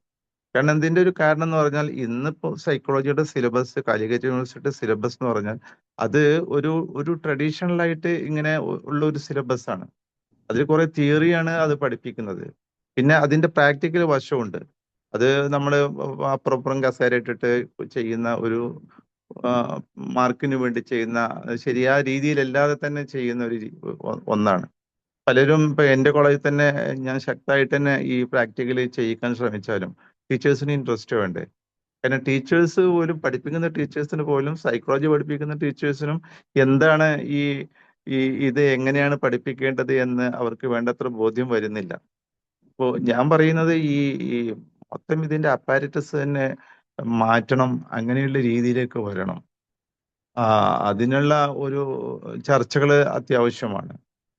കാരണം ഇതിന്റെ ഒരു കാരണം എന്ന് പറഞ്ഞാൽ ഇന്നിപ്പോ സൈക്കോളജിയുടെ സിലബസ്, കാലിക്കറ്റ് യൂണിവേഴ്സിറ്റി സിലബസ് എന്ന് പറഞ്ഞാൽ അത് ഒരു ട്രഡീഷണൽ ആയിട്ട് ഇങ്ങനെ ഉള്ള ഒരു സിലബസ് ആണ്. അതിൽ കുറെ തിയറിയാണ് അത് പഠിപ്പിക്കുന്നത്. പിന്നെ അതിന്റെ പ്രാക്ടിക്കൽ വശമുണ്ട്. അത് നമ്മൾ അപ്പുറപ്പുറം കസേര ഇട്ടിട്ട് ചെയ്യുന്ന ഒരു മാർക്കിന് വേണ്ടി ചെയ്യുന്ന, ശരിയായ രീതിയിലല്ലാതെ തന്നെ ചെയ്യുന്ന ഒന്നാണ്. പലരും ഇപ്പൊ എൻ്റെ കോളേജിൽ തന്നെ ഞാൻ ശക്തമായിട്ട് തന്നെ ഈ പ്രാക്ടിക്കലി ചെയ്യിക്കാൻ ശ്രമിച്ചാലും ടീച്ചേഴ്സിന് ഇൻട്രസ്റ്റ് വേണ്ടേ? കാരണം ടീച്ചേഴ്സ് പോലും, പഠിപ്പിക്കുന്ന ടീച്ചേഴ്സിന് പോലും, സൈക്കോളജി പഠിപ്പിക്കുന്ന ടീച്ചേഴ്സിനും എന്താണ് ഇത് എങ്ങനെയാണ് പഠിപ്പിക്കേണ്ടത് എന്ന് അവർക്ക് വേണ്ടത്ര ബോധ്യം വരുന്നില്ല. അപ്പോൾ ഞാൻ പറയുന്നത് ഈ മൊത്തം ഇതിന്റെ അപ്പാരറ്റസ് തന്നെ മാറ്റണം, അങ്ങനെയുള്ള രീതിയിലേക്ക് വരണം. അതിനുള്ള ഒരു ചർച്ചകൾ അത്യാവശ്യമാണ്.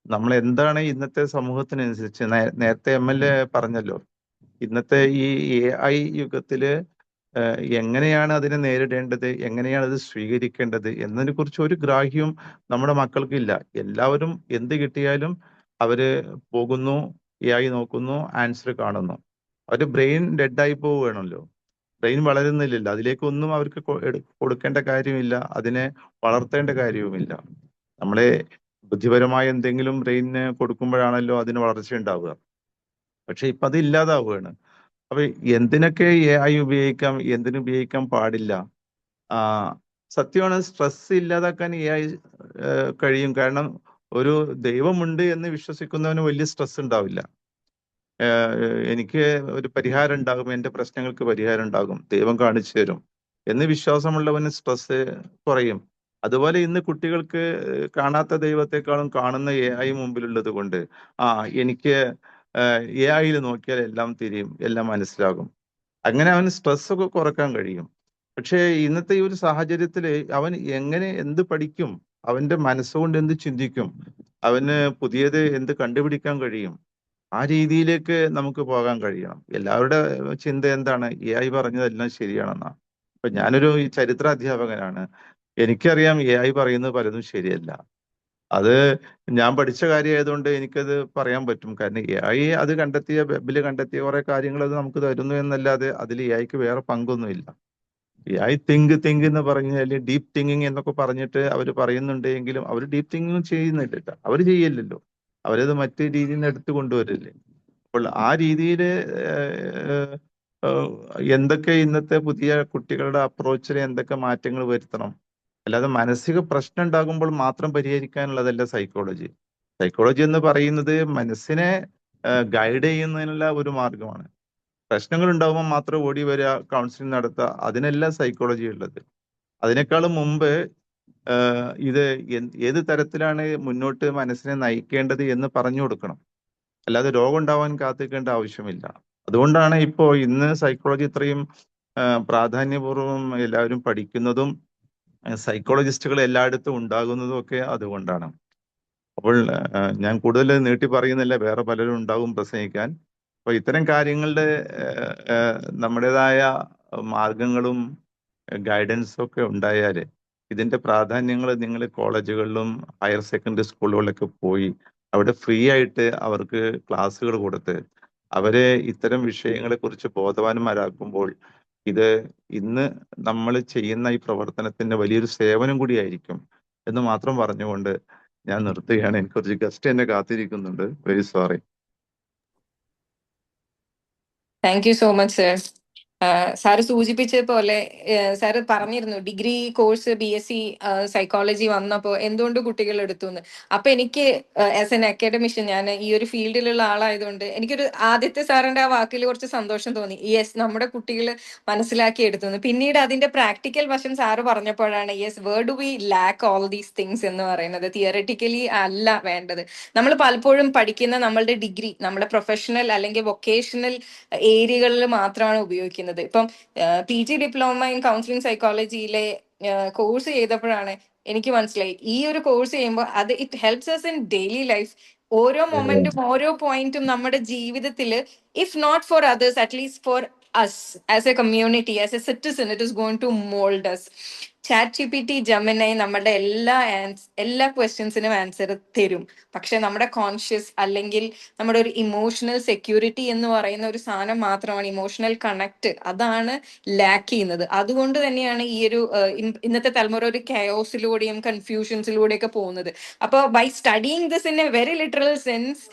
നമ്മൾ എന്താണ് ഇന്നത്തെ സമൂഹത്തിനനുസരിച്ച്, നേരത്തെ MLA പറഞ്ഞല്ലോ, ഇന്നത്തെ ഈ AI യുഗത്തില് എങ്ങനെയാണ് അതിനെ നേരിടേണ്ടത്, എങ്ങനെയാണ് അത് സ്വീകരിക്കേണ്ടത് എന്നതിനെ കുറിച്ച് ഒരു ഗ്രാഹ്യവും നമ്മുടെ മക്കൾക്കില്ല. എല്ലാവരും എന്ത് കിട്ടിയാലും അവര് പോകുന്നു, AI നോക്കുന്നു, ആൻസർ കാണുന്നു. അവര് ബ്രെയിൻ ഡെഡായി പോവുകയാണല്ലോ. ബ്രെയിൻ വളരുന്നില്ലല്ലോ. അതിലേക്കൊന്നും അവർക്ക് കൊടുക്കേണ്ട കാര്യമില്ല, അതിനെ വളർത്തേണ്ട കാര്യവുമില്ല. നമ്മളെ ബുദ്ധിപരമായ എന്തെങ്കിലും ബ്രെയിനിന് കൊടുക്കുമ്പോഴാണല്ലോ അതിന് വളർച്ച ഉണ്ടാവുക. പക്ഷെ ഇപ്പൊ അത് ഇല്ലാതാവുകയാണ്. അപ്പൊ എന്തിനൊക്കെ AI ഉപയോഗിക്കാം, എന്തിനു ഉപയോഗിക്കാൻ പാടില്ല? ആ സത്യമാണ്, സ്ട്രെസ് ഇല്ലാതാക്കാൻ AI കഴിയും. കാരണം ഒരു ദൈവമുണ്ട് എന്ന് വിശ്വസിക്കുന്നവന് വലിയ സ്ട്രെസ് ഉണ്ടാവില്ല. എനിക്ക് ഒരു പരിഹാരം ഉണ്ടാകും, എൻ്റെ പ്രശ്നങ്ങൾക്ക് പരിഹാരം ഉണ്ടാകും, ദൈവം കാണിച്ചു തരും എന്ന് വിശ്വാസമുള്ളവന് സ്ട്രെസ് കുറയും. അതുപോലെ ഇന്ന് കുട്ടികൾക്ക് കാണാത്ത ദൈവത്തെക്കാളും കാണുന്ന AI മുമ്പിലുള്ളത് കൊണ്ട് എനിക്ക് AI നോക്കിയാൽ എല്ലാം തിരിയും, എല്ലാം മനസ്സിലാകും. അങ്ങനെ അവന് സ്ട്രെസ് ഒക്കെ കുറക്കാൻ കഴിയും. പക്ഷേ ഇന്നത്തെ ഈ ഒരു സാഹചര്യത്തിൽ അവൻ എങ്ങനെ എന്ത് പഠിക്കും, അവന്റെ മനസ്സുകൊണ്ട് എന്ത് ചിന്തിക്കും, അവന് പുതിയത് എന്ത് കണ്ടുപിടിക്കാൻ കഴിയും, ആ രീതിയിലേക്ക് നമുക്ക് പോകാൻ കഴിയണം. എല്ലാവരുടെ ചിന്ത എന്താണ്, AI പറഞ്ഞതെല്ലാം ശരിയാണെന്നാ. ഇപ്പൊ ഞാനൊരു ചരിത്ര അധ്യാപകനാണ്, എനിക്കറിയാം AI പറയുന്നത് പലതും ശരിയല്ല. അത് ഞാൻ പഠിച്ച കാര്യമായതുകൊണ്ട് എനിക്കത് പറയാൻ പറ്റും. കാരണം AI അത് കണ്ടെത്തിയ, വെബില് കണ്ടെത്തിയ കുറെ കാര്യങ്ങൾ അത് നമുക്ക് തരുന്നു എന്നല്ലാതെ അതിൽ AIക്ക് വേറെ പങ്കൊന്നുമില്ല. AI തിങ്ക് എന്ന് പറഞ്ഞാൽ ഡീപ്പ് തിങ്കിങ് എന്നൊക്കെ പറഞ്ഞിട്ട് അവർ പറയുന്നുണ്ടെങ്കിലും അവർ ഡീപ്പ് തിങ്കിങ് ചെയ്യുന്നില്ല, അവർ ചെയ്യില്ലല്ലോ, അവരത് മറ്റു രീതിയിൽ നിന്ന് എടുത്തു കൊണ്ടുവരില്ലേ. അപ്പോൾ ആ രീതിയിൽ എന്തൊക്കെ ഇന്നത്തെ പുതിയ കുട്ടികളുടെ അപ്രോച്ചിൽ എന്തൊക്കെ മാറ്റങ്ങൾ വരുത്തണം, അല്ലാതെ മാനസിക പ്രശ്നം ഉണ്ടാകുമ്പോൾ മാത്രം പരിഹരിക്കാനുള്ളതല്ല സൈക്കോളജി. സൈക്കോളജി എന്ന് പറയുന്നത് മനസ്സിനെ ഗൈഡ് ചെയ്യുന്നതിനുള്ള ഒരു മാർഗമാണ്. പ്രശ്നങ്ങൾ ഉണ്ടാകുമ്പോൾ മാത്രം ഓടി വരിക, കൗൺസിലിംഗ് നടത്തുക, അതിനല്ല സൈക്കോളജി ഉള്ളത്. അതിനേക്കാളും മുമ്പ് ഇത് ഏത് തരത്തിലാണ് മുന്നോട്ട് മനസ്സിനെ നയിക്കേണ്ടത് എന്ന് പറഞ്ഞു കൊടുക്കണം. അല്ലാതെ രോഗം ഉണ്ടാവാൻ കാത്തിക്കേണ്ട ആവശ്യമില്ല. അതുകൊണ്ടാണ് ഇപ്പോ ഇന്ന് സൈക്കോളജി ഇത്രയും പ്രാധാന്യപൂർവ്വം എല്ലാവരും പഠിക്കുന്നതും സൈക്കോളജിസ്റ്റുകൾ എല്ലായിടത്തും ഉണ്ടാകുന്നതും ഒക്കെ അതുകൊണ്ടാണ്. അപ്പോൾ ഞാൻ കൂടുതൽ നീട്ടി പറയുന്നില്ല, വേറെ പലരും ഉണ്ടാകും പ്രസംഗിക്കാൻ. അപ്പൊ ഇത്തരം കാര്യങ്ങളുടെ നമ്മുടേതായ മാർഗങ്ങളും ഗൈഡൻസും ഒക്കെ ഉണ്ടായാൽ ഇതിന്റെ പ്രാധാന്യങ്ങൾ നിങ്ങൾ കോളേജുകളിലും ഹയർ സെക്കൻഡറി സ്കൂളുകളിലൊക്കെ പോയി അവിടെ ഫ്രീ ആയിട്ട് അവർക്ക് ക്ലാസ്സുകൾ കൊടുത്ത് അവരെ ഇത്തരം വിഷയങ്ങളെ കുറിച്ച് ബോധവാന്മാരാക്കുമ്പോൾ ഇത് ഇന്ന് നമ്മൾ ചെയ്യുന്ന ഈ പ്രവർത്തനത്തിന്റെ വലിയൊരു സേവനം കൂടിയായിരിക്കും എന്ന് മാത്രം പറഞ്ഞുകൊണ്ട് ഞാൻ നിർത്തുകയാണ്. എനിക്ക് കുറച്ച് ഗസ്റ്റ് എന്നെ കാത്തിരിക്കുന്നുണ്ട്. Very sorry. Thank you so much sir. സാറ് സൂചിപ്പിച്ച പോലെ സാറ് പറഞ്ഞിരുന്നു ഡിഗ്രി കോഴ്സ് BSc സൈക്കോളജി വന്നപ്പോൾ എന്തുകൊണ്ട് കുട്ടികൾ എടുത്തു എന്ന്. അപ്പൊ എനിക്ക് ആസ് എൻ അക്കാഡമിഷ്യൻ, ഞാൻ ഈ ഒരു ഫീൽഡിലുള്ള ആളായതുകൊണ്ട് എനിക്കൊരു ആദ്യത്തെ സാറിന്റെ ആ വാക്കിൽ കുറച്ച് സന്തോഷം തോന്നി. യെസ്, നമ്മുടെ കുട്ടികൾ മനസ്സിലാക്കി എടുത്തു. പിന്നീട് അതിന്റെ പ്രാക്ടിക്കൽ വശം സാറ് പറഞ്ഞപ്പോഴാണ് yes, where do we lack all these things എന്ന് പറയുന്നത്. തിയററ്റിക്കലി അല്ല വേണ്ടത്. നമ്മൾ പലപ്പോഴും പഠിക്കുന്ന നമ്മളുടെ ഡിഗ്രി നമ്മുടെ പ്രൊഫഷണൽ അല്ലെങ്കിൽ വൊക്കേഷണൽ ഏരിയകളിൽ മാത്രമാണ് ഉപയോഗിക്കുന്നത്. ഇപ്പം PG ഡിപ്ലോമ ഇൻ കൗൺസിലിംഗ് സൈക്കോളജിയിലെ കോഴ്സ് ചെയ്തപ്പോഴാണ് എനിക്ക് മനസ്സിലായി ഈ ഒരു കോഴ്സ് ചെയ്യുമ്പോൾ അത് it helps us in daily life. ഓരോ മൊമെന്റും ഓരോ പോയിന്റും നമ്മുടെ ജീവിതത്തിൽ, if not for others, at least for us as a community, as a citizen, it is going to mold us. ChatGPT, Gemini നമ്മുടെ എല്ലാ ക്വസ്റ്റ്യൻസിനും ആൻസർ തരും. പക്ഷെ നമ്മുടെ കോൺഷ്യസ് അല്ലെങ്കിൽ നമ്മുടെ ഒരു ഇമോഷണൽ സെക്യൂരിറ്റി എന്ന് പറയുന്ന ഒരു സാധനം മാത്രമാണ്, ഇമോഷണൽ കണക്ട്, അതാണ് ലാക്ക് ചെയ്യുന്നത്. അതുകൊണ്ട് തന്നെയാണ് ഈ ഒരു ഇന്നത്തെ തലമുറ ഒരു കയോസിലൂടെയും കൺഫ്യൂഷൻസിലൂടെയൊക്കെ പോകുന്നത്. അപ്പോൾ by studying this in a very literal sense,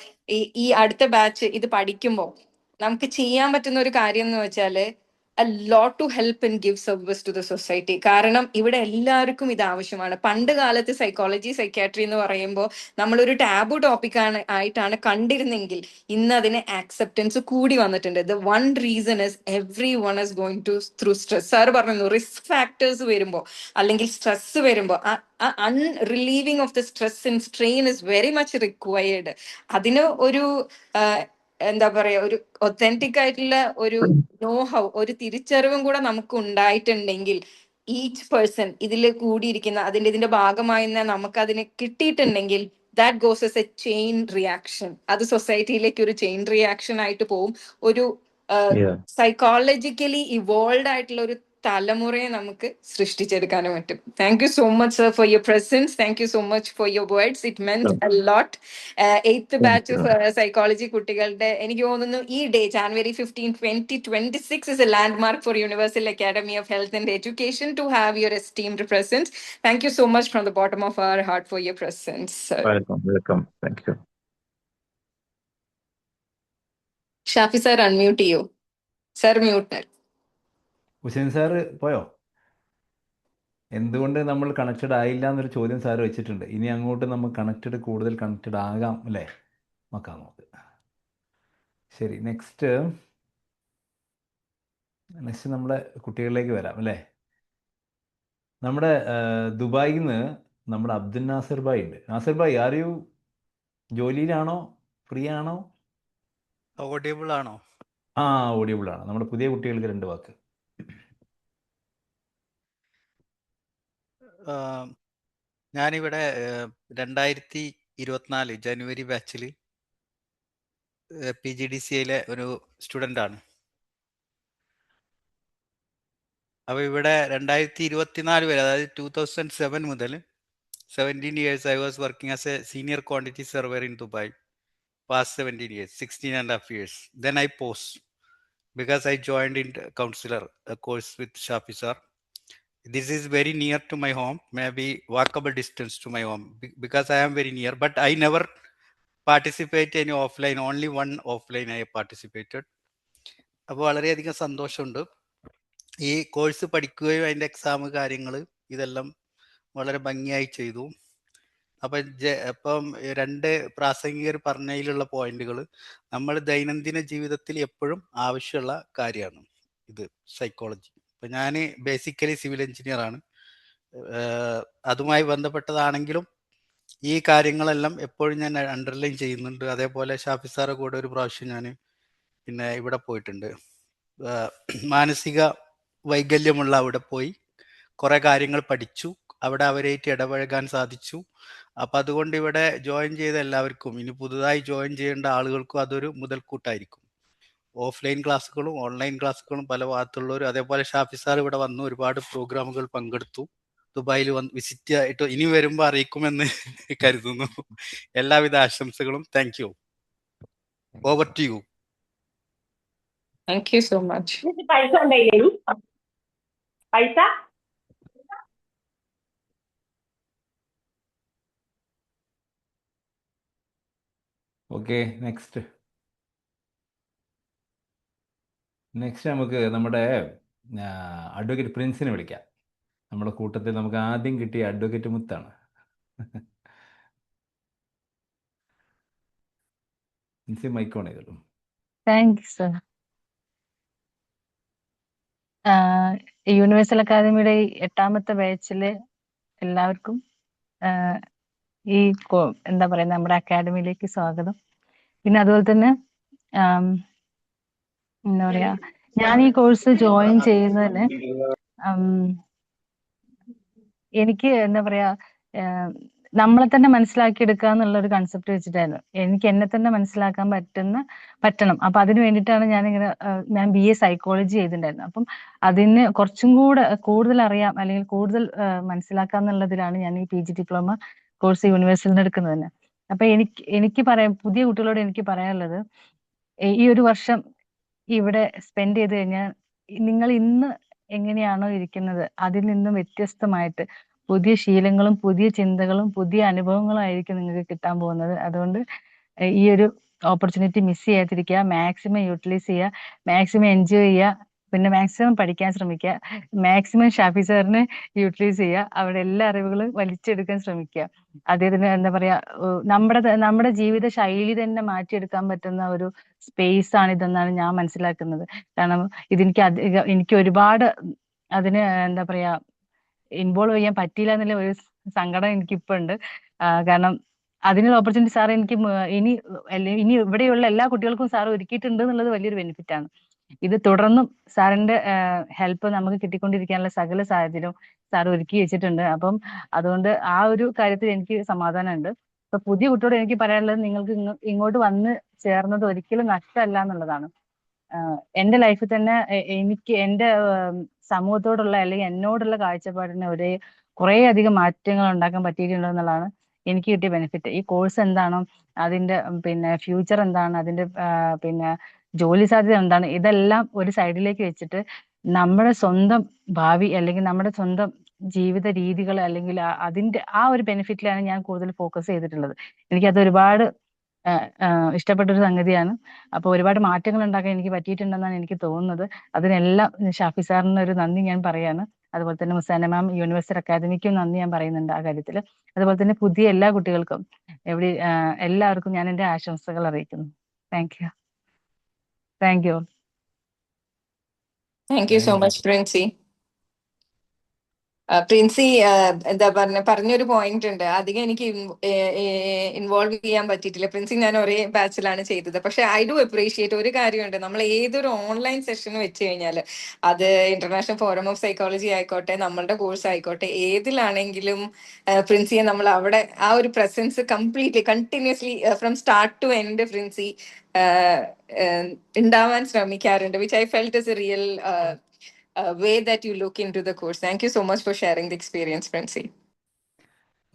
ഈ അടുത്ത ബാച്ച് ഇത് പഠിക്കുമ്പോൾ നമുക്ക് ചെയ്യാൻ പറ്റുന്ന ഒരു കാര്യം എന്ന് വെച്ചാല് a lot to help and give service to the society. കാരണം ഇവിടെ എല്ലാവർക്കും ഇത് ആവശ്യമാണ്. പണ്ട് കാലത്ത് സൈക്കോളജി, സൈക്യാട്രി എന്ന് പറയുമ്പോൾ നമ്മളൊരു ടാബു ടോപ്പിക് ആയിട്ടാണ് കണ്ടിരുന്നെങ്കിൽ ഇന്ന് അതിന് ആക്സെപ്റ്റൻസ് കൂടി വന്നിട്ടുണ്ട്. The one reason is everyone is going to through stress. Sir പറഞ്ഞു റിസ്ക് ഫാക്ടേഴ്സ് വരുമ്പോൾ അല്ലെങ്കിൽ സ്ട്രെസ് വരുമ്പോൾ unrelieving of the stress and strain is very much required. അതിന് ഒരു എന്താ പറയാ, ഒരു ഒത്തന്റിക് ആയിട്ടുള്ള ഒരു ഹൗ, ഒരു തിരിച്ചറിവും കൂടെ നമുക്ക് ഉണ്ടായിട്ടുണ്ടെങ്കിൽ, ഈച്ച് പേഴ്സൺ ഇതിൽ കൂടിയിരിക്കുന്ന ഇതിന്റെ ഭാഗമായി നമുക്ക് അതിന് കിട്ടിയിട്ടുണ്ടെങ്കിൽ, that goes as a chain reaction. അത് സൊസൈറ്റിയിലേക്ക് ഒരു ചെയിൻ റിയാക്ഷൻ ആയിട്ട് പോവും. ഒരു Yeah. സൈക്കോളജിക്കലി ഇവോൾവ് ആയിട്ടുള്ള ഒരു തലമുറയെ നമുക്ക് സൃഷ്ടിച്ചെടുക്കാനും പറ്റും. Thank you so much sir for your presence. Thank you so much for your words. It meant a lot. 8th Thank batch you. Of psychology കുട്ടികളുടെ എനിക്ക് തോന്നുന്നു ഈ day January 15, 2026 is a landmark for Universal Academy of Health and Education to have your esteemed presence. Thank you so much from the bottom of our heart for your presence, sir. Welcome. Welcome. Thank you. Shafi sir, unmute ചെയ്യൂ. Sir, mute. Hussain sir പോയോ? എന്തുകൊണ്ട് നമ്മൾ connected ആയില്ല എന്നൊരു ചോദ്യം sir വെച്ചിട്ടുണ്ട്. ഇനി അങ്ങോട്ട് നമ്മൾ കൂടുതൽ കണക്റ്റഡ് ആകാം അല്ലേ? നോക്കാം നമുക്ക്. ശരി, നെക്സ്റ്റ് നമ്മുടെ കുട്ടികളിലേക്ക് വരാം അല്ലേ? നമ്മുടെ ദുബായിൽ നിന്ന് നമ്മുടെ അബ്ദുൽ നാസിർ ഭായ് ഉണ്ട്. നാസിർ ഭായ്, ആർ യു ജോലിയിലാണോ, ഫ്രീ ആണോ? ഓഡിയബിൾ ആണോ? ഓഡിയബിൾ ആണ്. നമ്മുടെ പുതിയ കുട്ടികൾക്ക് 2 വാക്ക്. ഞാനിവിടെ 2024 ജനുവരി ബാച്ചിൽ PGDCAയിലെ ഒരു സ്റ്റുഡൻ്റ് ആണ്. അപ്പോൾ ഇവിടെ 2024 വരെ, അതായത് 2007 മുതൽ 17 years I was working as a senior quantity surveyor in Dubai. Past 17 years, 16.5 years. Then I post because I joined in counselor a course with Shafi sir. This is very near to my home, maybe walkable distance to my home because I am very near. But I never participate any offline, only one offline I participated. അപ്പോൾ വളരെയധികം സന്തോഷമുണ്ട്. ഈ course പഠിക്കുകയും അതിൻ്റെ exam കാര്യങ്ങൾ ഇതെല്ലാം വളരെ ഭംഗിയായി ചെയ്തു. അപ്പം 2 പ്രാസംഗികർ പറഞ്ഞതിലുള്ള പോയിന്റുകൾ നമ്മൾ ദൈനംദിന ജീവിതത്തിൽ എപ്പോഴും ആവശ്യമുള്ള കാര്യമാണ് ഇത് സൈക്കോളജി. അപ്പം ഞാൻ ബേസിക്കലി സിവിൽ എഞ്ചിനീയർ ആണ്. അതുമായി ബന്ധപ്പെട്ടതാണെങ്കിലും ഈ കാര്യങ്ങളെല്ലാം എപ്പോഴും ഞാൻ അണ്ടർലൈൻ ചെയ്യുന്നുണ്ട്. അതേപോലെ ഷാഫി സാറെ കൂടെ ഒരു പ്രാവശ്യം ഞാൻ ഇവിടെ പോയിട്ടുണ്ട്. മാനസിക വൈകല്യമുള്ള അവിടെ പോയി കുറേ കാര്യങ്ങൾ പഠിച്ചു. അവിടെ അവരായിട്ട് ഇടപഴകാൻ സാധിച്ചു. അപ്പം അതുകൊണ്ട് ഇവിടെ ജോയിൻ ചെയ്ത എല്ലാവർക്കും, ഇനി പുതുതായി ജോയിൻ ചെയ്യേണ്ട ആളുകൾക്കും അതൊരു മുതൽക്കൂട്ടായിരിക്കും. ഓഫ്ലൈൻ ക്ലാസ്സുകളും ഓൺലൈൻ ക്ലാസ്സുകളും പല ഭാഗത്തുള്ളവരും, അതേപോലെ ഷാഫി സാർ ഇവിടെ വന്നു ഒരുപാട് പ്രോഗ്രാമുകൾ പങ്കെടുത്തു. ദുബായിൽ വിസിറ്റ് ആയിട്ട് ഇനി വരുമ്പോൾ അറിയിക്കുമെന്ന് കരുതുന്നു. എല്ലാവിധ ആശംസകളും. Thank you. Over to you. Thank you so much. പൈസ ഉണ്ടായില്ലേ? പൈസ ഓക്കെ, നെക്സ്റ്റ് നമുക്ക് നമ്മുടെ അഡ്വക്കേറ്റ് പ്രിൻസിനെ വിളിക്കാം. നമ്മുടെ കൂട്ടത്തിൽ നമുക്ക് ആദ്യം കിട്ടിയ അഡ്വക്കേറ്റ് മുത്താണ്. പ്രിൻസി, മൈക്ക് ഓൺ ചെയ്തോളൂ. Thank you sir. യൂണിവേഴ്സൽ അക്കാദമിയുടെ 8ാമത്തെ ബാച്ചില് എല്ലാവർക്കും ഈ എന്താ പറയുക നമ്മുടെ അക്കാദമിയിലേക്ക് സ്വാഗതം. പിന്നെ അതുപോലെ തന്നെ എന്താ പറയാ, ഞാൻ ഈ കോഴ്സ് ജോയിൻ ചെയ്യുന്നതിന് എനിക്ക് എന്താ പറയാ നമ്മളെ തന്നെ മനസ്സിലാക്കിയെടുക്കുക എന്നുള്ള ഒരു കൺസെപ്റ്റ് വെച്ചിട്ടായിരുന്നു. എനിക്ക് എന്നെ തന്നെ മനസ്സിലാക്കാൻ പറ്റണം. അപ്പൊ അതിന് വേണ്ടിയിട്ടാണ് ഞാൻ BA സൈക്കോളജി ചെയ്തിട്ടുണ്ടായിരുന്നു. അപ്പം അതിന് കുറച്ചും കൂടുതൽ അറിയാം, അല്ലെങ്കിൽ കൂടുതൽ മനസ്സിലാക്കാം എന്നുള്ളതിലാണ് ഞാൻ ഈ PG ഡിപ്ലോമ കോഴ്സ് യൂണിവേഴ്സിറ്റിയിൽ എടുക്കുന്നത് തന്നെ. അപ്പൊ എനിക്ക് പറയാം, പുതിയ കുട്ടികളോട് എനിക്ക് പറയാനുള്ളത്, ഈ ഒരു വർഷം ഇവിടെ സ്പെൻഡ് ചെയ്ത് കഴിഞ്ഞാൽ നിങ്ങൾ ഇന്ന് എങ്ങനെയാണോ ഇരിക്കുന്നത് അതിൽ നിന്നും വ്യത്യസ്തമായിട്ട് പുതിയ ശീലങ്ങളും പുതിയ ചിന്തകളും പുതിയ അനുഭവങ്ങളും ആയിരിക്കും നിങ്ങൾക്ക് കിട്ടാൻ പോകുന്നത്. അതുകൊണ്ട് ഈ ഒരു ഓപ്പർച്യൂണിറ്റി മിസ് ചെയ്യാതിരിക്കുക, മാക്സിമം യൂട്ടിലൈസ് ചെയ്യുക, മാക്സിമം എൻജോയ് ചെയ്യുക, പിന്നെ മാക്സിമം പഠിക്കാൻ ശ്രമിക്കുക, മാക്സിമം ഷാഫി സാറിനെ യൂട്ടിലൈസ് ചെയ്യുക, അവിടെ എല്ലാ അറിവുകളും വലിച്ചെടുക്കാൻ ശ്രമിക്കുക. അദ്ദേഹത്തിന് എന്താ പറയാ, നമ്മുടെ ജീവിത ശൈലി തന്നെ മാറ്റിയെടുക്കാൻ പറ്റുന്ന ഒരു സ്പേസ് ആണ് ഇതെന്നാണ് ഞാൻ മനസ്സിലാക്കുന്നത്. കാരണം എനിക്ക് ഒരുപാട് അതിന് എന്താ പറയാ ഇൻവോൾവ് ചെയ്യാൻ പറ്റിയില്ല എന്നുള്ള ഒരു സങ്കടം എനിക്കിപ്പോ ഉണ്ട്. കാരണം അതിനൊരു ഓപ്പർച്യൂണിറ്റി സാർ എനിക്ക് ഇനി ഇവിടെയുള്ള എല്ലാ കുട്ടികൾക്കും സാർ ഒരുക്കിയിട്ടുണ്ട് എന്നുള്ളത് വലിയൊരു ബെനിഫിറ്റ് ആണ്. ഇത് തുടർന്നും സാറിന്റെ ഹെൽപ്പ് നമുക്ക് കിട്ടിക്കൊണ്ടിരിക്കാനുള്ള സകല സാഹചര്യവും സാർ ഒരുക്കി വെച്ചിട്ടുണ്ട്. അപ്പം അതുകൊണ്ട് ആ ഒരു കാര്യത്തിൽ എനിക്ക് സമാധാനമുണ്ട്. ഇപ്പൊ പുതിയ കുട്ടിയോട് എനിക്ക് പറയാനുള്ളത്, നിങ്ങൾക്ക് ഇങ്ങോട്ട് വന്ന് ചേർന്നത് ഒരിക്കലും നഷ്ടമല്ല എന്നുള്ളതാണ്. എൻ്റെ ലൈഫിൽ തന്നെ എനിക്ക് എൻ്റെ സമൂഹത്തോടുള്ള അല്ലെങ്കിൽ എന്നോടുള്ള കാഴ്ചപ്പാടിന് കുറേ അധികം മാറ്റങ്ങൾ ഉണ്ടാക്കാൻ പറ്റിയിട്ടുണ്ട് എന്നുള്ളതാണ് എനിക്ക് കിട്ടിയ ബെനിഫിറ്റ്. ഈ കോഴ്സ് എന്താണോ അതിന്റെ പിന്നെ ഫ്യൂച്ചർ എന്താണ്, അതിന്റെ പിന്നെ ജോലി സാധ്യത എന്താണ്, ഇതെല്ലാം ഒരു സൈഡിലേക്ക് വെച്ചിട്ട് നമ്മുടെ സ്വന്തം ഭാവി അല്ലെങ്കിൽ നമ്മുടെ സ്വന്തം ജീവിത രീതികൾ അല്ലെങ്കിൽ അതിന്റെ ഒരു ബെനിഫിറ്റിലാണ് ഞാൻ കൂടുതൽ ഫോക്കസ് ചെയ്തിട്ടുള്ളത്. എനിക്കത് ഒരുപാട് ഇഷ്ടപ്പെട്ടൊരു സംഗതിയാണ്. അപ്പോൾ ഒരുപാട് മാറ്റങ്ങൾ ഉണ്ടാക്കാൻ എനിക്ക് പറ്റിയിട്ടുണ്ടെന്നാണ് എനിക്ക് തോന്നുന്നത്. അതിനെല്ലാം ഷാഫി സാറിന് ഒരു നന്ദി ഞാൻ പറയാണ്. അതുപോലെ തന്നെ മുസാന മാം, യൂണിവേഴ്സൽ അക്കാദമിക്കും നന്ദി ഞാൻ പറയുന്നുണ്ട് ആ കാര്യത്തിൽ. അതുപോലെ തന്നെ പുതിയ എല്ലാ കുട്ടികൾക്കും എല്ലാവർക്കും ഞാൻ എൻ്റെ ആശംസകൾ അറിയിക്കുന്നു. Thank you. Thank you. Thank you so much Princy. Princy എന്താ പറഞ്ഞൊരു പോയിന്റ് ഉണ്ട്, അധികം എനിക്ക് ഇൻവോൾവ് ചെയ്യാൻ പറ്റിയിട്ടില്ല. പ്രിൻസി ഞാൻ ഒരേ ബാച്ചിലാണ് ചെയ്തത്. പക്ഷെ ഐ ഡു അപ്രീഷിയേറ്റ് ഒരു കാര്യമുണ്ട്, നമ്മൾ ഏതൊരു ഓൺലൈൻ സെഷൻ വെച്ച് കഴിഞ്ഞാൽ അത് ഇന്റർനാഷണൽ ഫോറം ഓഫ് സൈക്കോളജി ആയിക്കോട്ടെ, നമ്മളുടെ കോഴ്സ് ആയിക്കോട്ടെ, ഏതിലാണെങ്കിലും പ്രിൻസിയെ നമ്മൾ അവിടെ ആ ഒരു presence completely continuously from start to end പ്രിൻസി ഉണ്ടാവാൻ ശ്രമിക്കാറുണ്ട്, which I felt is a real way that you look into the course. Thank you so much for sharing the experience, Princy.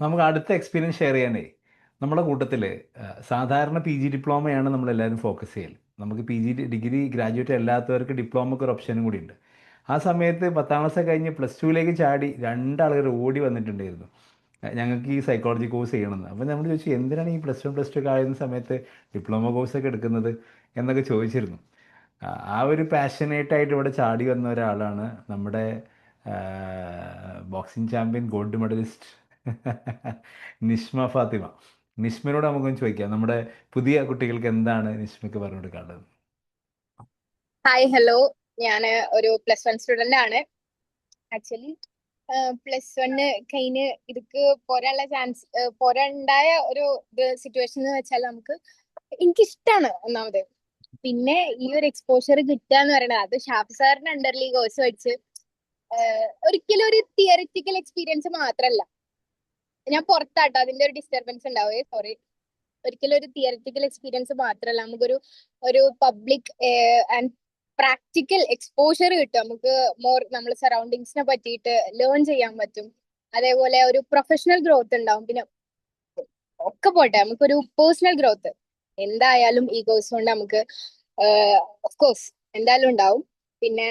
നമുക്ക് അടുത്ത എക്സ്പീരിയൻസ് ഷെയർ ചെയ്യാനേ, നമ്മുടെ കൂട്ടത്തിൽ സാധാരണ PG ഡിപ്ലോമയാണ് നമ്മളെല്ലാവരും ഫോക്കസ് ചെയ്യൽ. നമുക്ക് PG ഡിഗ്രി ഗ്രാജുവേറ്റ് അല്ലാത്തവർക്ക് ഡിപ്ലോമയ്ക്ക് ഒരു ഓപ്ഷനും കൂടി ഉണ്ട്. ആ സമയത്ത് 10ാം ക്ലാസ് കഴിഞ്ഞ് +2ലേക്ക് ചാടി 2 ആളുകൾ ഓടി വന്നിട്ടുണ്ടായിരുന്നു, ഞങ്ങൾക്ക് ഈ സൈക്കോളജി കോഴ്സ് ചെയ്യണമെന്ന്. അപ്പോൾ നമ്മൾ ചോദിച്ചു, എന്തിനാണ് ഈ +1 +2 കഴിയുന്ന സമയത്ത് ഡിപ്ലോമ കോഴ്സൊക്കെ എടുക്കുന്നത് എന്നൊക്കെ ചോദിച്ചിരുന്നു. ആ ഒരു പാഷനേറ്റായിട്ട് ഇവിടെ ചാടി വന്ന ഒരാളാണ് നമ്മുടെ boxing champion gold medallist Nishma Fathima. നിഷ്മയോട് നമുക്കൊന്ന് ചോദിക്കാം, നമ്മുടെ പുതിയ കുട്ടികൾക്ക് എന്താണ് നിഷ്മയ്ക്ക് പറഞ്ഞു കൊടുക്കാനുള്ളത്? Hi, hello. ഞാൻ ഒരു +1 സ്റ്റുഡന്റ് ആണ്. ആക്ച്വലി +1 കഴിഞ്ഞ് ഇതൊക്കെ പോരാനുള്ള ചാൻസ് പോരാണ്ടായ ഒരു സിറ്റുവേഷൻ എന്ന് വെച്ചാൽ എനിക്കിഷ്ടമാണ് ഒന്നാമത്. പിന്നെ ഈ ഒരു എക്സ്പോഷർ കിട്ടുക എന്ന് പറയുന്നത് അത് ഷാഫി സാറിന്റെ അണ്ടറിൽ ഈ കോഴ്സ് പഠിച്ച് ഒരിക്കലും ഒരു തിയറിറ്റിക്കൽ എക്സ്പീരിയൻസ് മാത്രമല്ല. ഞാൻ പുറത്താട്ടോ, അതിന്റെ ഒരു ഡിസ്റ്റർബൻസ് ഉണ്ടാവേ, സോറി. ഒരിക്കലും ഒരു തിയറിറ്റിക്കൽ എക്സ്പീരിയൻസ് മാത്രമല്ല, ഒരു പബ്ലിക് ആൻഡ് പ്രാക്ടിക്കൽ എക്സ്പോഷർ കിട്ടും. നമുക്ക് മോർ നമ്മൾ സറൗണ്ടിങ്സിനെ പറ്റിയിട്ട് ലേൺ ചെയ്യാൻ പറ്റും. അതേപോലെ ഒരു പ്രൊഫഷണൽ ഗ്രോത്ത് ഉണ്ടാവും. പിന്നെ ഒക്കെ പോട്ടെ, നമുക്കൊരു പേഴ്സണൽ ഗ്രോത്ത് എന്തായാലും ഈ കോഴ്സ് കൊണ്ട് നമുക്ക് ഓഫ് കോഴ്സ് എന്തായാലും ഉണ്ടാവും. പിന്നെ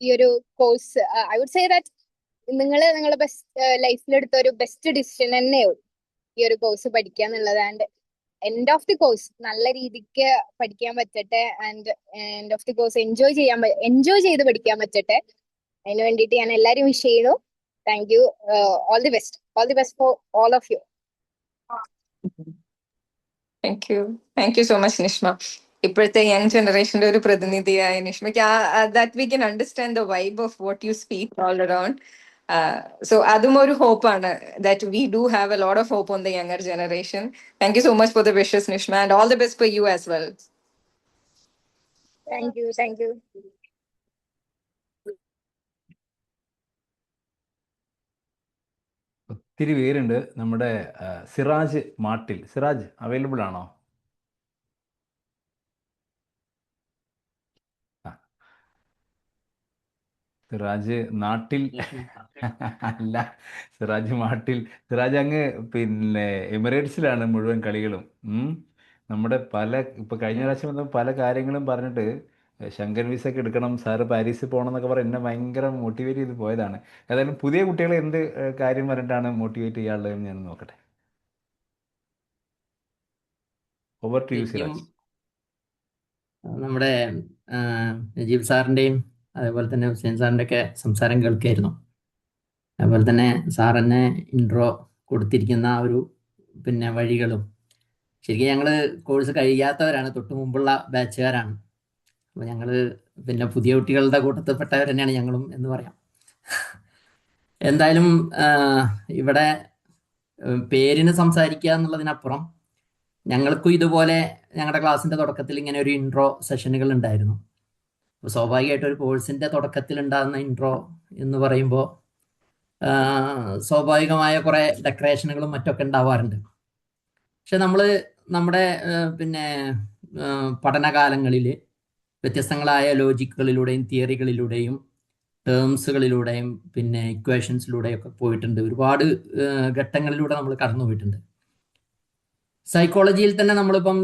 ഈ ഒരു course I would say that നിങ്ങളുടെ ലൈഫിലെടുത്ത ഒരു ബെസ്റ്റ് ഡിസിഷൻ തന്നെയാവും ഈ ഒരു കോഴ്സ് പഠിക്കുക എന്നുള്ളത്. And end of the course നല്ല രീതിക്ക് പഠിക്കാൻ പറ്റട്ടെ, and end of the course enjoy ചെയ്ത് പഠിക്കാൻ പറ്റട്ടെ. അതിന് വേണ്ടിയിട്ട് ഞാൻ എല്ലാവരും വിഷ് ചെയ്യുന്നു. Thank you. All the best for all of you. Thank you so much, Nishma. ഇപ്പോഴത്തെ യങ് ജനറേഷന്റെ ഒരു പ്രതിനിധിയായ നിഷ്മയ്ക്ക് that we can understand the vibe of what you speak all around. So അതും ഒരു ഹോപ്പാണ്, that we do have a lot of hope on the younger generation. Thank you so much for the wishes, Nishma, and all the best for you as well. Thank you. ഒത്തിരി പേരുണ്ട്. നമ്മുടെ Siraj Mattil, Siraj available ആണോ? സിറാജ് നാട്ടിൽ അല്ല, സിറാജ് മാട്ടിൽ. സിറാജ് അങ്ങ് പിന്നെ എമിറേറ്റ്സിലാണ് മുഴുവൻ കളികളും. നമ്മുടെ ഇപ്പൊ കഴിഞ്ഞ പ്രാവശ്യം വന്ന പല കാര്യങ്ങളും പറഞ്ഞിട്ട് ശങ്കർ വിസയൊക്കെ എടുക്കണം, സാറ് പാരീസിൽ പോകണം എന്നൊക്കെ പറഞ്ഞ് എന്നെ ഭയങ്കര മോട്ടിവേറ്റ് ചെയ്ത് പോയതാണ്. ഏതായാലും പുതിയ കുട്ടികളെ എന്ത് കാര്യം പറഞ്ഞിട്ടാണ് മോട്ടിവേറ്റ് ചെയ്യാനുള്ളത് ഞാൻ നോക്കട്ടെ. Over to you Siraj. നമ്മുടെ നജീബ് സാറിൻ്റെയും അതേപോലെ തന്നെ ഹുസൈൻ സാറിൻ്റെ ഒക്കെ സംസാരം കേൾക്കായിരുന്നു. അതുപോലെ തന്നെ സാറിന് ഇൻട്രോ കൊടുത്തിരിക്കുന്ന ആ ഒരു വഴികളും, ശരിക്കും ഞങ്ങൾ കോഴ്സ് കഴിയാത്തവരാണ്, തൊട്ട് മുമ്പുള്ള ബാച്ചുകാരാണ്. അപ്പോൾ ഞങ്ങൾ പുതിയ കുട്ടികളുടെ കൂട്ടത്തിൽപ്പെട്ടവർ തന്നെയാണ് ഞങ്ങളും എന്ന് പറയാം. എന്തായാലും ഇവിടെ പേരിന് സംസാരിക്കുക എന്നുള്ളതിനപ്പുറം ഞങ്ങൾക്കും ഇതുപോലെ ഞങ്ങളുടെ ക്ലാസ്സിൻ്റെ തുടക്കത്തിൽ ഇങ്ങനെ ഒരു ഇൻട്രോ സെഷനുകൾ ഉണ്ടായിരുന്നു. അപ്പോൾ സ്വാഭാവികമായിട്ട് ഒരു കോഴ്സിൻ്റെ തുടക്കത്തിൽ ഉണ്ടാകുന്ന ഇൻട്രോ എന്ന് പറയുമ്പോൾ സ്വാഭാവികമായ കുറേ ഡെക്കറേഷനുകളും മറ്റൊക്കെ ഉണ്ടാവാറുണ്ട്. പക്ഷെ നമ്മൾ നമ്മുടെ പഠനകാലങ്ങളിൽ വ്യത്യസ്തങ്ങളായ ലോജിക്കുകളിലൂടെയും തിയറികളിലൂടെയും ടേംസുകളിലൂടെയും പിന്നെ ഇക്വേഷൻസിലൂടെയും ഒക്കെ പോയിട്ടുണ്ട്. ഒരുപാട് ഘട്ടങ്ങളിലൂടെ നമ്മൾ കടന്നു പോയിട്ടുണ്ട്. സൈക്കോളജിയിൽ തന്നെ നമ്മളിപ്പം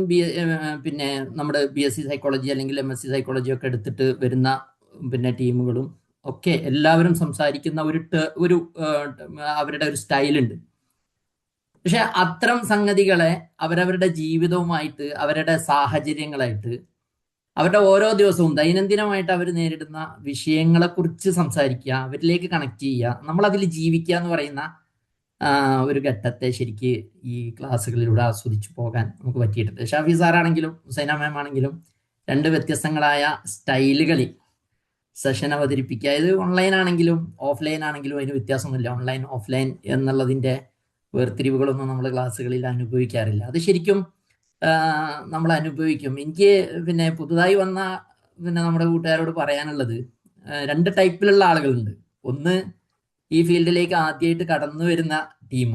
പിന്നെ നമ്മുടെ BSc സൈക്കോളജി അല്ലെങ്കിൽ MSc സൈക്കോളജി ഒക്കെ എടുത്തിട്ട് വരുന്ന പിന്നെ ടീമുകളും ഒക്കെ എല്ലാവരും സംസാരിക്കുന്ന ഒരു അവരുടെ ഒരു സ്റ്റൈലുണ്ട്. പക്ഷെ അത്തരം സംഗതികളെ അവരവരുടെ ജീവിതവുമായിട്ട് അവരുടെ സാഹചര്യങ്ങളായിട്ട് അവരുടെ ഓരോ ദിവസവും ദൈനംദിനമായിട്ട് അവർ നേരിടുന്ന വിഷയങ്ങളെക്കുറിച്ച് സംസാരിക്കുക, അവരിലേക്ക് കണക്ട് ചെയ്യുക, നമ്മളതിൽ ജീവിക്കുക എന്ന് പറയുന്ന ഒരു ഘട്ടത്തെ ശരിക്ക് ഈ ക്ലാസ്സുകളിലൂടെ ആസ്വദിച്ചു പോകാൻ നമുക്ക് പറ്റിയിട്ടുണ്ട്. ഷാഫി സാറാണെങ്കിലും ഹുസൈന മാം ആണെങ്കിലും 2 വ്യത്യസ്തങ്ങളായ സ്റ്റൈലുകളിൽ സെഷൻ അവതരിപ്പിക്കുക. ഇത് ഓൺലൈൻ ആണെങ്കിലും ഓഫ്ലൈൻ ആണെങ്കിലും അതിന് വ്യത്യാസമൊന്നുമില്ല. ഓൺലൈൻ ഓഫ്ലൈൻ എന്നുള്ളതിൻ്റെ വേർതിരിവുകളൊന്നും നമ്മൾ ക്ലാസ്സുകളിൽ അനുഭവിക്കാറില്ല. അത് ശരിക്കും നമ്മൾ അനുഭവിക്കും. എനിക്ക് പിന്നെ പുതുതായി വന്ന നമ്മുടെ കൂട്ടുകാരോട് പറയാനുള്ളത് 2 ടൈപ്പിലുള്ള ആളുകളുണ്ട്. ഒന്ന് ഈ ഫീൽഡിലേക്ക് ആദ്യമായിട്ട് കടന്നു വരുന്ന ടീം.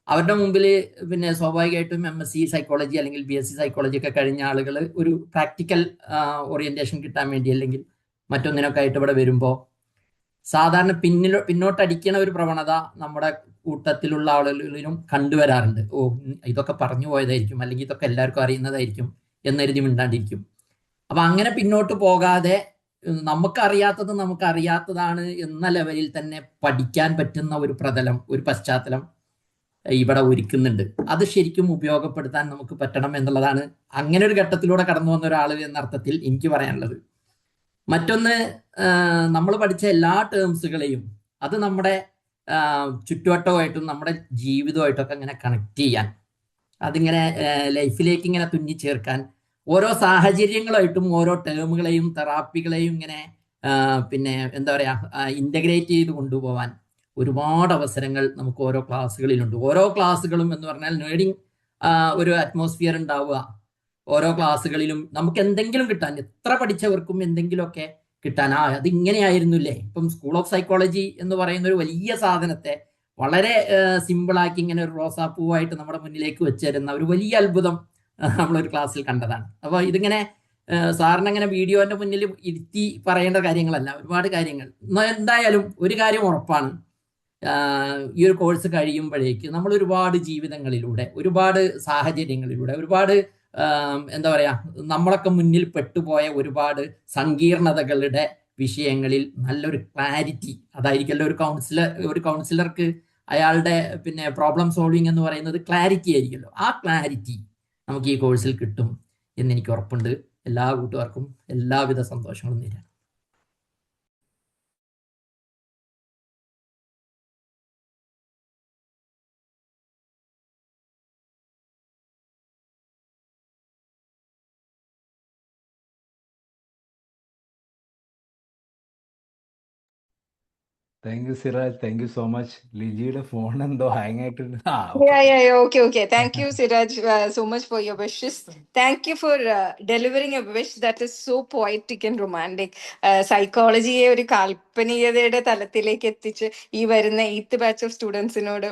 അവരുടെ മുമ്പിൽ പിന്നെ സ്വാഭാവികമായിട്ടും MSc സൈക്കോളജി അല്ലെങ്കിൽ BSc സൈക്കോളജി ഒക്കെ കഴിഞ്ഞ ആളുകൾ ഒരു പ്രാക്ടിക്കൽ ഓറിയന്റേഷൻ കിട്ടാൻ വേണ്ടി അല്ലെങ്കിൽ മറ്റൊന്നിനൊക്കെ ആയിട്ട് ഇവിടെ വരുമ്പോൾ സാധാരണ പിന്നോട്ടടിക്കണ ഒരു പ്രവണത നമ്മുടെ കൂട്ടത്തിലുള്ള ആളുകളിലും കണ്ടുവരാറുണ്ട്. ഇതൊക്കെ പറഞ്ഞു പോയതായിരിക്കും, അല്ലെങ്കിൽ ഇതൊക്കെ എല്ലാവർക്കും അറിയുന്നതായിരിക്കും എന്നരുതി മിണ്ടാണ്ടിരിക്കും. അപ്പൊ അങ്ങനെ പിന്നോട്ട് പോകാതെ നമുക്കറിയാത്തതാണ് എന്ന ലെവലിൽ തന്നെ പഠിക്കാൻ പറ്റുന്ന ഒരു പ്രതലം, ഒരു പശ്ചാത്തലം ഇവിടെ ഒരുക്കുന്നുണ്ട്. അത് ശരിക്കും ഉപയോഗപ്പെടുത്താൻ നമുക്ക് പറ്റണം എന്നുള്ളതാണ് അങ്ങനെ ഒരു ഘട്ടത്തിലൂടെ കടന്നു വന്ന ഒരാൾ എന്ന അർത്ഥത്തിൽ എനിക്ക് പറയാനുള്ളത്. മറ്റൊന്ന്, നമ്മൾ പഠിച്ച എല്ലാ ടേംസുകളെയും അത് നമ്മുടെ ചുറ്റുവട്ടമായിട്ടും നമ്മുടെ ജീവിതമായിട്ടൊക്കെ ഇങ്ങനെ കണക്ട് ചെയ്യാൻ, അതിങ്ങനെ ലൈഫിലേക്ക് ഇങ്ങനെ തുന്നി ചേർക്കാൻ, ഓരോ സാഹചര്യങ്ങളായിട്ടും ഓരോ ടേമുകളെയും തെറാപ്പികളെയും ഇങ്ങനെ പിന്നെ എന്താ പറയുക ഇൻ്റഗ്രേറ്റ് ചെയ്ത് കൊണ്ടുപോകാൻ ഒരുപാട് അവസരങ്ങൾ നമുക്ക് ഓരോ ക്ലാസ്സുകളിലുണ്ട്. ഓരോ ക്ലാസ്സുകളും എന്ന് പറഞ്ഞാൽ ലേണിംഗ് ഒരു അറ്റ്മോസ്ഫിയർ ഉണ്ടാവുക. ഓരോ ക്ലാസ്സുകളിലും നമുക്ക് എന്തെങ്കിലും കിട്ടാൻ, എത്ര പഠിച്ചവർക്കും എന്തെങ്കിലുമൊക്കെ കിട്ടാൻ. അത് ഇങ്ങനെയായിരുന്നില്ലേ. ഇപ്പം സ്കൂൾ ഓഫ് സൈക്കോളജി എന്ന് പറയുന്ന ഒരു വലിയ സാധനത്തെ വളരെ സിമ്പിളാക്കി ഇങ്ങനെ ഒരു റോസാപ്പൂവായിട്ട് നമ്മുടെ മുന്നിലേക്ക് വെച്ചിരുന്ന ഒരു വലിയ അത്ഭുതം നമ്മളൊരു ക്ലാസ്സിൽ കണ്ടതാണ്. അപ്പോൾ ഇതിങ്ങനെ സാറിനങ്ങനെ വീഡിയോന്റെ മുന്നിൽ ഇരുത്തി പറയേണ്ട കാര്യങ്ങളല്ല, ഒരുപാട് കാര്യങ്ങൾ. എന്തായാലും ഒരു കാര്യം ഉറപ്പാണ്, ഈ ഒരു കോഴ്സ് കഴിയുമ്പോഴേക്ക് നമ്മൾ ഒരുപാട് ജീവിതങ്ങളിലൂടെ, ഒരുപാട് സാഹചര്യങ്ങളിലൂടെ, ഒരുപാട് എന്താ പറയാ നമ്മളൊക്കെ മുന്നിൽ പെട്ടുപോയ ഒരുപാട് സങ്കീർണതകളുടെ വിഷയങ്ങളിൽ നല്ലൊരു ക്ലാരിറ്റി, അതായിരിക്കല്ലോ ഒരു കൗൺസിലർക്ക് അയാളുടെ പിന്നെ പ്രോബ്ലം സോൾവിങ് എന്ന് പറയുന്നത് ക്ലാരിറ്റി ആയിരിക്കുമല്ലോ. ആ ക്ലാരിറ്റി നമുക്ക് ഈ കോഴ്സിൽ കിട്ടും എന്നെനിക്ക് ഉറപ്പുണ്ട്. എല്ലാ കൂട്ടുകാർക്കും എല്ലാവിധ സന്തോഷങ്ങളും നേരാണ്. Thank you Siraj, thank you so much. ലിജിയുടെ ഫോൺ എന്തോ ഹാങ് ആയിട്ടുണ്ട്. Okay. Thank you, Siraj, so much for your wishes. Thank you for delivering a wish that is so poetic and romantic. സൈക്കോളജിയെ ഒരു കാൽപ്പനികതയുടെ തലത്തിലേക്ക് എത്തിച്ച് ഈ വരുന്ന 8th ബാച്ച് ഓഫ് സ്റ്റുഡൻസിനോട്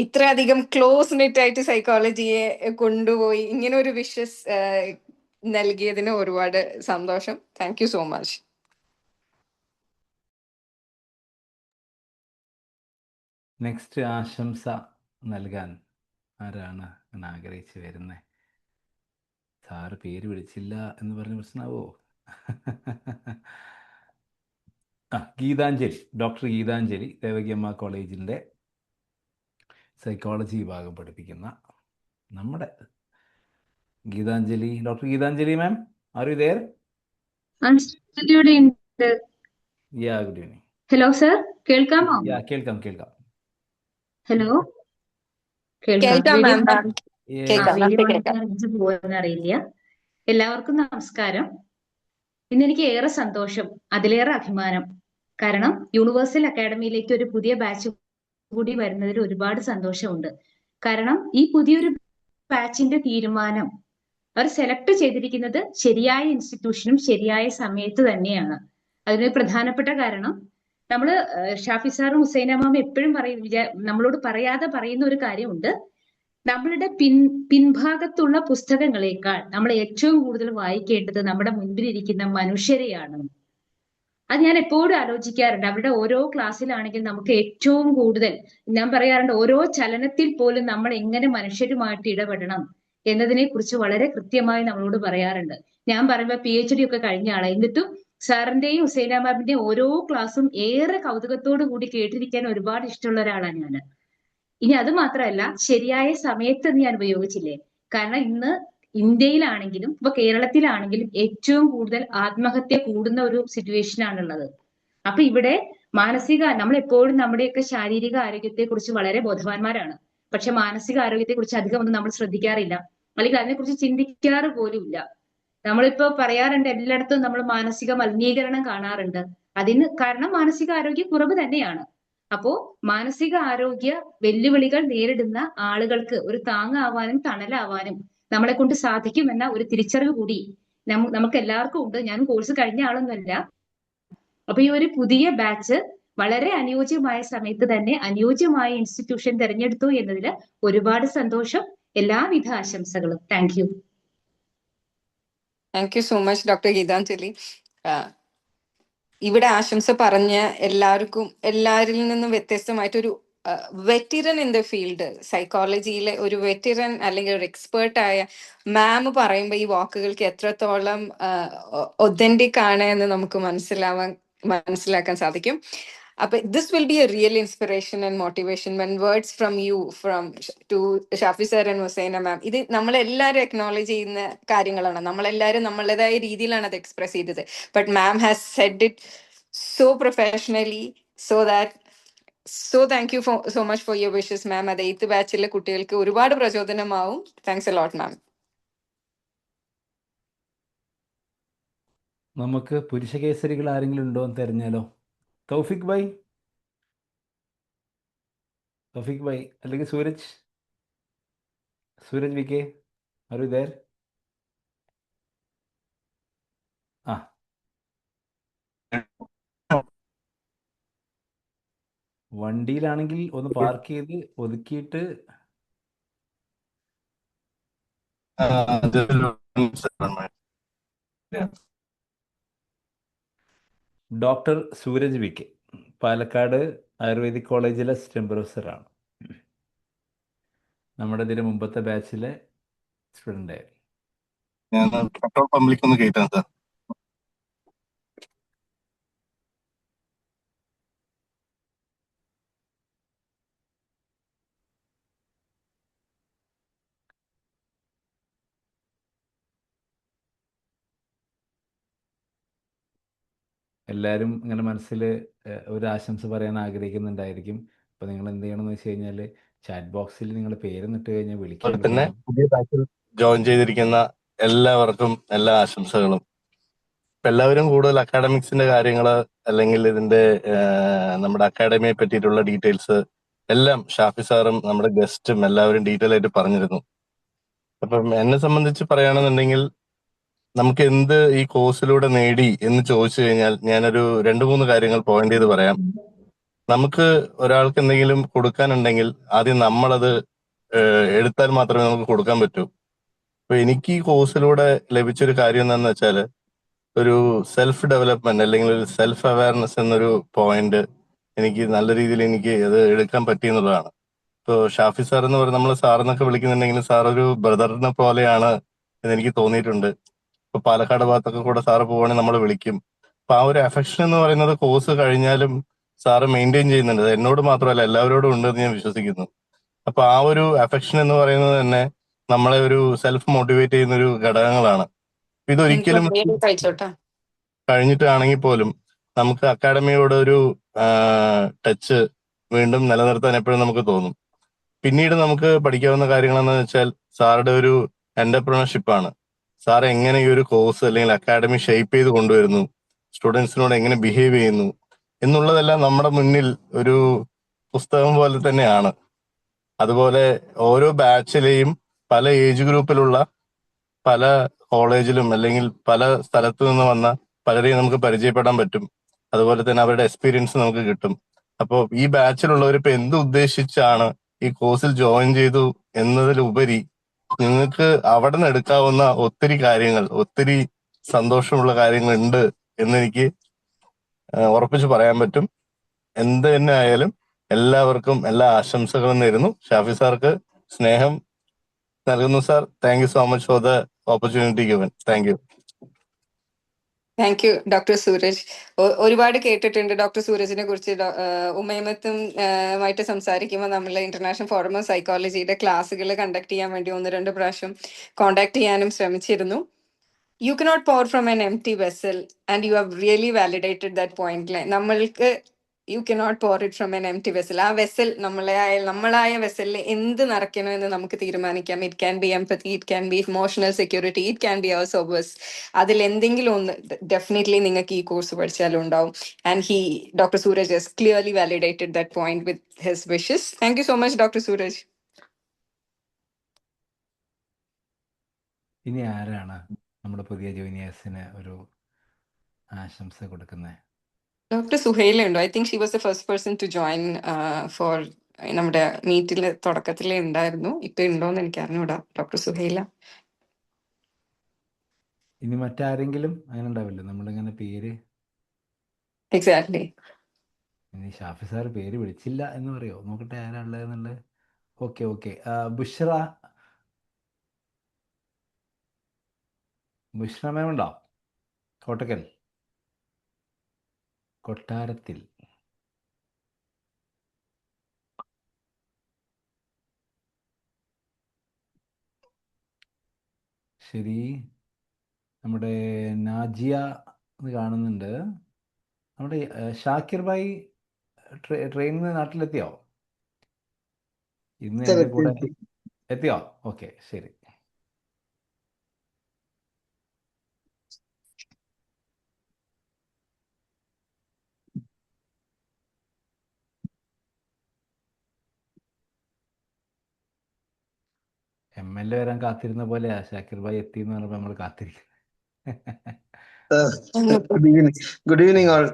ഇത്രയധികം close net ആയിട്ട് സൈക്കോളജിയെ കൊണ്ടുപോയി ഇങ്ങനെ ഒരു വിഷസ് നൽകിയതിന് ഒരുപാട് സന്തോഷം. Thank you so much. Next ആശംസ നൽകാൻ ആരാണ് എന്ന് ആഗ്രഹിച്ച് വരുന്നത്? സാറ് പേര് വിളിച്ചില്ല എന്ന് പറഞ്ഞ് പ്രശ്നമാവോ? ഗീതാഞ്ജലി, ഡോക്ടർ ഗീതാഞ്ജലി, ദേവകിയമ്മ കോളേജിൻ്റെ സൈക്കോളജി വിഭാഗം പഠിപ്പിക്കുന്ന നമ്മുടെ Geethanjali, doctor Geethanjali ma'am, are you there? ഇവിടെ ഉണ്ട്. Yeah, good evening. Hello sir, കേൾക്കാമോ? യാ, കേൾക്കാം. ഹലോ, കേൾക്കാം മാം. അറിയില്ല. എല്ലാവർക്കും നമസ്കാരം. ഇന്ന് എനിക്ക് ഏറെ സന്തോഷം, അതിലേറെ അഭിമാനം. കാരണം യൂണിവേഴ്സൽ അക്കാഡമിയിലേക്ക് ഒരു പുതിയ ബാച്ച് കൂടി വരുന്നതിൽ ഒരുപാട് സന്തോഷമുണ്ട്. കാരണം ഈ പുതിയൊരു ബാച്ചിന്റെ തീരുമാനം അവർ സെലക്ട് ചെയ്തിരിക്കുന്നത് ശരിയായ ഇൻസ്റ്റിറ്റ്യൂഷനും ശരിയായ സമയത്ത് തന്നെയാണ്. അതിന് പ്രധാനപ്പെട്ട കാരണം നമ്മള് ഷാഫി സാറും ഹുസൈന മാം എപ്പോഴും നമ്മളോട് പറയാതെ പറയുന്ന ഒരു കാര്യമുണ്ട്. നമ്മളുടെ പിൻഭാഗത്തുള്ള പുസ്തകങ്ങളെക്കാൾ നമ്മൾ ഏറ്റവും കൂടുതൽ വായിക്കേണ്ടത് നമ്മുടെ മുൻപിലിരിക്കുന്ന മനുഷ്യരെയാണ്. അത് ഞാൻ എപ്പോഴും ആലോചിക്കാറുണ്ട്. അവരുടെ ഓരോ ക്ലാസ്സിലാണെങ്കിൽ നമുക്ക് ഏറ്റവും കൂടുതൽ, ഞാൻ പറയാറുണ്ട്, ഓരോ ചലനത്തിൽ പോലും നമ്മൾ എങ്ങനെ മനുഷ്യരുമായിട്ട് ഇടപെടണം എന്നതിനെ കുറിച്ച് വളരെ കൃത്യമായി നമ്മളോട് പറയാറുണ്ട്. ഞാൻ പറയുമ്പോൾ PhD ഒക്കെ കഴിഞ്ഞ ആളാണ്, എന്നിട്ടും സാറിന്റെയും ഹുസൈന മാമിന്റെയും ഓരോ ക്ലാസ്സും ഏറെ കൗതുകത്തോടു കൂടി കേട്ടിരിക്കാൻ ഒരുപാട് ഇഷ്ടമുള്ള ഒരാളാണ് ഞാൻ. ഇനി അത് മാത്രമല്ല, ശരിയായ സമയത്ത് ഞാൻ ഉപയോഗിച്ചില്ലേ, കാരണം ഇന്ന് ഇന്ത്യയിലാണെങ്കിലും ഇപ്പൊ കേരളത്തിലാണെങ്കിലും ഏറ്റവും കൂടുതൽ ആത്മഹത്യ കൂടുന്ന ഒരു സിറ്റുവേഷൻ ആണുള്ളത്. അപ്പൊ ഇവിടെ നമ്മൾ എപ്പോഴും നമ്മുടെയൊക്കെ ശാരീരിക ആരോഗ്യത്തെ കുറിച്ച് വളരെ ബോധവാന്മാരാണ്, പക്ഷെ മാനസിക ആരോഗ്യത്തെ കുറിച്ച് അധികം ഒന്നും നമ്മൾ ശ്രദ്ധിക്കാറില്ല, അല്ലെങ്കിൽ അതിനെക്കുറിച്ച് ചിന്തിക്കാറ് പോലും ഇല്ല. നമ്മളിപ്പോ പറയാറുണ്ട്, എല്ലായിടത്തും നമ്മൾ മാനസിക മലിനീകരണം കാണാറുണ്ട്. അതിന് കാരണം മാനസിക ആരോഗ്യ കുറവ് തന്നെയാണ്. അപ്പോ മാനസിക ആരോഗ്യ വെല്ലുവിളികൾ നേരിടുന്ന ആളുകൾക്ക് ഒരു താങ്ങാവാനും തണലാവാനും നമ്മളെ കൊണ്ട് സാധിക്കുമെന്ന ഒരു തിരിച്ചറിവ് കൂടി നമുക്ക് എല്ലാവർക്കും ഉണ്ട്. ഞാൻ കോഴ്സ് കഴിഞ്ഞ ആളൊന്നുമല്ല. അപ്പൊ ഈ ഒരു പുതിയ ബാച്ച് വളരെ അനുയോജ്യമായ സമയത്ത് തന്നെ അനുയോജ്യമായ ഇൻസ്റ്റിറ്റ്യൂഷൻ തിരഞ്ഞെടുത്തു എന്നതിൽ ഒരുപാട് സന്തോഷം. എല്ലാവിധ ആശംസകളും. Thank you. Thank you so much doctor Geethanjali. ഇവിടെ ആശംസ പറഞ്ഞ എല്ലാവരിൽ നിന്നും വ്യത്യസ്തമായിട്ടൊരു വെറ്റിറൻ ഇൻ ദ ഫീൽഡ്, സൈക്കോളജിയിലെ ഒരു വെറ്റിറൻ അല്ലെങ്കിൽ ഒരു എക്സ്പേർട്ട് ആയ മാം പറയുമ്പോൾ ഈ വാക്കുകൾക്ക് എത്രത്തോളം ഒതന്റിക് ആണ് എന്ന് നമുക്ക് മനസ്സിലാക്കാൻ സാധിക്കും. അപ്പൊ this will be a real inspiration and motivation when words from you to Shafi sir and Husaina ma'am. ഇത് നമ്മളെല്ലാവരും അക്നോളജ് ചെയ്യുന്ന കാര്യങ്ങളാണ്, നമ്മളെല്ലാവരും നമ്മളുടേതായ രീതിയിലാണ് അത് എക്സ്പ്രസ് ചെയ്തത്. But ma'am has said it so professionally, so thank you so much for your wishes ma'am. അത് 8th ബാച്ചിലെ കുട്ടികൾക്ക് ഒരുപാട് പ്രചോദനമാവും. താങ്ക്സ് എ ലോട്ട് മാം. നമുക്ക് പുരുഷ കേസരികൾ ആരെങ്കിലും ഉണ്ടോ എന്ന് തെരഞ്ഞാലോ? തൗഫിക് ഭായ് അല്ലെങ്കിൽ Sooraj V K, are you there? ആ, വണ്ടിയിലാണെങ്കിൽ ഒന്ന് പാർക്ക് ചെയ്ത് ഒതുക്കിയിട്ട് doctor Sooraj V K, Palakkad ayurvedic കോളേജിലെ അസിസ്റ്റന്റ് പ്രൊഫസറാണ്. നമ്മുടെ ഇതിന് മുമ്പത്തെ ബാച്ചിലെ സ്റ്റുഡൻ്റ് ആയിരുന്നു. ഞാൻ പെട്രോൾ പമ്പിലേക്ക് ഒന്ന് കയറ്റാം സാർ. എല്ലാവരും ഇങ്ങനെ മനസ്സിൽ ഒരു ആശംസ പറയാൻ ആഗ്രഹിക്കുന്നുണ്ടായിരിക്കും. അപ്പോൾ നിങ്ങൾ എന്ത് ചെയ്യണമെന്ന് വെച്ച് കഴിഞ്ഞാൽ ചാറ്റ് ബോക്സിൽ നിങ്ങളുടെ പേരെന്നിട്ട് കഴിഞ്ഞാൽ വിളിക്കാൻ അതുപോലെ തന്നെ പുതിയ ബാച്ചിൽ ജോയിൻ ചെയ്തിരിക്കുന്ന എല്ലാവർക്കും എല്ലാ ആശംസകളും. ഇപ്പൊ എല്ലാവരും കൂടുതൽ അക്കാഡമിക്സിന്റെ കാര്യങ്ങൾ അല്ലെങ്കിൽ ഇതിന്റെ നമ്മുടെ അക്കാഡമിയെ പറ്റിയിട്ടുള്ള ഡീറ്റെയിൽസ് എല്ലാം ഷാഫി സാറും നമ്മുടെ ഗസ്റ്റും എല്ലാവരും ഡീറ്റെയിൽ ആയിട്ട് പറഞ്ഞിരുന്നു. അപ്പം എന്നെ സംബന്ധിച്ച് പറയുകയാണെന്നുണ്ടെങ്കിൽ നമുക്ക് എന്ത് ഈ കോഴ്സിലൂടെ നേടി എന്ന് ചോദിച്ചു കഴിഞ്ഞാൽ ഞാനൊരു 2-3 കാര്യങ്ങൾ പോയിന്റ് ചെയ്ത് പറയാം. നമുക്ക് ഒരാൾക്ക് എന്തെങ്കിലും കൊടുക്കാനുണ്ടെങ്കിൽ ആദ്യം നമ്മളത് എടുത്താൽ മാത്രമേ നമുക്ക് കൊടുക്കാൻ പറ്റൂ. അപ്പൊ എനിക്ക് ഈ കോഴ്സിലൂടെ ലഭിച്ചൊരു കാര്യം എന്താണെന്ന് വെച്ചാൽ ഒരു സെൽഫ് ഡെവലപ്മെന്റ് അല്ലെങ്കിൽ ഒരു സെൽഫ് അവയർനെസ് എന്നൊരു പോയിന്റ് എനിക്ക് നല്ല രീതിയിൽ എനിക്ക് അത് എടുക്കാൻ പറ്റി എന്നുള്ളതാണ്. ഇപ്പോൾ ഷാഫി സാർ എന്ന് പറയുന്നത് നമ്മൾ സാറെന്നൊക്കെ വിളിക്കുന്നുണ്ടെങ്കിലും സാർ ഒരു ബ്രദറിനെ പോലെയാണ് എന്ന് എനിക്ക് തോന്നിയിട്ടുണ്ട്. ഇപ്പൊ പാലക്കാട് ഭാഗത്തൊക്കെ കൂടെ സാറ് പോവുകയാണെങ്കിൽ നമ്മൾ വിളിക്കും. അപ്പൊ ആ ഒരു അഫെക്ഷൻ എന്ന് പറയുന്നത് കോഴ്സ് കഴിഞ്ഞാലും സാറ് മെയിൻറ്റെയിൻ ചെയ്യുന്നുണ്ട്. അത് എന്നോട് മാത്രമല്ല എല്ലാവരോടും ഉണ്ടെന്ന് ഞാൻ വിശ്വസിക്കുന്നു. അപ്പൊ ആ ഒരു അഫെക്ഷൻ എന്ന് പറയുന്നത് തന്നെ നമ്മളെ ഒരു സെൽഫ് മോട്ടിവേറ്റ് ചെയ്യുന്ന ഒരു ഘടകങ്ങളാണ്. ഇതൊരിക്കലും കഴിഞ്ഞിട്ടാണെങ്കിൽ പോലും നമുക്ക് അക്കാഡമിയോട് ഒരു ടച്ച് വീണ്ടും നിലനിർത്താൻ എപ്പോഴും നമുക്ക് തോന്നും. പിന്നീട് നമുക്ക് പഠിക്കാവുന്ന കാര്യങ്ങളെന്ന് വെച്ചാൽ സാറുടെ ഒരു എന്റർപ്രണർഷിപ്പാണ്. സാർ എങ്ങനെ ഈ ഒരു കോഴ്സ് അല്ലെങ്കിൽ അക്കാഡമി ഷേപ്പ് ചെയ്ത് കൊണ്ടുവരുന്നു, സ്റ്റുഡൻസിനോട് എങ്ങനെ ബിഹേവ് ചെയ്യുന്നു എന്നുള്ളതെല്ലാം നമ്മുടെ മുന്നിൽ ഒരു പുസ്തകം പോലെ തന്നെയാണ്. അതുപോലെ ഓരോ ബാച്ചിലെയും പല ഏജ് ഗ്രൂപ്പിലുള്ള പല കോളേജിലും അല്ലെങ്കിൽ പല സ്ഥലത്തു നിന്ന് വന്ന പലരെയും നമുക്ക് പരിചയപ്പെടാൻ പറ്റും. അതുപോലെ തന്നെ അവരുടെ എക്സ്പീരിയൻസ് നമുക്ക് കിട്ടും. അപ്പോൾ ഈ ബാച്ചിലുള്ളവർ ഇപ്പൊ എന്ത് ഉദ്ദേശിച്ചാണ് ഈ കോഴ്സിൽ ജോയിൻ ചെയ്തു എന്നതിലുപരി നിങ്ങൾക്ക് അവിടെ നിന്ന് എടുക്കാവുന്ന ഒത്തിരി കാര്യങ്ങൾ, ഒത്തിരി സന്തോഷമുള്ള കാര്യങ്ങൾ ഉണ്ട് എന്നെനിക്ക് ഉറപ്പിച്ച് പറയാൻ പറ്റും. എന്ത് തന്നെ ആയാലും എല്ലാവർക്കും എല്ലാ ആശംസകളും നേരുന്നു. ഷാഫി സാർക്ക് സ്നേഹം നൽകുന്നു sir. Thank you so much for the opportunity given. Thank you. Thank you doctor Sooraj. ഒരുപാട് കേട്ടിട്ടുണ്ട് ഡോക്ടർ സൂരജിനെ കുറിച്ച്. ഉമൈമത്തും ആയിട്ട് സംസാരിക്കുമ്പോൾ നമ്മൾ ഇന്റർനാഷണൽ ഫോറം ഓഫ് സൈക്കോളജിയുടെ ക്ലാസ്സുകൾ കണ്ടക്ട് ചെയ്യാൻ വേണ്ടി 1-2 പ്രാവശ്യം കോണ്ടാക്ട് ചെയ്യാനും ശ്രമിച്ചിരുന്നു. You cannot pour from an empty vessel, and you have really validated that point. നമ്മൾക്ക് you cannot pour it from an empty vessel. ആ വെസൽ നമ്മളായ വെസലിൽ എന്ത് നിറയ്ക്കണം എന്ന് നമുക്ക് തീരുമാനിക്കാം. It can be empathy, it can be emotional security, it can be our service. അതിൽ എന്തെങ്കിലും ഒന്ന് ഡെഫിനറ്റ്ലി നിങ്ങൾക്ക് ഈ കോഴ്സ് പഠിച്ചാലും ഉണ്ടാവും. And doctor Sooraj has clearly validated that point with his wishes. Thank you so much, Dr. Suraj. ഇനി ആരാണ് നമ്മുടെ പുതിയ ജൂനിയേഴ്സിന് ഒരു ആശംസ കൊടുക്കുന്നത്? ഡോക്ടർ സുഹൈല ഉണ്ടോ? I think she was the first person to join for നമ്മുടെ മീറ്റിൽ തുടക്കത്തിലേ ഉണ്ടായിരുന്നു. ഇപ്പൊ ഉണ്ടോന്ന് എനിക്ക് അറിഞ്ഞൂടാ. ഡോക്ടർ സുഹൈല. ഇനി മറ്റാരെങ്കിലും അങ്ങനെ ഉണ്ടാവില്ല നമ്മളിങ്ങനെ പേര്? എക്സാക്ട്ലി. ഇനി ഷാഫി സാർ പേര് വിളിച്ചില്ല എന്ന് പറയോ? നോക്കട്ടെ ആരാ ഉള്ളതെന്നുള്ളത്. ഓക്കെ. ബുഷ്ര മാം ഉണ്ടോ? കോട്ടക്കൽ കൊട്ടാരത്തിൽ. ശരി, നമ്മുടെ നാജിയ കാണുന്നുണ്ട്. നമ്മുടെ ഷാക്കിർ ഭായി ട്രെയിനിൽ നിന്ന് നാട്ടിലെത്തിയോ? ഇന്ന് എൻ്റെ കൂടെ എത്തിയോ? ഓക്കെ, ശരി. MLA വരാൻ കാത്തിരുന്ന പോലെയാ ഷാക്കിർ ഭായി എത്തി എന്ന് പറഞ്ഞപ്പോൾ നമ്മൾ കാത്തിരിക്കും. ഗുഡ് ഈവനിങ് ആൾ.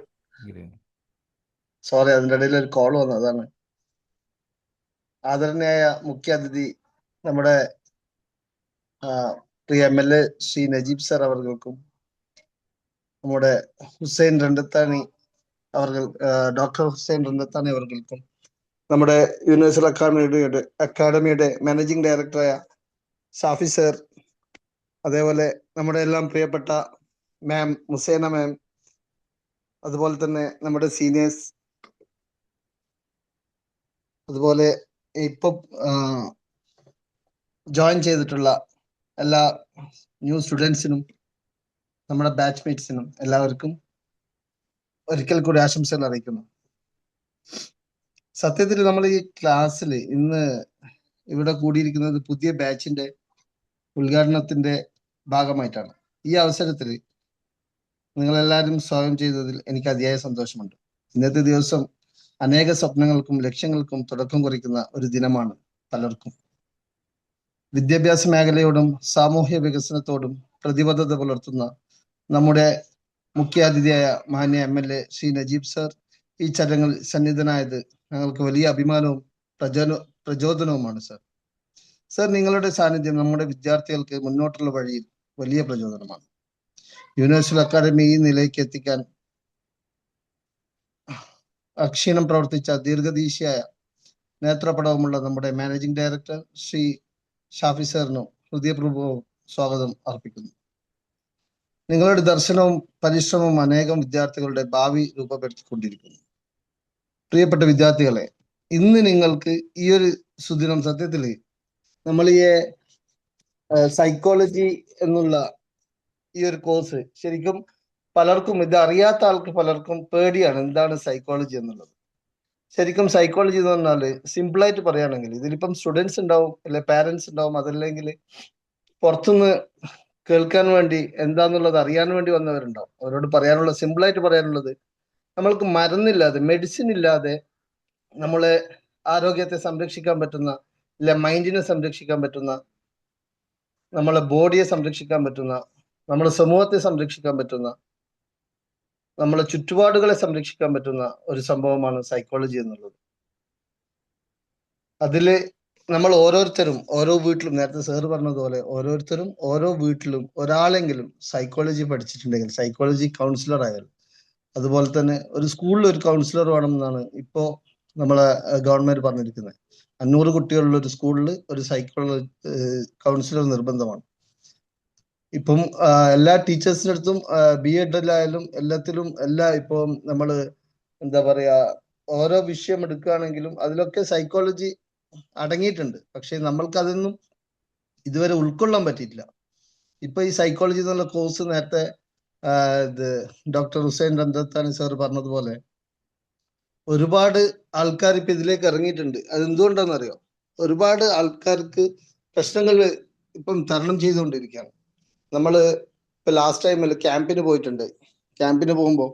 സോറി, അതിൻ്റെ ഇടയിൽ ഒരു കോൾ വന്നു, അതാണ്. ആദരണീയായ മുഖ്യ അതിഥി നമ്മുടെ പ്രിയ MLA ശ്രീ നജീബ് സാർ അവർക്കും, നമ്മുടെ ഹുസൈൻ രണ്ടത്താണി ഡോക്ടർ ഹുസൈൻ രണ്ടത്താണി അവർക്കും, നമ്മുടെ യൂണിവേഴ്സൽ അക്കാഡമിയുടെ മാനേജിംഗ് ഡയറക്ടറായ ഷാഫി സർ, അതേപോലെ നമ്മുടെ എല്ലാം പ്രിയപ്പെട്ട മാം മുസൈന മാം, അതുപോലെ തന്നെ നമ്മുടെ സീനിയേഴ്സ്, അതുപോലെ ഇപ്പൊ ജോയിൻ ചെയ്തിട്ടുള്ള എല്ലാ ന്യൂ സ്റ്റുഡൻസിനും നമ്മുടെ ബാച്ച്മേറ്റ്സിനും എല്ലാവർക്കും ഒരിക്കൽ കൂടി ആശംസകൾ അറിയിക്കുന്നു. സത്യത്തിൽ നമ്മൾ ഈ ക്ലാസ്സിൽ ഇന്ന് ഇവിടെ കൂടിയിരിക്കുന്നത് പുതിയ ബാച്ചിന്റെ ഉദ്ഘാടനത്തിന്റെ ഭാഗമായിട്ടാണ്. ഈ അവസരത്തിൽ നിങ്ങളെല്ലാവരും സ്വാഗതം ചെയ്തതിൽ എനിക്ക് അതിയായ സന്തോഷമുണ്ട്. ഇന്നത്തെ ദിവസം അനേക സ്വപ്നങ്ങൾക്കും ലക്ഷ്യങ്ങൾക്കും തുടക്കം കുറിക്കുന്ന ഒരു ദിനമാണ് പലർക്കും. വിദ്യാഭ്യാസ മേഖലയോടും സാമൂഹ്യ വികസനത്തോടും പ്രതിബദ്ധത പുലർത്തുന്ന നമ്മുടെ മുഖ്യാതിഥിയായ മാന്യ MLA ശ്രീ നജീബ് സർ ഈ ചടങ്ങിൽ സന്നിധനായത് ഞങ്ങൾക്ക് വലിയ അഭിമാനവും പ്രചോദനവുമാണ് സർ. സർ, നിങ്ങളുടെ സാന്നിധ്യം നമ്മുടെ വിദ്യാർത്ഥികൾക്ക് മുന്നോട്ടുള്ള വഴിയിൽ വലിയ പ്രചോദനമാണ്. യൂണിവേഴ്സൽ അക്കാദമി ഈ നിലയ്ക്ക് എത്തിക്കാൻ അക്ഷീണം പ്രവർത്തിച്ച ദീർഘദീശയായ നേത്രപടവുമുള്ള നമ്മുടെ മാനേജിംഗ് ഡയറക്ടർ ശ്രീ ഷാഫി സാറിനും ഹൃദയപൂർവ്വം സ്വാഗതം അർപ്പിക്കുന്നു. നിങ്ങളുടെ ദർശനവും പരിശ്രമവും അനേകം വിദ്യാർത്ഥികളുടെ ഭാവി രൂപപ്പെടുത്തിക്കൊണ്ടിരിക്കുന്നു. പ്രിയപ്പെട്ട വിദ്യാർത്ഥികളെ, ഇന്ന് നിങ്ങൾക്ക് ഈ ഒരു സുദിനം, സത്യത്തിൽ നമ്മൾ ഈ സൈക്കോളജി എന്നുള്ള ഈ ഒരു കോഴ്സ് ശരിക്കും പലർക്കും, ഇത് അറിയാത്ത ആൾക്ക് പലർക്കും പേടിയാണ് എന്താണ് സൈക്കോളജി എന്നുള്ളത്. ശരിക്കും സൈക്കോളജി എന്ന് പറഞ്ഞാൽ സിമ്പിളായിട്ട് പറയുകയാണെങ്കിൽ ഇതിലിപ്പം സ്റ്റുഡൻസ് ഉണ്ടാവും, അല്ലെ പാരന്റ്സ് ഉണ്ടാവും, അതല്ലെങ്കിൽ പുറത്തുനിന്ന് കേൾക്കാൻ വേണ്ടി എന്താന്നുള്ളത് അറിയാൻ വേണ്ടി വന്നവരുണ്ടാവും. അവരോട് പറയാനുള്ള, സിമ്പിളായിട്ട് പറയാനുള്ളത്, നമ്മൾക്ക് മരുന്നില്ലാതെ, മെഡിസിൻ ഇല്ലാതെ നമ്മളെ ആരോഗ്യത്തെ സംരക്ഷിക്കാൻ പറ്റുന്ന, അല്ലെ മൈൻഡിനെ സംരക്ഷിക്കാൻ പറ്റുന്ന, നമ്മളെ ബോഡിയെ സംരക്ഷിക്കാൻ പറ്റുന്ന, നമ്മുടെ സമൂഹത്തെ സംരക്ഷിക്കാൻ പറ്റുന്ന, നമ്മളെ ചുറ്റുപാടുകളെ സംരക്ഷിക്കാൻ പറ്റുന്ന ഒരു സംഭവമാണ് സൈക്കോളജി എന്നുള്ളത്. അതില് നമ്മൾ ഓരോരുത്തരും ഓരോ വീട്ടിലും നേരത്തെ സാറ് പറഞ്ഞതുപോലെ ഓരോരുത്തരും ഓരോ വീട്ടിലും ഒരാളെങ്കിലും സൈക്കോളജി പഠിച്ചിട്ടുണ്ടെങ്കിൽ സൈക്കോളജി കൗൺസിലർ ആയാലും അതുപോലെ തന്നെ ഒരു സ്കൂളിൽ ഒരു കൗൺസിലർ വേണമെന്നാണ് ഇപ്പോ നമ്മളെ ഗവൺമെന്റ് പറഞ്ഞിരിക്കുന്നത്. 500 കുട്ടികളുള്ള ഒരു സ്കൂളിൽ ഒരു സൈക്കോളജി കൗൺസിലർ നിർബന്ധമാണ്. ഇപ്പം എല്ലാ ടീച്ചേഴ്സിന്റെ അടുത്തും BEd-ലായാലും എല്ലാത്തിലും ഇപ്പം നമ്മള് എന്താ പറയാ ഓരോ വിഷയം എടുക്കുകയാണെങ്കിലും അതിലൊക്കെ സൈക്കോളജി അടങ്ങിയിട്ടുണ്ട്. പക്ഷെ നമ്മൾക്ക് അതൊന്നും ഇതുവരെ ഉൾക്കൊള്ളാൻ പറ്റിയിട്ടില്ല. ഇപ്പൊ ഈ സൈക്കോളജി എന്നുള്ള കോഴ്സ് നേരത്തെ ഇത് ഡോക്ടർ ഹുസൈൻ രന്തത്താനി സാർ പറഞ്ഞതുപോലെ ഒരുപാട് ആൾക്കാർ ഇപ്പൊ ഇതിലേക്ക് ഇറങ്ങിയിട്ടുണ്ട്. അത് എന്തുകൊണ്ടാണെന്നറിയോ? ഒരുപാട് ആൾക്കാർക്ക് പ്രശ്നങ്ങൾ ഇപ്പം തരണം ചെയ്തുകൊണ്ടിരിക്കുകയാണ്. നമ്മള് ഇപ്പൊ ലാസ്റ്റ് ടൈമിൽ ക്യാമ്പിന് പോയിട്ടുണ്ട്. ക്യാമ്പിന് പോകുമ്പോൾ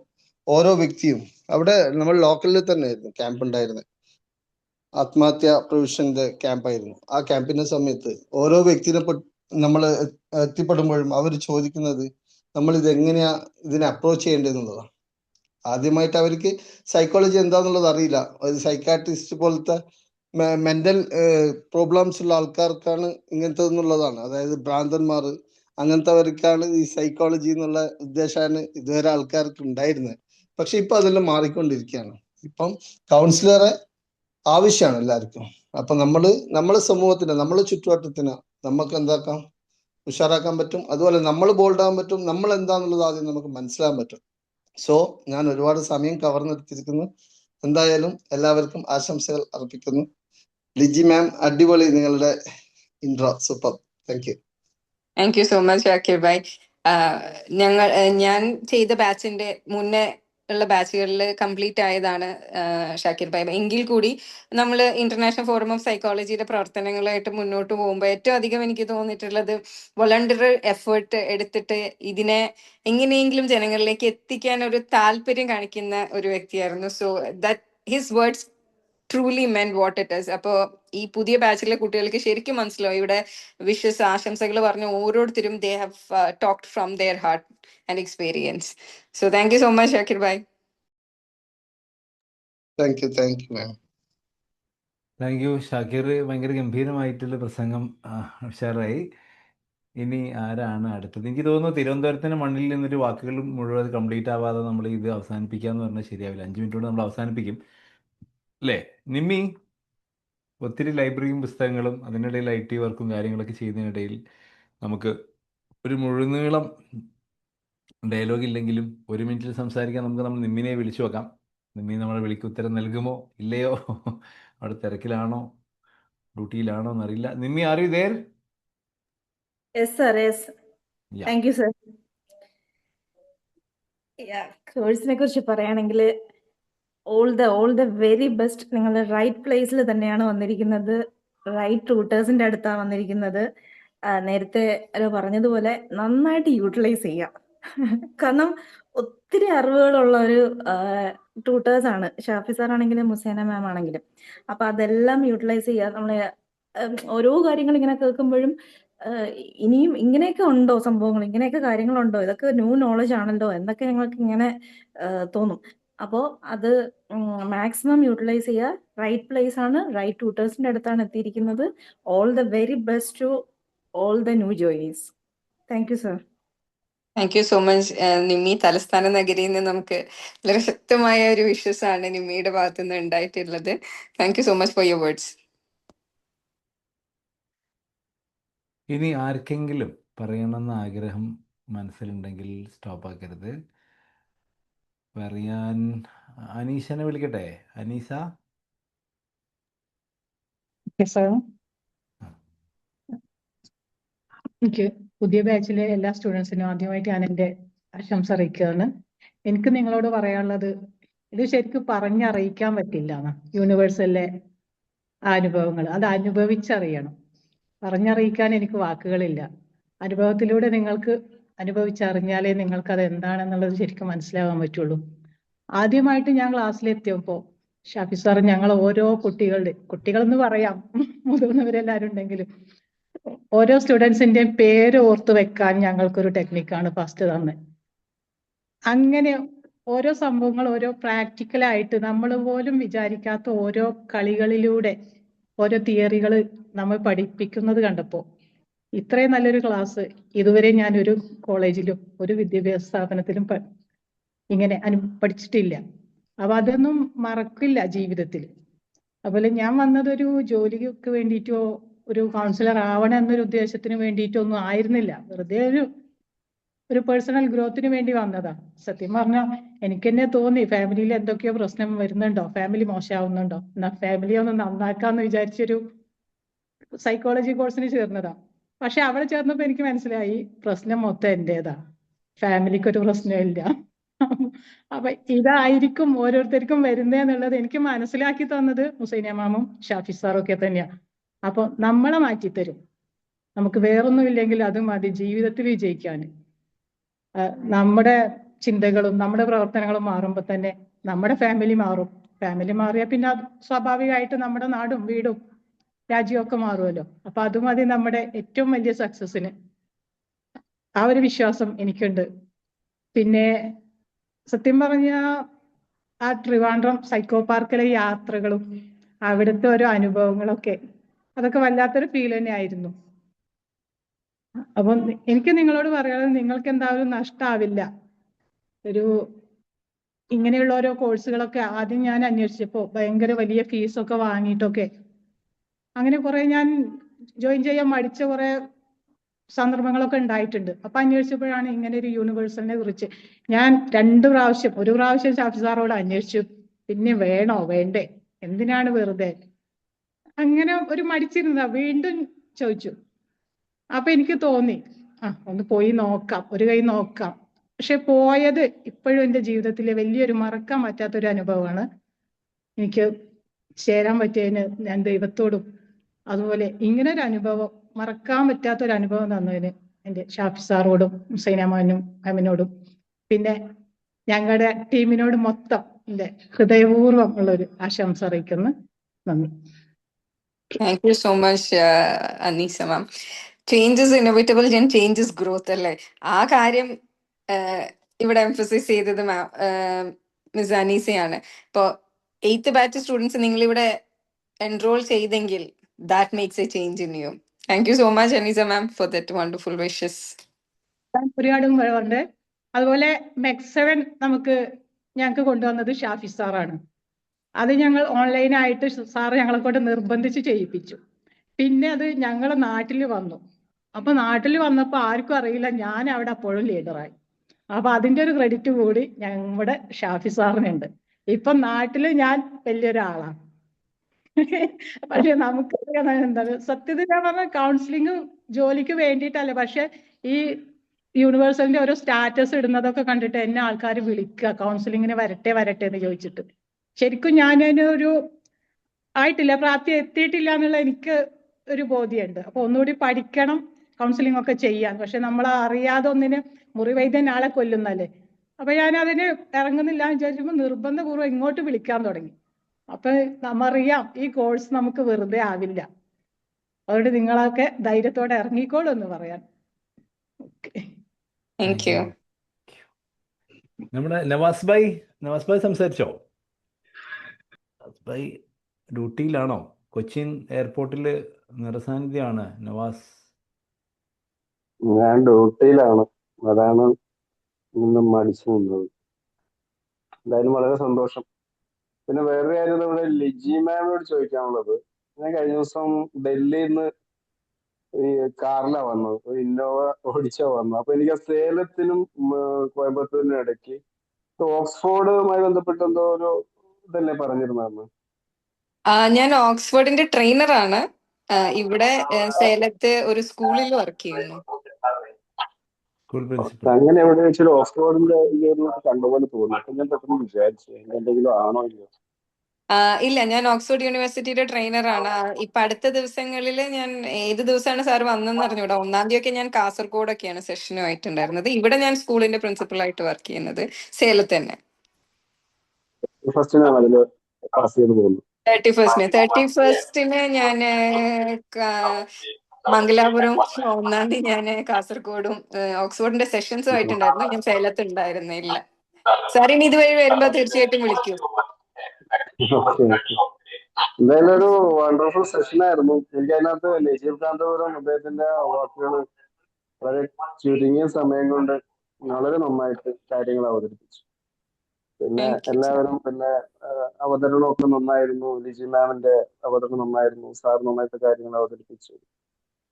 ഓരോ വ്യക്തിയും അവിടെ നമ്മൾ ലോക്കലിൽ തന്നെ ആയിരുന്നു ക്യാമ്പ് ഉണ്ടായിരുന്നത്. ആത്മഹത്യ പ്രൊവിഷന്റെ ക്യാമ്പായിരുന്നു. ആ ക്യാമ്പിന്റെ സമയത്ത് ഓരോ വ്യക്തിനെ നമ്മൾ എത്തിപ്പെടുമ്പോഴും അവർ ചോദിക്കുന്നത് നമ്മൾ ഇത് എങ്ങനെയാ ഇതിനെ അപ്രോച്ച് ചെയ്യേണ്ടതെന്നുള്ളതാണ്. ആദ്യമായിട്ട് അവർക്ക് സൈക്കോളജി എന്താന്നുള്ളത് അറിയില്ല. ഒരു സൈക്കാട്രിസ്റ്റ് പോലത്തെ മെന്റൽ പ്രോബ്ലംസ് ഉള്ള ആൾക്കാർക്കാണ് ഇങ്ങനത്തെ എന്നുള്ളതാണ്. അതായത് ഭ്രാന്തന്മാർ അങ്ങനത്തെവർക്കാണ് ഈ സൈക്കോളജി എന്നുള്ള ഉദ്ദേശമാണ് ഇതുവരെ ആൾക്കാർക്ക് ഉണ്ടായിരുന്നത്. പക്ഷെ ഇപ്പൊ അതെല്ലാം മാറിക്കൊണ്ടിരിക്കുകയാണ്. ഇപ്പം കൗൺസിലറെ ആവശ്യമാണ് എല്ലാവർക്കും. അപ്പൊ നമ്മളെ സമൂഹത്തിന് നമ്മളെ ചുറ്റുവട്ടത്തിന് നമുക്ക് എന്താക്കാം ഉഷാറാക്കാൻ പറ്റും. അതുപോലെ നമ്മൾ ബോൾഡാകാൻ പറ്റും. നമ്മൾ എന്താന്നുള്ളത് ആദ്യം നമുക്ക് മനസ്സിലാക്കാൻ പറ്റും. സോ ഞാൻ ഒരുപാട് സമയം കവർന്നെടുത്തിരിക്കുന്നു. എന്തായാലും എല്ലാവർക്കും ആശംസകൾ അർപ്പിക്കുന്നു. ലിജി മാം അടിപൊളി നിങ്ങളുടെ intro, super. Thank you. Thank you so much Shakir bhai. ഞാൻ ചെയ്ത ബാച്ചിന്റെ മുന്നേ ഉള്ള ബാച്ചുകളിൽ കംപ്ലീറ്റ് ആയതാണ് ഷാക്കിർ ഭായ്. എങ്കിൽ കൂടി നമ്മൾ ഇന്റർനാഷണൽ ഫോറം ഓഫ് സൈക്കോളജിയുടെ പ്രവർത്തനങ്ങളായിട്ട് മുന്നോട്ട് പോകുമ്പോൾ ഏറ്റവും അധികം എനിക്ക് തോന്നിയിട്ടുള്ളത് വോളണ്ടറി എഫേർട്ട് എടുത്തിട്ട് ഇതിനെ എങ്ങനെയെങ്കിലും ജനങ്ങളിലേക്ക് എത്തിക്കാൻ ഒരു താല്പര്യം കാണിക്കുന്ന ഒരു വ്യക്തിയായിരുന്നു. So that his words truly men what it is. അപ്പോൾ ഈ പുതിയ ബാച്ചിലെ കുട്ടികൾക്ക് ശരിക്കും മനസ്സിലാവും. ഇവിടെ വിഷസ് ആശംസകൾ പറഞ്ഞ ഓരോരുത്തരും they have talked from there heart and experience. So thank you so much Shakir bhai. Thank you ma'am. Thank you Shakir. ഭയങ്കര ഗംഭീരമായിട്ടുള്ള പ്രസംഗം ഉഷാറായി. ഇനി ആരാണ് അടുത്തത്? എനിക്ക് തോന്നുന്നു തിരുവനന്തപുരത്തിന് മണ്ണിൽ നിന്നൊരു വാക്കുകൾ മുഴുവൻ കംപ്ലീറ്റ് ആവാതെ നമ്മൾ ഇത് അവസാനിപ്പിക്കാന്ന് പറഞ്ഞാൽ ശരിയാവില്ല. 5 മിനിറ്റ് കൊണ്ട് നമ്മൾ അവസാനിപ്പിക്കും അല്ലേ നിമ്മി? ഒത്തിരി ലൈബ്രറിയും പുസ്തകങ്ങളും അതിനിടയിൽ IT വർക്കും കാര്യങ്ങളൊക്കെ ചെയ്യുന്നതിനിടയിൽ നമുക്ക് ഒരു മുഴുനീളം ഡയലോഗ് ഇല്ലെങ്കിലും 1 മിനിറ്റിൽ സംസാരിക്കാൻ നമ്മൾ നിമ്മിനെ വിളിച്ചു വെക്കാം. നിമ്മി നമ്മളെ വിളിക്ക് ഉത്തരം നൽകുമോ ഇല്ലയോ? അവിടെ തിരക്കിലാണോ ഡ്യൂട്ടിയിലാണോ എന്നറിയില്ല. Nimmi, R you there? Yes, sir. Yes. Yeah. Thank you, sir. കോഴ്സിനെ കുറിച്ച് പറയുകയാണെങ്കിൽ ഓൾ ദ വെരി ബെസ്റ്റ്. നിങ്ങൾ റൈറ്റ് പ്ലേസിൽ തന്നെയാണ് വന്നിരിക്കുന്നത്. റൈറ്റ് ട്യൂട്ടേഴ്സിന്റെ അടുത്താണ് വന്നിരിക്കുന്നത്. നേരത്തെ പറഞ്ഞതുപോലെ നന്നായിട്ട് യൂട്ടിലൈസ് ചെയ്യാം. കാരണം ഒത്തിരി അറിവുകളുള്ള ഒരു ട്യൂട്ടേഴ്സ് ആണ് ഷാഫി സാർ ആണെങ്കിലും മുസേന മാം ആണെങ്കിലും. അപ്പൊ അതെല്ലാം യൂട്ടിലൈസ് ചെയ്യുക. നമ്മള് ഓരോ കാര്യങ്ങൾ ഇങ്ങനെ കേൾക്കുമ്പോഴും ഇനിയും ഇങ്ങനെയൊക്കെ ഉണ്ടോ സംഭവങ്ങൾ, ഇങ്ങനെയൊക്കെ കാര്യങ്ങളുണ്ടോ, ഇതൊക്കെ ന്യൂ നോളജ് ആണല്ലോ എന്നൊക്കെ ഞങ്ങൾക്ക് ഇങ്ങനെ തോന്നും. അപ്പോൾ അത് മാക്സിമം യൂട്ടിലൈസ് ചെയ്യുക. റൈറ്റ് പ്ലേസ് ആണ്, റൈറ്റ് ട്യൂട്ടേഴ്സിന്റെ അടുത്താണ് എത്തിയിരിക്കുന്നത്. All the very best to all the new joinees. Thank you, sir. Thank you so much Nimmi. തലസ്ഥാന നഗരിയിൽ നിന്ന് നമുക്ക് വളരെ ശക്തമായ ഒരു വിശ്വാസമാണ് നിമ്മിയുടെ ഭാഗത്തു നിന്ന് ഉണ്ടായിട്ടുള്ളത്. Thank you so much for your words. ഇനി ആർക്കെങ്കിലും പറയണമെന്ന ആഗ്രഹം മനസ്സിലുണ്ടെങ്കിൽ സ്റ്റോപ്പ് ആക്കരുത്. പറയാൻ അനീഷനെ വിളിക്കട്ടെ? അനീസ. എനിക്ക് പുതിയ ബാച്ചിലെ എല്ലാ സ്റ്റുഡൻസിനും ആദ്യമായിട്ട് ഞാൻ എൻ്റെ ആശംസ അറിയിക്കുകയാണ്. എനിക്ക് നിങ്ങളോട് പറയാനുള്ളത്, ഇത് ശരിക്കും പറഞ്ഞറിയിക്കാൻ പറ്റില്ല. യൂണിവേഴ്സലിലെ അനുഭവങ്ങൾ അത് അനുഭവിച്ചറിയണം. പറഞ്ഞറിയിക്കാൻ എനിക്ക് വാക്കുകളില്ല. അനുഭവത്തിലൂടെ നിങ്ങൾക്ക് അനുഭവിച്ചറിഞ്ഞാലേ നിങ്ങൾക്ക് അത് എന്താണെന്നുള്ളത് ശരിക്കും മനസ്സിലാകാൻ പറ്റുള്ളൂ. ആദ്യമായിട്ട് ഞാൻ ക്ലാസ്സിലെത്തിയപ്പോൾ ഷാഫി സാർ ഞങ്ങൾ ഓരോ കുട്ടികളെന്ന് പറയാം, മുതിർന്നവരെല്ലാവരും ഉണ്ടെങ്കിലും ഓരോ സ്റ്റുഡൻസിന്റെയും പേര് ഓർത്ത് വെക്കാൻ ഞങ്ങൾക്കൊരു ടെക്നിക്കാണ് ഫസ്റ്റ് തന്നെ. അങ്ങനെ ഓരോ സംഭവങ്ങൾ ഓരോ പ്രാക്ടിക്കലായിട്ട് നമ്മൾ പോലും വിചാരിക്കാത്ത ഓരോ കളികളിലൂടെ ഓരോ തിയറികൾ നമ്മൾ പഠിപ്പിക്കുന്നത് കണ്ടപ്പോൾ ഇത്രയും നല്ലൊരു ക്ലാസ് ഇതുവരെ ഞാൻ ഒരു കോളേജിലും ഒരു വിദ്യാഭ്യാസ സ്ഥാപനത്തിലും ഇങ്ങനെ പഠിച്ചിട്ടില്ല. അപ്പൊ അതൊന്നും മറക്കില്ല ജീവിതത്തിൽ. അതുപോലെ ഞാൻ വന്നത് ഒരു ജോലിക്ക് വേണ്ടിയിട്ടോ ഒരു കൗൺസിലർ ആവണം എന്നൊരു ഉദ്ദേശത്തിന് വേണ്ടിയിട്ടോ ഒന്നും ആയിരുന്നില്ല. വെറുതെ ഒരു പേഴ്സണൽ ഗ്രോത്തിന് വേണ്ടി വന്നതാ. സത്യം പറഞ്ഞാൽ എനിക്ക് തന്നെ തോന്നി ഫാമിലിയിൽ എന്തൊക്കെയോ പ്രശ്നം വരുന്നുണ്ടോ, ഫാമിലി മോശമാവുന്നുണ്ടോ, എന്നാ ഫാമിലി ഒന്ന് നന്നാക്കാന്ന് വിചാരിച്ചൊരു സൈക്കോളജി കോഴ്സിന് ചേർന്നതാ. പക്ഷെ അവിടെ ചേർന്നപ്പോ എനിക്ക് മനസ്സിലായി പ്രശ്നം മൊത്തം എന്റേതാ, ഫാമിലിക്കൊരു പ്രശ്നമില്ല. അപ്പൊ ഇതായിരിക്കും ഓരോരുത്തർക്കും വരുന്നതെന്നുള്ളത് എനിക്ക് മനസ്സിലാക്കി തന്നത് ഹുസൈന മാമും ഷാഫി സാറും ഒക്കെ തന്നെയാ. അപ്പൊ നമ്മളെ മാറ്റിത്തരും. നമുക്ക് വേറൊന്നും ഇല്ലെങ്കിൽ അത് മതി ജീവിതത്തിൽ വിജയിക്കാൻ. നമ്മുടെ ചിന്തകളും നമ്മുടെ പ്രവർത്തനങ്ങളും മാറുമ്പോൾ തന്നെ നമ്മുടെ ഫാമിലി മാറും. ഫാമിലി മാറിയാൽ പിന്നെ സ്വാഭാവികമായിട്ട് നമ്മുടെ നാടും വീടും രാജ്യവും ഒക്കെ മാറുമല്ലോ. അപ്പൊ അത് മതി നമ്മുടെ ഏറ്റവും വലിയ സക്സസിന്. ആ ഒരു വിശ്വാസം എനിക്കുണ്ട്. പിന്നെ സത്യം പറഞ്ഞ ആ ട്രിവാൻഡ്രം സൈക്കോ പാർക്കിലെ യാത്രകളും അവിടുത്തെ ഓരോ അനുഭവങ്ങളൊക്കെ അതൊക്കെ വല്ലാത്തൊരു ഫീൽ തന്നെ ആയിരുന്നു. അപ്പൊ എനിക്ക് നിങ്ങളോട് പറയാനുള്ളത് നിങ്ങൾക്ക് എന്തായാലും നഷ്ടാവില്ല. ഒരു ഇങ്ങനെയുള്ള ഓരോ കോഴ്സുകളൊക്കെ ആദ്യം ഞാൻ അന്വേഷിച്ചപ്പോ ഭയങ്കര വലിയ ഫീസൊക്കെ വാങ്ങിയിട്ടൊക്കെ അങ്ങനെ കുറെ ഞാൻ ജോയിൻ ചെയ്യാൻ മടിച്ച കുറെ സന്ദർഭങ്ങളൊക്കെ ഉണ്ടായിട്ടുണ്ട്. അപ്പൊ അന്വേഷിച്ചപ്പോഴാണ് ഇങ്ങനെ ഒരു യൂണിവേഴ്സലിനെ കുറിച്ച് ഞാൻ ഒരു പ്രാവശ്യം ഷാഫി സാറോട് അന്വേഷിച്ചു. പിന്നെ വേണോ വേണ്ടേ, എന്തിനാണ് വെറുതെ, അങ്ങനെ ഒരു മടിച്ചിരുന്നതാ. വീണ്ടും ചോദിച്ചു. അപ്പൊ എനിക്ക് തോന്നി ഒന്ന് പോയി നോക്കാം, ഒരു കൈ നോക്കാം. പക്ഷെ പോയത് ഇപ്പോഴും എൻ്റെ ജീവിതത്തിലെ വലിയൊരു മറക്കാൻ പറ്റാത്തൊരു അനുഭവമാണ്. എനിക്ക് ചേരാൻ പറ്റിയതിന് ഞാൻ ദൈവത്തോടും അതുപോലെ ഇങ്ങനെ ഒരു അനുഭവം മറക്കാൻ പറ്റാത്തൊരു അനുഭവം തന്നതിന് എൻ്റെ ഷാഫി സാറോടും ഹുസൈന മാമിനോടും പിന്നെ ഞങ്ങളുടെ ടീമിനോട് മൊത്തം എൻ്റെ ഹൃദയപൂർവ്വം ഉള്ളൊരു ആശംസ അറിയിക്കുന്നു. നന്ദി. Thank you so much Aneesa ma'am. Change is innovatable and change is growth അല്ലേ, ആ കാര്യം ഇവിടെ എംഫസൈസ് ചെയ്തത് മിസ് അനീസയാണ്. ഇപ്പോ 8th ബാച്ച് സ്റ്റുഡൻസ് നിങ്ങൾ ഇവിടെ എൻറോൾ ചെയ്തെങ്കിൽ that makes a change in you. Thank you so much Anisa ma'am for that wonderful wishes. ഒരുപാട്. അതുപോലെ MEC7 ഞങ്ങൾക്ക് കൊണ്ടുവന്നത് ഷാഫി സാറാണ്. അത് ഞങ്ങൾ ഓൺലൈനായിട്ട് സാറ് ഞങ്ങളെ കൊണ്ട് നിർബന്ധിച്ച് ചെയ്യിപ്പിച്ചു. പിന്നെ അത് ഞങ്ങളെ നാട്ടിൽ വന്നു. അപ്പൊ നാട്ടിൽ വന്നപ്പോൾ ആർക്കും അറിയില്ല, ഞാൻ അവിടെ അപ്പോഴും ലീഡറായി. അപ്പൊ അതിന്റെ ഒരു ക്രെഡിറ്റ് കൂടി ഞങ്ങളുടെ ഷാഫി സാറിനുണ്ട്. ഇപ്പൊ നാട്ടില് ഞാൻ വലിയൊരാളാണ്. പക്ഷെ നമുക്ക് എന്താണ് സത്യത്തിൽ ഞാൻ പറഞ്ഞ കൗൺസിലിംഗ് ജോലിക്ക് വേണ്ടിയിട്ടല്ല, പക്ഷെ ഈ യൂണിവേഴ്സലിന്റെ ഓരോ സ്റ്റാറ്റസ് ഇടുന്നതൊക്കെ കണ്ടിട്ട് എന്നെ ആൾക്കാർ വിളിക്കുക കൗൺസിലിങ്ങിന് വരട്ടെ എന്ന് ചോദിച്ചിട്ട്. ശരിക്കും ഞാൻ അതിനൊരു ആയിട്ടില്ല, പ്രാപ്തി എത്തിയിട്ടില്ല എന്നുള്ള എനിക്ക് ഒരു ബോധ്യമുണ്ട്. അപ്പൊ ഒന്നുകൂടി പഠിക്കണം, കൗൺസിലിംഗ് ഒക്കെ ചെയ്യാൻ. പക്ഷെ നമ്മൾ അറിയാതെ ഒന്നിന് മുറിവൈദ്യൻ ആളെ കൊല്ലുന്നല്ലേ. അപ്പൊ ഞാൻ അതിന് ഇറങ്ങുന്നില്ല എന്ന് വിചാരിച്ചപ്പോൾ നിർബന്ധപൂർവ്വം ഇങ്ങോട്ട് വിളിക്കാൻ തുടങ്ങി. അപ്പൊ നമ്മറിയാം ഈ കോഴ്സ് നമുക്ക് വെറുതെ ആവില്ല. അതുകൊണ്ട് നിങ്ങളൊക്കെ ധൈര്യത്തോടെ ഇറങ്ങിക്കോളൂ എന്ന് പറയാൻ. നമ്മുടെ നവാസ് ഭായ് സംസാരിച്ചോ? നവാസ് ഭായ് ഡ്യൂട്ടിയിലാണോ? കൊച്ചിൻ എയർപോർട്ടിൽ നിറസാന്നിധ്യമാണ് നവാസ്. ഞാൻ ഡ്യൂട്ടിയിലാണ്, അതാണ് ഇന്ന് മടിച്ചു നിന്നത്. എന്തായാലും വളരെ സന്തോഷം. പിന്നെ വേറൊരു കാര്യം നമ്മുടെ ലിജി മാമിനോട് ചോദിക്കാനുള്ളത്, ഞാൻ കഴിഞ്ഞ ദിവസം ഡൽഹിയിൽ നിന്ന് ഈ കാറിലാണ് വന്നത്, ഒരു ഇന്നോവ ഓടിച്ചാ വന്നത്. അപ്പൊ എനിക്ക് സേലത്തിനും കോയമ്പത്തൂരിനും ഇടയ്ക്ക് ഓക്സ്ഫോർഡുമായി ബന്ധപ്പെട്ട് എന്തോ ഒരു ഇതല്ലേ പറഞ്ഞിരുന്നു? ഞാൻ ഓക്സ്ഫോർഡിന്റെ ട്രെയിനറാണ്. ഇവിടെ സേലത്ത് ഒരു സ്കൂളിൽ വർക്ക് ചെയ്യുന്നു. അങ്ങനെ എവിടെ വെച്ചാൽ ഓക്സ്ഫോർഡിന്റെ കണ്ടുപോലെ തോന്നി. അപ്പൊ ഞാൻ പെട്ടെന്ന് വിചാരിച്ചു എന്തെങ്കിലും ആണോ ഇല്ലയോ. ഇല്ല, ഞാൻ ഓക്സ്ഫോർഡ് യൂണിവേഴ്സിറ്റിയുടെ ട്രെയിനറാണ്. ഇപ്പൊ അടുത്ത ദിവസങ്ങളിൽ ഞാൻ ഏത് ദിവസമാണ് സാർ വന്നെന്ന് അറിഞ്ഞൂടാ. 1-ാം തീയതി ഞാൻ കാസർഗോഡൊക്കെയാണ് സെഷനുമായിട്ടുണ്ടായിരുന്നത്. ഇവിടെ ഞാൻ സ്കൂളിന്റെ പ്രിൻസിപ്പളായിട്ട് വർക്ക് ചെയ്യുന്നത് സേലത്ത് തന്നെ. 31-ന് ഞാൻ മംഗലാപുരം, 1-ാം തീയതി ഞാൻ കാസർഗോഡും ഓക്സ്ഫോർഡിന്റെ സെഷൻസും ആയിട്ടുണ്ടായിരുന്നു. ഞാൻ സേലത്ത് ഉണ്ടായിരുന്നില്ല. സാർ ഇനി ഇതുവഴി വരുമ്പോ തീർച്ചയായിട്ടും വിളിക്കൂ. എന്തായാലും ഒരു വണ്ടർഫുൾ സെഷൻ ആയിരുന്നു. എനിക്ക് അതിനകത്ത് നജീബ് കാന്തപുരം അദ്ദേഹത്തിന്റെ വാക്കുകൾ വളരെ ചുരുങ്ങിയ സമയം കൊണ്ട് വളരെ നന്നായിട്ട് കാര്യങ്ങൾ അവതരിപ്പിച്ചു. പിന്നെ Thank you, sir. എല്ലാവരും പിന്നെ അവതരണമൊക്കെ നന്നായിരുന്നു. ലിജി മാമിന്റെ അവതരണം നന്നായിരുന്നു. സാർ നന്നായിട്ട് കാര്യങ്ങൾ അവതരിപ്പിച്ചു.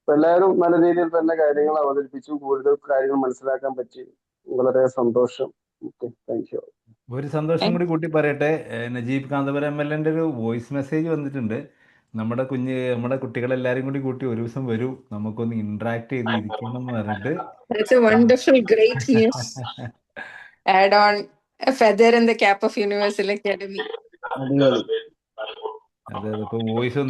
അപ്പൊ എല്ലാവരും നല്ല രീതിയിൽ തന്നെ കാര്യങ്ങൾ അവതരിപ്പിച്ചു. കൂടുതൽ കാര്യങ്ങൾ മനസ്സിലാക്കാൻ പറ്റി. വളരെ സന്തോഷം. Okay, thank you. ഒരു സന്തോഷം കൂടി കൂട്ടി പറയട്ടെ. നജീബ് കാന്തപുരം MLA ഒരു വോയിസ് മെസ്സേജ് വന്നിട്ടുണ്ട്. നമ്മുടെ കുട്ടികളെല്ലാരും കൂടി കൂട്ടി ഒരു ദിവസം വരൂ, നമുക്കൊന്ന് ഇന്ററാക്ട് ചെയ്ത് ഇരിക്കണം എന്ന് പറഞ്ഞിട്ട്. That's a wonderful, great news. Add on a feather in the cap of Universal Academy. അതെ, ഇപ്പൊ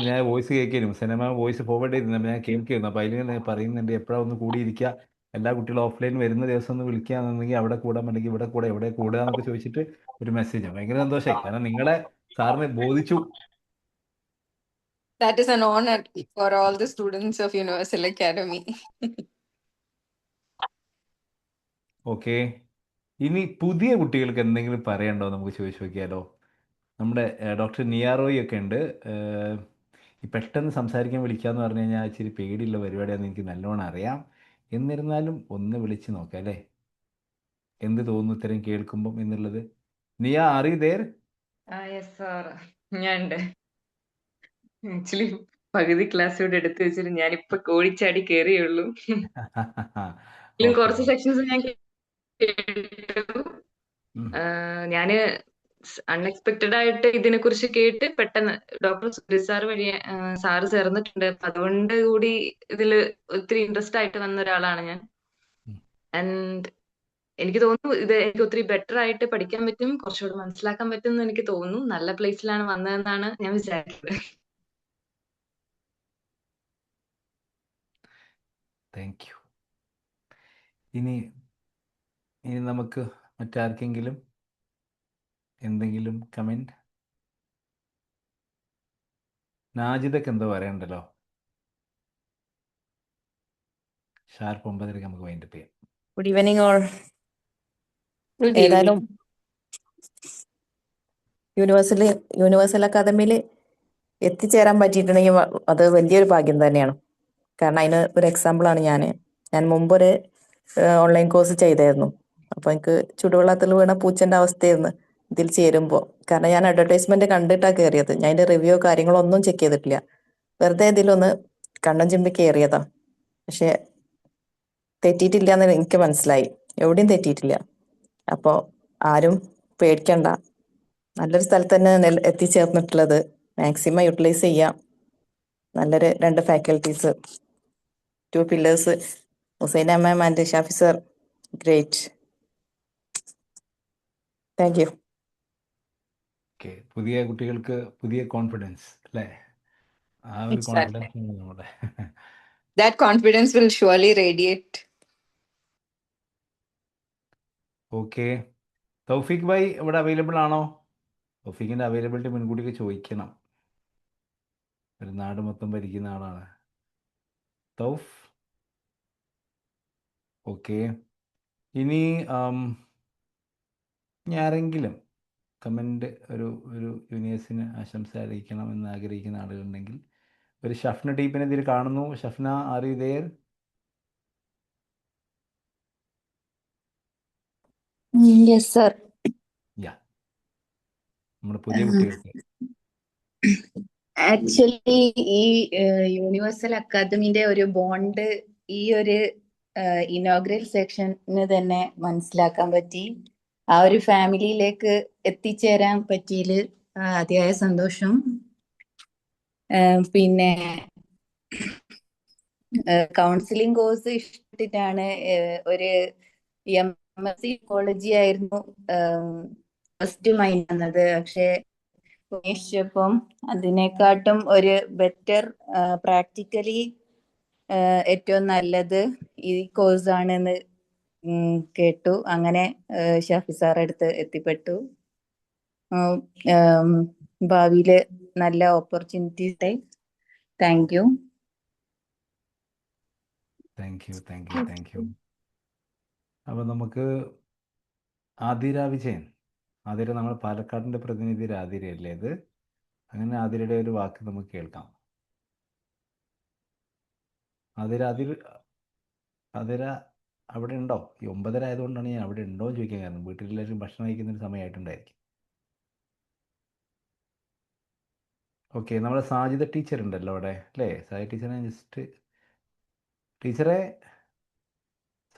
ഞാൻ വോയിസ് കേൾക്കുന്നു. സിനിമ വോയിസ് ഫോർവേഡ് ചെയ്തിരുന്നു, ഞാൻ കേൾക്കുന്നു. അപ്പൊ അതിൽ പറയുന്നുണ്ട് എപ്പോഴാ ഒന്ന് കൂടിയിരിക്കുക, എല്ലാ കുട്ടികളും ഓഫ്ലൈൻ വരുന്ന ദിവസം ഒന്ന് വിളിക്കുകയാണെന്നുണ്ടെങ്കിൽ അവിടെ കൂടാൻ പറ്റുമെങ്കിൽ ഇവിടെ കൂടെ, എവിടെ കൂടുക എന്നൊക്കെ ചോദിച്ചിട്ട് ഒരു മെസ്സേജ്. ഭയങ്കര സന്തോഷമായി, കാരണം നിങ്ങളെ സാറിന് ബോധിച്ചു. That is an honor for all the students of Universal Academy. Okay, ഇനി പുതിയ കുട്ടികൾക്ക് എന്തെങ്കിലും പറയണ്ടോ നമുക്ക് ചോദിച്ചു നോക്കിയാലോ. നമ്മുടെ ഡോക്ടർ നിയാറോയി ഒക്കെ ഉണ്ട്. ഈ പെട്ടെന്ന് സംസാരിക്കാൻ വിളിക്കാന്ന് പറഞ്ഞു കഴിഞ്ഞാൽ ഇച്ചിരി പേടിയുള്ള പരിപാടിയാണെന്ന് എനിക്ക് നല്ലോണം അറിയാം. എന്നിരുന്നാലും ഒന്ന് വിളിച്ച് നോക്കാം അല്ലേ, എന്ത് തോന്നുന്നു ഇത്തരം കേൾക്കുമ്പം എന്നുള്ളത്. നിയ, R you there? Yes sir, ഞാൻ ഉണ്ട്. ആക്ച്വലി പകുതി ക്ലാസ് ഇവിടെ എടുത്തു വെച്ചിട്ട് ഞാനിപ്പോ കോഴിച്ചാടി കയറിയുള്ളൂ. കുറച്ച് സെക്ഷൻസ് ഞാൻ കേട്ടു. ഞാന് അൺഎക്സ്പെക്ടഡ് ആയിട്ട് ഇതിനെ കുറിച്ച് കേട്ട് പെട്ടെന്ന് ഡോക്ടർ സുരേഷ് സാർ വഴി സാറ് ചേർന്നിട്ടുണ്ട്. അപ്പൊ അതുകൊണ്ട് കൂടി ഇതില് ഒത്തിരി ഇൻട്രസ്റ്റ് ആയിട്ട് വന്ന ഒരാളാണ് ഞാൻ. ആൻഡ് എനിക്ക് തോന്നുന്നു ഇത് എനിക്ക് ഒത്തിരി ബെറ്റർ ആയിട്ട് പഠിക്കാൻ പറ്റും, കുറച്ചുകൂടി മനസ്സിലാക്കാൻ പറ്റും എന്ന് എനിക്ക് തോന്നുന്നു. നല്ല പ്ലേസിലാണ് വന്നതെന്നാണ് ഞാൻ വിചാരിക്കുന്നത്. Thank you. ഇനി നമുക്ക് മറ്റാർക്കെങ്കിലും എന്തെങ്കിലും കമന്റ്? നാജിദക്ക് എന്തോ പറയണ്ടല്ലോ. ഷാർപ്പ് 9:30 നമുക്ക് വൈൻഡപ്പ് ചെയ്യാം. Good evening all. Good ഏതായാലും evening. യൂണിവേഴ്സൽ അക്കാദമിയിൽ എത്തിച്ചേരാൻ പറ്റിയിട്ടുണ്ടെങ്കിൽ അത് വലിയൊരു ഭാഗ്യം തന്നെയാണ്. കാരണം അതിന് ഒരു എക്സാമ്പിളാണ് ഞാൻ മുമ്പൊരു ഓൺലൈൻ കോഴ്സ് ചെയ്തായിരുന്നു. അപ്പോൾ എനിക്ക് ചുടുവെള്ളത്തിൽ വീണ പൂച്ചൻ്റെ അവസ്ഥയായിരുന്നു ഇതിൽ ചേരുമ്പോൾ. കാരണം ഞാൻ അഡ്വർടൈസ്മെന്റ് കണ്ടിട്ടാണ് കയറിയത്. ഞാൻ അതിന്റെ റിവ്യൂ കാര്യങ്ങളോ ഒന്നും ചെക്ക് ചെയ്തിട്ടില്ല. വെറുതെ ഇതിലൊന്ന് കണ്ണും ചിമ്പി കയറിയതാ. പക്ഷെ തെറ്റിയിട്ടില്ല എന്ന് എനിക്ക് മനസ്സിലായി. എവിടെയും തെറ്റിയിട്ടില്ല. അപ്പോൾ ആരും പേടിക്കണ്ട. നല്ലൊരു സ്ഥലത്ത് തന്നെ എത്തിച്ചേർന്നിട്ടുള്ളത്. മാക്സിമം യൂട്ടിലൈസ് ചെയ്യാം. നല്ലൊരു 2 faculties, 2 pillars, Husaina ma'am and Shafi sir, great. Thank you. Okay, പുതിയ കുട്ടികൾക്ക് പുതിയ കോൺഫിഡൻസ് അല്ലേ? ആ ഒരു Exactly. കോൺഫിഡൻസ് ആണ് നമ്മുടെ. That confidence will surely radiate. Okay, Thoufeeq bhai ഇവിടെ അവൈലബിൾ ആണോ? തൗഫീഖിന്റെ അവൈലബിലിറ്റി മുൻകൂട്ടി ചോദിക്കണം. ഒരു നാട് മൊത്തം ഭരിക്കുന്ന ആളാണ് തൗഫ്. ഓക്കെ, ഇനി ആരെങ്കിലും കമൻറ്റ് ഒരു യൂണിവേഴ്സിന് ആശംസ അറിയിക്കണം എന്ന് ആഗ്രഹിക്കുന്ന ആളുകളുണ്ടെങ്കിൽ, ഒരു ഷഫ്ന ടീപ്പിനെ ഇതിൽ കാണുന്നു. Shafna, are you there? Yes sir. Ya, നമ്മുടെ പുതിയ കുട്ടികൾക്ക് ആക്ച്വലി ഈ യൂണിവേഴ്സൽ അക്കാദമിന്റെ ഒരു ബോണ്ട് ഈ ഒരു ഇനോഗ്രൽ സെക്ഷന് തന്നെ മനസ്സിലാക്കാൻ പറ്റി. ആ ഒരു ഫാമിലിയിലേക്ക് എത്തിച്ചേരാൻ പറ്റിയതിൽ അതിയായ സന്തോഷം. പിന്നെ കൗൺസിലിംഗ് കോഴ്സ് ഇഷ്ടപ്പെട്ടിട്ടാണ്. ഒരു MSc സൈക്കോളജി ആയിരുന്നു ഫസ്റ്റ് മൈൻഡ് വന്നത്. പക്ഷെ അന്വേഷിച്ചപ്പം അതിനെക്കാട്ടും ഒരു ബെറ്റർ പ്രാക്ടിക്കലി ഏറ്റവും നല്ലത് ഈ കോഴ്സ് ആണെന്ന് കേട്ടു. അങ്ങനെ ഷാഫി സാർ അടുത്ത് എത്തിപ്പെട്ടു. ഭാവിയില് നല്ല opportunities. Thank you. Thank U. അപ്പോൾ നമുക്ക് ആതിര വിജയൻ. ആതിര, നമ്മൾ പാലക്കാടിൻ്റെ പ്രതിനിധി ആതിരയല്ലേ ഇത്? അങ്ങനെ ആതിരയുടെ ഒരു വാക്ക് നമുക്ക് കേൾക്കാം. ആതിര ആതിര അവിടെ ഉണ്ടോ? ഈ 9:30 ആയതുകൊണ്ടാണ് ഞാൻ അവിടെ ഉണ്ടോ എന്ന് ചോദിക്കാൻ കാരണം. വീട്ടിലെല്ലാവരും ഭക്ഷണം കഴിക്കുന്നൊരു സമയമായിട്ടുണ്ടായിരിക്കും. ഓക്കെ, നമ്മുടെ സാജിദ ടീച്ചർ ഉണ്ടല്ലോ അവിടെ അല്ലേ? സാജിദ ടീച്ചറെ ജസ്റ്റ് ടീച്ചറെ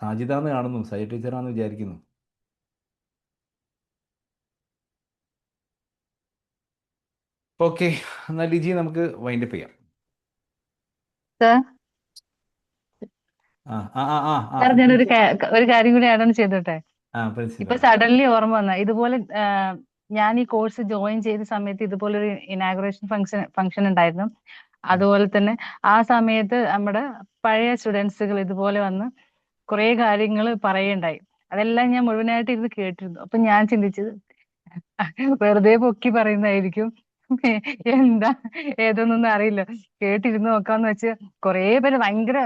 സാജിദ എന്ന് കാണുന്നു, സാജിദ ടീച്ചറാണെന്ന് വിചാരിക്കുന്നു. ഓക്കെ, എന്നാൽ ലിജി നമുക്ക് വൈൻഡപ്പ് ചെയ്യാം. സാർ ആ ആ ആ ആ ആ സാർ ഞാനൊരു ഒരു കാര്യം കൂടി ആഡ് ഓൺ ചെയ്തോട്ടെ. ആ പ്രിൻസി ഇപ്പൊ പറ. സഡൻലി ഓർമ്മ വന്ന ഇതുപോലെ ഞാൻ ഈ കോഴ്സ് ജോയിൻ ചെയ്ത സമയത്ത് ഇതുപോലൊരു ഇനാഗുറേഷൻ ഫംഗ്ഷൻ ഉണ്ടായിരുന്നു. അതുപോലെ തന്നെ ആ സമയത്ത് നമ്മുടെ പഴയ സ്റ്റുഡൻസുകൾ ഇതുപോലെ വന്ന് കുറെ കാര്യങ്ങൾ പറയുണ്ടായി. അതെല്ലാം ഞാൻ മുഴുവനായിട്ട് ഇരുന്ന് കേട്ടിരുന്നു. അപ്പൊ ഞാൻ ചിന്തിച്ചത് വെറുതെ പൊക്കി പറയുന്നതായിരിക്കും, എന്താ ഏതൊന്നൊന്നും അറിയില്ല, കേട്ടിരുന്ന് നോക്കാന്ന് വെച്ച് കുറെ പേര് ഭയങ്കര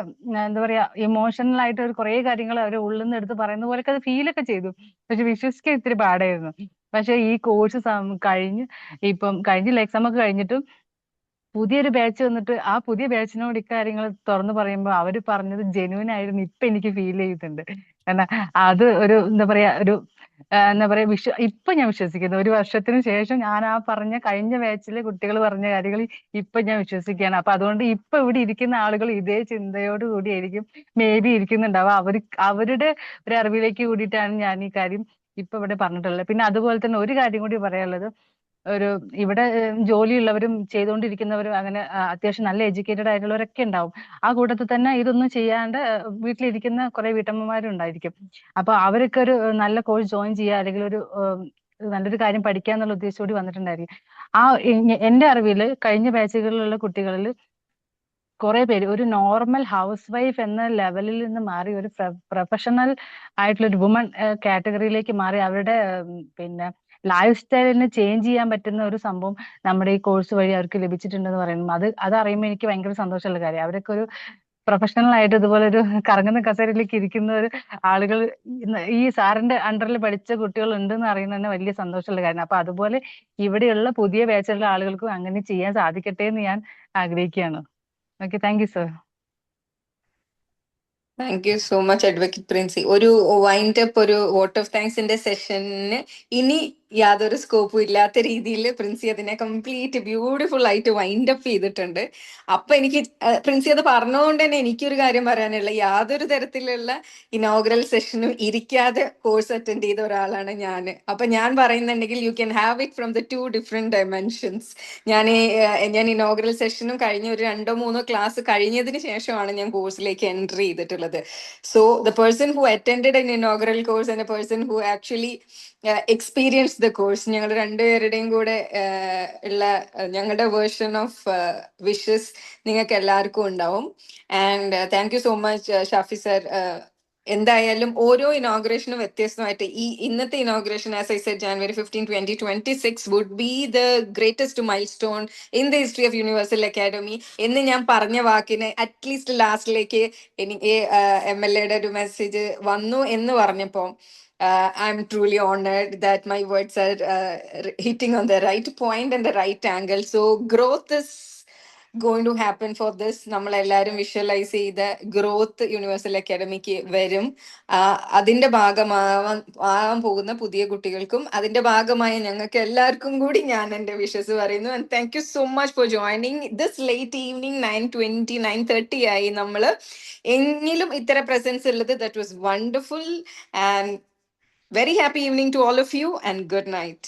എന്താ പറയാ ഇമോഷണൽ ആയിട്ട് ഒരു കുറെ കാര്യങ്ങൾ അവരെ ഉള്ളിൽ നിന്ന് എടുത്ത് പറയുന്ന പോലെയൊക്കെ അത് ഫീലൊക്കെ ചെയ്തു. പക്ഷെ വിശ്വസിക്കാൻ ഇത്തിരി പാടായിരുന്നു. പക്ഷെ ഈ കോഴ്സ് കഴിഞ്ഞ് ഇപ്പം കഴിഞ്ഞില്ല, എക്സാം ഒക്കെ കഴിഞ്ഞിട്ടും പുതിയൊരു ബാച്ച് വന്നിട്ട് ആ പുതിയ ബാച്ചിനോട് ഇക്കാര്യങ്ങൾ തുറന്നു പറയുമ്പോൾ അവര് പറഞ്ഞത് ജെന്യൂൻ ആയിരുന്നു ഇപ്പൊ എനിക്ക് ഫീൽ ചെയ്യുന്നുണ്ട്. കാരണം അത് ഒരു എന്താ പറയാ ഒരു എന്താ പറയാ ഇപ്പൊ ഞാൻ വിശ്വസിക്കുന്നു. 1 വർഷത്തിന് ശേഷം ഞാൻ ആ പറഞ്ഞ കഴിഞ്ഞ ബാച്ചിലെ കുട്ടികൾ പറഞ്ഞ കാര്യങ്ങൾ ഇപ്പൊ ഞാൻ വിശ്വസിക്കുകയാണ്. അപ്പൊ അതുകൊണ്ട് ഇപ്പൊ ഇവിടെ ഇരിക്കുന്ന ആളുകൾ ഇതേ ചിന്തയോട് കൂടിയായിരിക്കും മേ ബി ഇരിക്കുന്നുണ്ടാവുക. അവരുടെ ഒരു അറിവിലേക്ക് കൂടിയിട്ടാണ് ഞാൻ ഈ കാര്യം ഇപ്പൊ ഇവിടെ പറഞ്ഞിട്ടുള്ളത്. പിന്നെ അതുപോലെ തന്നെ ഒരു കാര്യം കൂടി പറയാനുള്ളത്, ഇവിടെ ജോലിയുള്ളവരും ചെയ്തുകൊണ്ടിരിക്കുന്നവരും അങ്ങനെ അത്യാവശ്യം നല്ല എഡ്യൂക്കേറ്റഡ് ആയിട്ടുള്ളവരൊക്കെ ഉണ്ടാവും. ആ കൂട്ടത്തിൽ തന്നെ ഇതൊന്നും ചെയ്യാണ്ട് വീട്ടിലിരിക്കുന്ന കുറെ വീട്ടമ്മമാരും ഉണ്ടായിരിക്കും. അപ്പൊ അവരൊക്കെ ഒരു നല്ല കോഴ്സ് ജോയിൻ ചെയ്യുക, അല്ലെങ്കിൽ ഒരു നല്ലൊരു കാര്യം പഠിക്കുക എന്നുള്ള ഉദ്ദേശത്തോടെ വന്നിട്ടുണ്ടായിരിക്കും. എന്റെ അറിവില് കഴിഞ്ഞ ബാച്ചുകളിലുള്ള കുട്ടികളിൽ കുറെ പേര് ഒരു നോർമൽ ഹൗസ് വൈഫ് എന്ന ലെവലിൽ നിന്ന് മാറി ഒരു പ്രൊഫഷണൽ ആയിട്ടുള്ള ഒരു വുമൺ കാറ്റഗറിയിലേക്ക് മാറി അവരുടെ പിന്നെ ലൈഫ് സ്റ്റൈലിനെ ചേഞ്ച് ചെയ്യാൻ പറ്റുന്ന ഒരു സംഭവം നമ്മുടെ ഈ കോഴ്സ് വഴി അവർക്ക് ലഭിച്ചിട്ടുണ്ടെന്ന് പറയുന്നത് അത് അറിയുമ്പോൾ എനിക്ക് ഭയങ്കര സന്തോഷമുള്ള കാര്യം. അവരൊക്കെ ഒരു പ്രൊഫഷണൽ ആയിട്ട് ഇതുപോലെ ഒരു കറങ്ങുന്ന കസേരയിലേക്ക് ഇരിക്കുന്ന ഒരു ആളുകൾ ഈ സാറിന്റെ അണ്ടറിൽ പഠിച്ച കുട്ടികൾ ഉണ്ടെന്ന് അറിയുന്നത് തന്നെ വലിയ സന്തോഷമുള്ള കാര്യം. അപ്പൊ അതുപോലെ ഇവിടെയുള്ള പുതിയ ബാച്ചിലുള്ള ആളുകൾക്കും അങ്ങനെ ചെയ്യാൻ സാധിക്കട്ടെ എന്ന് ഞാൻ ആഗ്രഹിക്കുകയാണ്. Okay, thank you sir. Thank you so much advocate Princy. ഒരു വൈൻഡ് അപ്പ്, ഒരു വോട്ട് ഓഫ് താങ്ക്സിന്റെ സെഷന് ഇനി യാതൊരു സ്കോപ്പും ഇല്ലാത്ത രീതിയിൽ പ്രിൻസി അതിനെ കംപ്ലീറ്റ് ബ്യൂട്ടിഫുൾ ആയിട്ട് വൈൻഡ് അപ്പ് ചെയ്തിട്ടുണ്ട്. അപ്പൊ എനിക്ക് പ്രിൻസി അത് പറഞ്ഞതുകൊണ്ട് തന്നെ എനിക്കൊരു കാര്യം പറയാനുള്ള, യാതൊരു തരത്തിലുള്ള ഇനോഗ്രൽ സെഷനും ഇരിക്കാതെ കോഴ്സ് അറ്റൻഡ് ചെയ്ത ഒരാളാണ് ഞാൻ. അപ്പൊ ഞാൻ പറയുന്നുണ്ടെങ്കിൽ you can have it from the 2 different dimensions. ഞാൻ ഇനോഗ്രൽ സെഷനും കഴിഞ്ഞ ഒരു 2-3 ക്ലാസ് കഴിഞ്ഞതിന് ശേഷമാണ് ഞാൻ കോഴ്സിലേക്ക് എൻട്രി ചെയ്തിട്ടുള്ളത്. So the person who attended an inaugural course and a person who actually experienced the course, ഞങ്ങൾ രണ്ടുപേരുടെയും കൂടെ ഉള്ള ഞങ്ങളുടെ വേർഷൻ ഓഫ് വിഷസ് നിങ്ങൾക്ക് എല്ലാവർക്കും ഉണ്ടാവും. And thank you so much Shafi sir. എന്തായാലും ഓരോ ഇനോഗ്രേഷനും വ്യത്യസ്തമായിട്ട് ഇന്നത്തെ inauguration, as I said, January 15, 2026 would be the greatest milestone in the history of Universal Academy എന്ന് ഞാൻ പറഞ്ഞ വാക്കിന് അറ്റ്ലീസ്റ്റ് ലാസ്റ്റിലേക്ക് എനിക്ക് MLA-യുടെ ഒരു മെസ്സേജ് വന്നു എന്ന് പറഞ്ഞപ്പോൾ I'm truly honored that my words are hitting on the right point and the right angle. So growth is going to happen for this. നമ്മളെല്ലാവരും വിഷ്വലൈസ് ചെയ്ത ഗ്രോത്ത് യൂണിവേഴ്സൽ അക്കാഡമിക്ക് വരും. അതിന്റെ ഭാഗമാവാൻ പോകുന്ന പുതിയ കുട്ടികൾക്കും അതിന്റെ ഭാഗമായ ഞങ്ങൾക്ക് എല്ലാവർക്കും കൂടി ഞാൻ എൻ്റെ വിഷസ് പറയുന്നു. And thank you so much for joining this late evening. 9:20, 9:30 ആയി നമ്മൾ എങ്കിലും ഇത്ര പ്രസൻസ് ഉള്ളത്. That was wonderful and very happy evening to all of you and good night.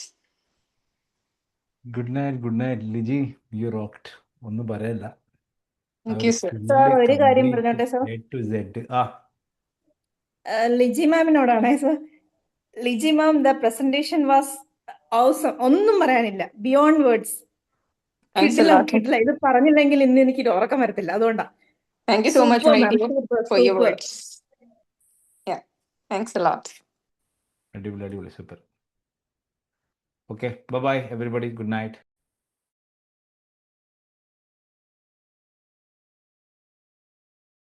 Good night Liji, you rocked. ഒന്നും പറയല്ല. Thank you, sir. സാർ ഒരു കാര്യം പറഞ്ഞോട്ടെ sir? A to Z. Liji മാമിനോടാണേ sir. Liji ma'am, the presentation was awesome. ഒന്നും പറയാനില്ല, beyond words. കിട്ടില്ല. ഇത് പറഞ്ഞില്ലെങ്കിൽ ഇന്ന് എനിക്ക് ഉറക്കം വരത്തില്ല. അതുകൊണ്ടാ. Thank you so much, my dear, for your words. Yeah, thanks a lot. അടിപൊളി, super. Okay, bye everybody, good night.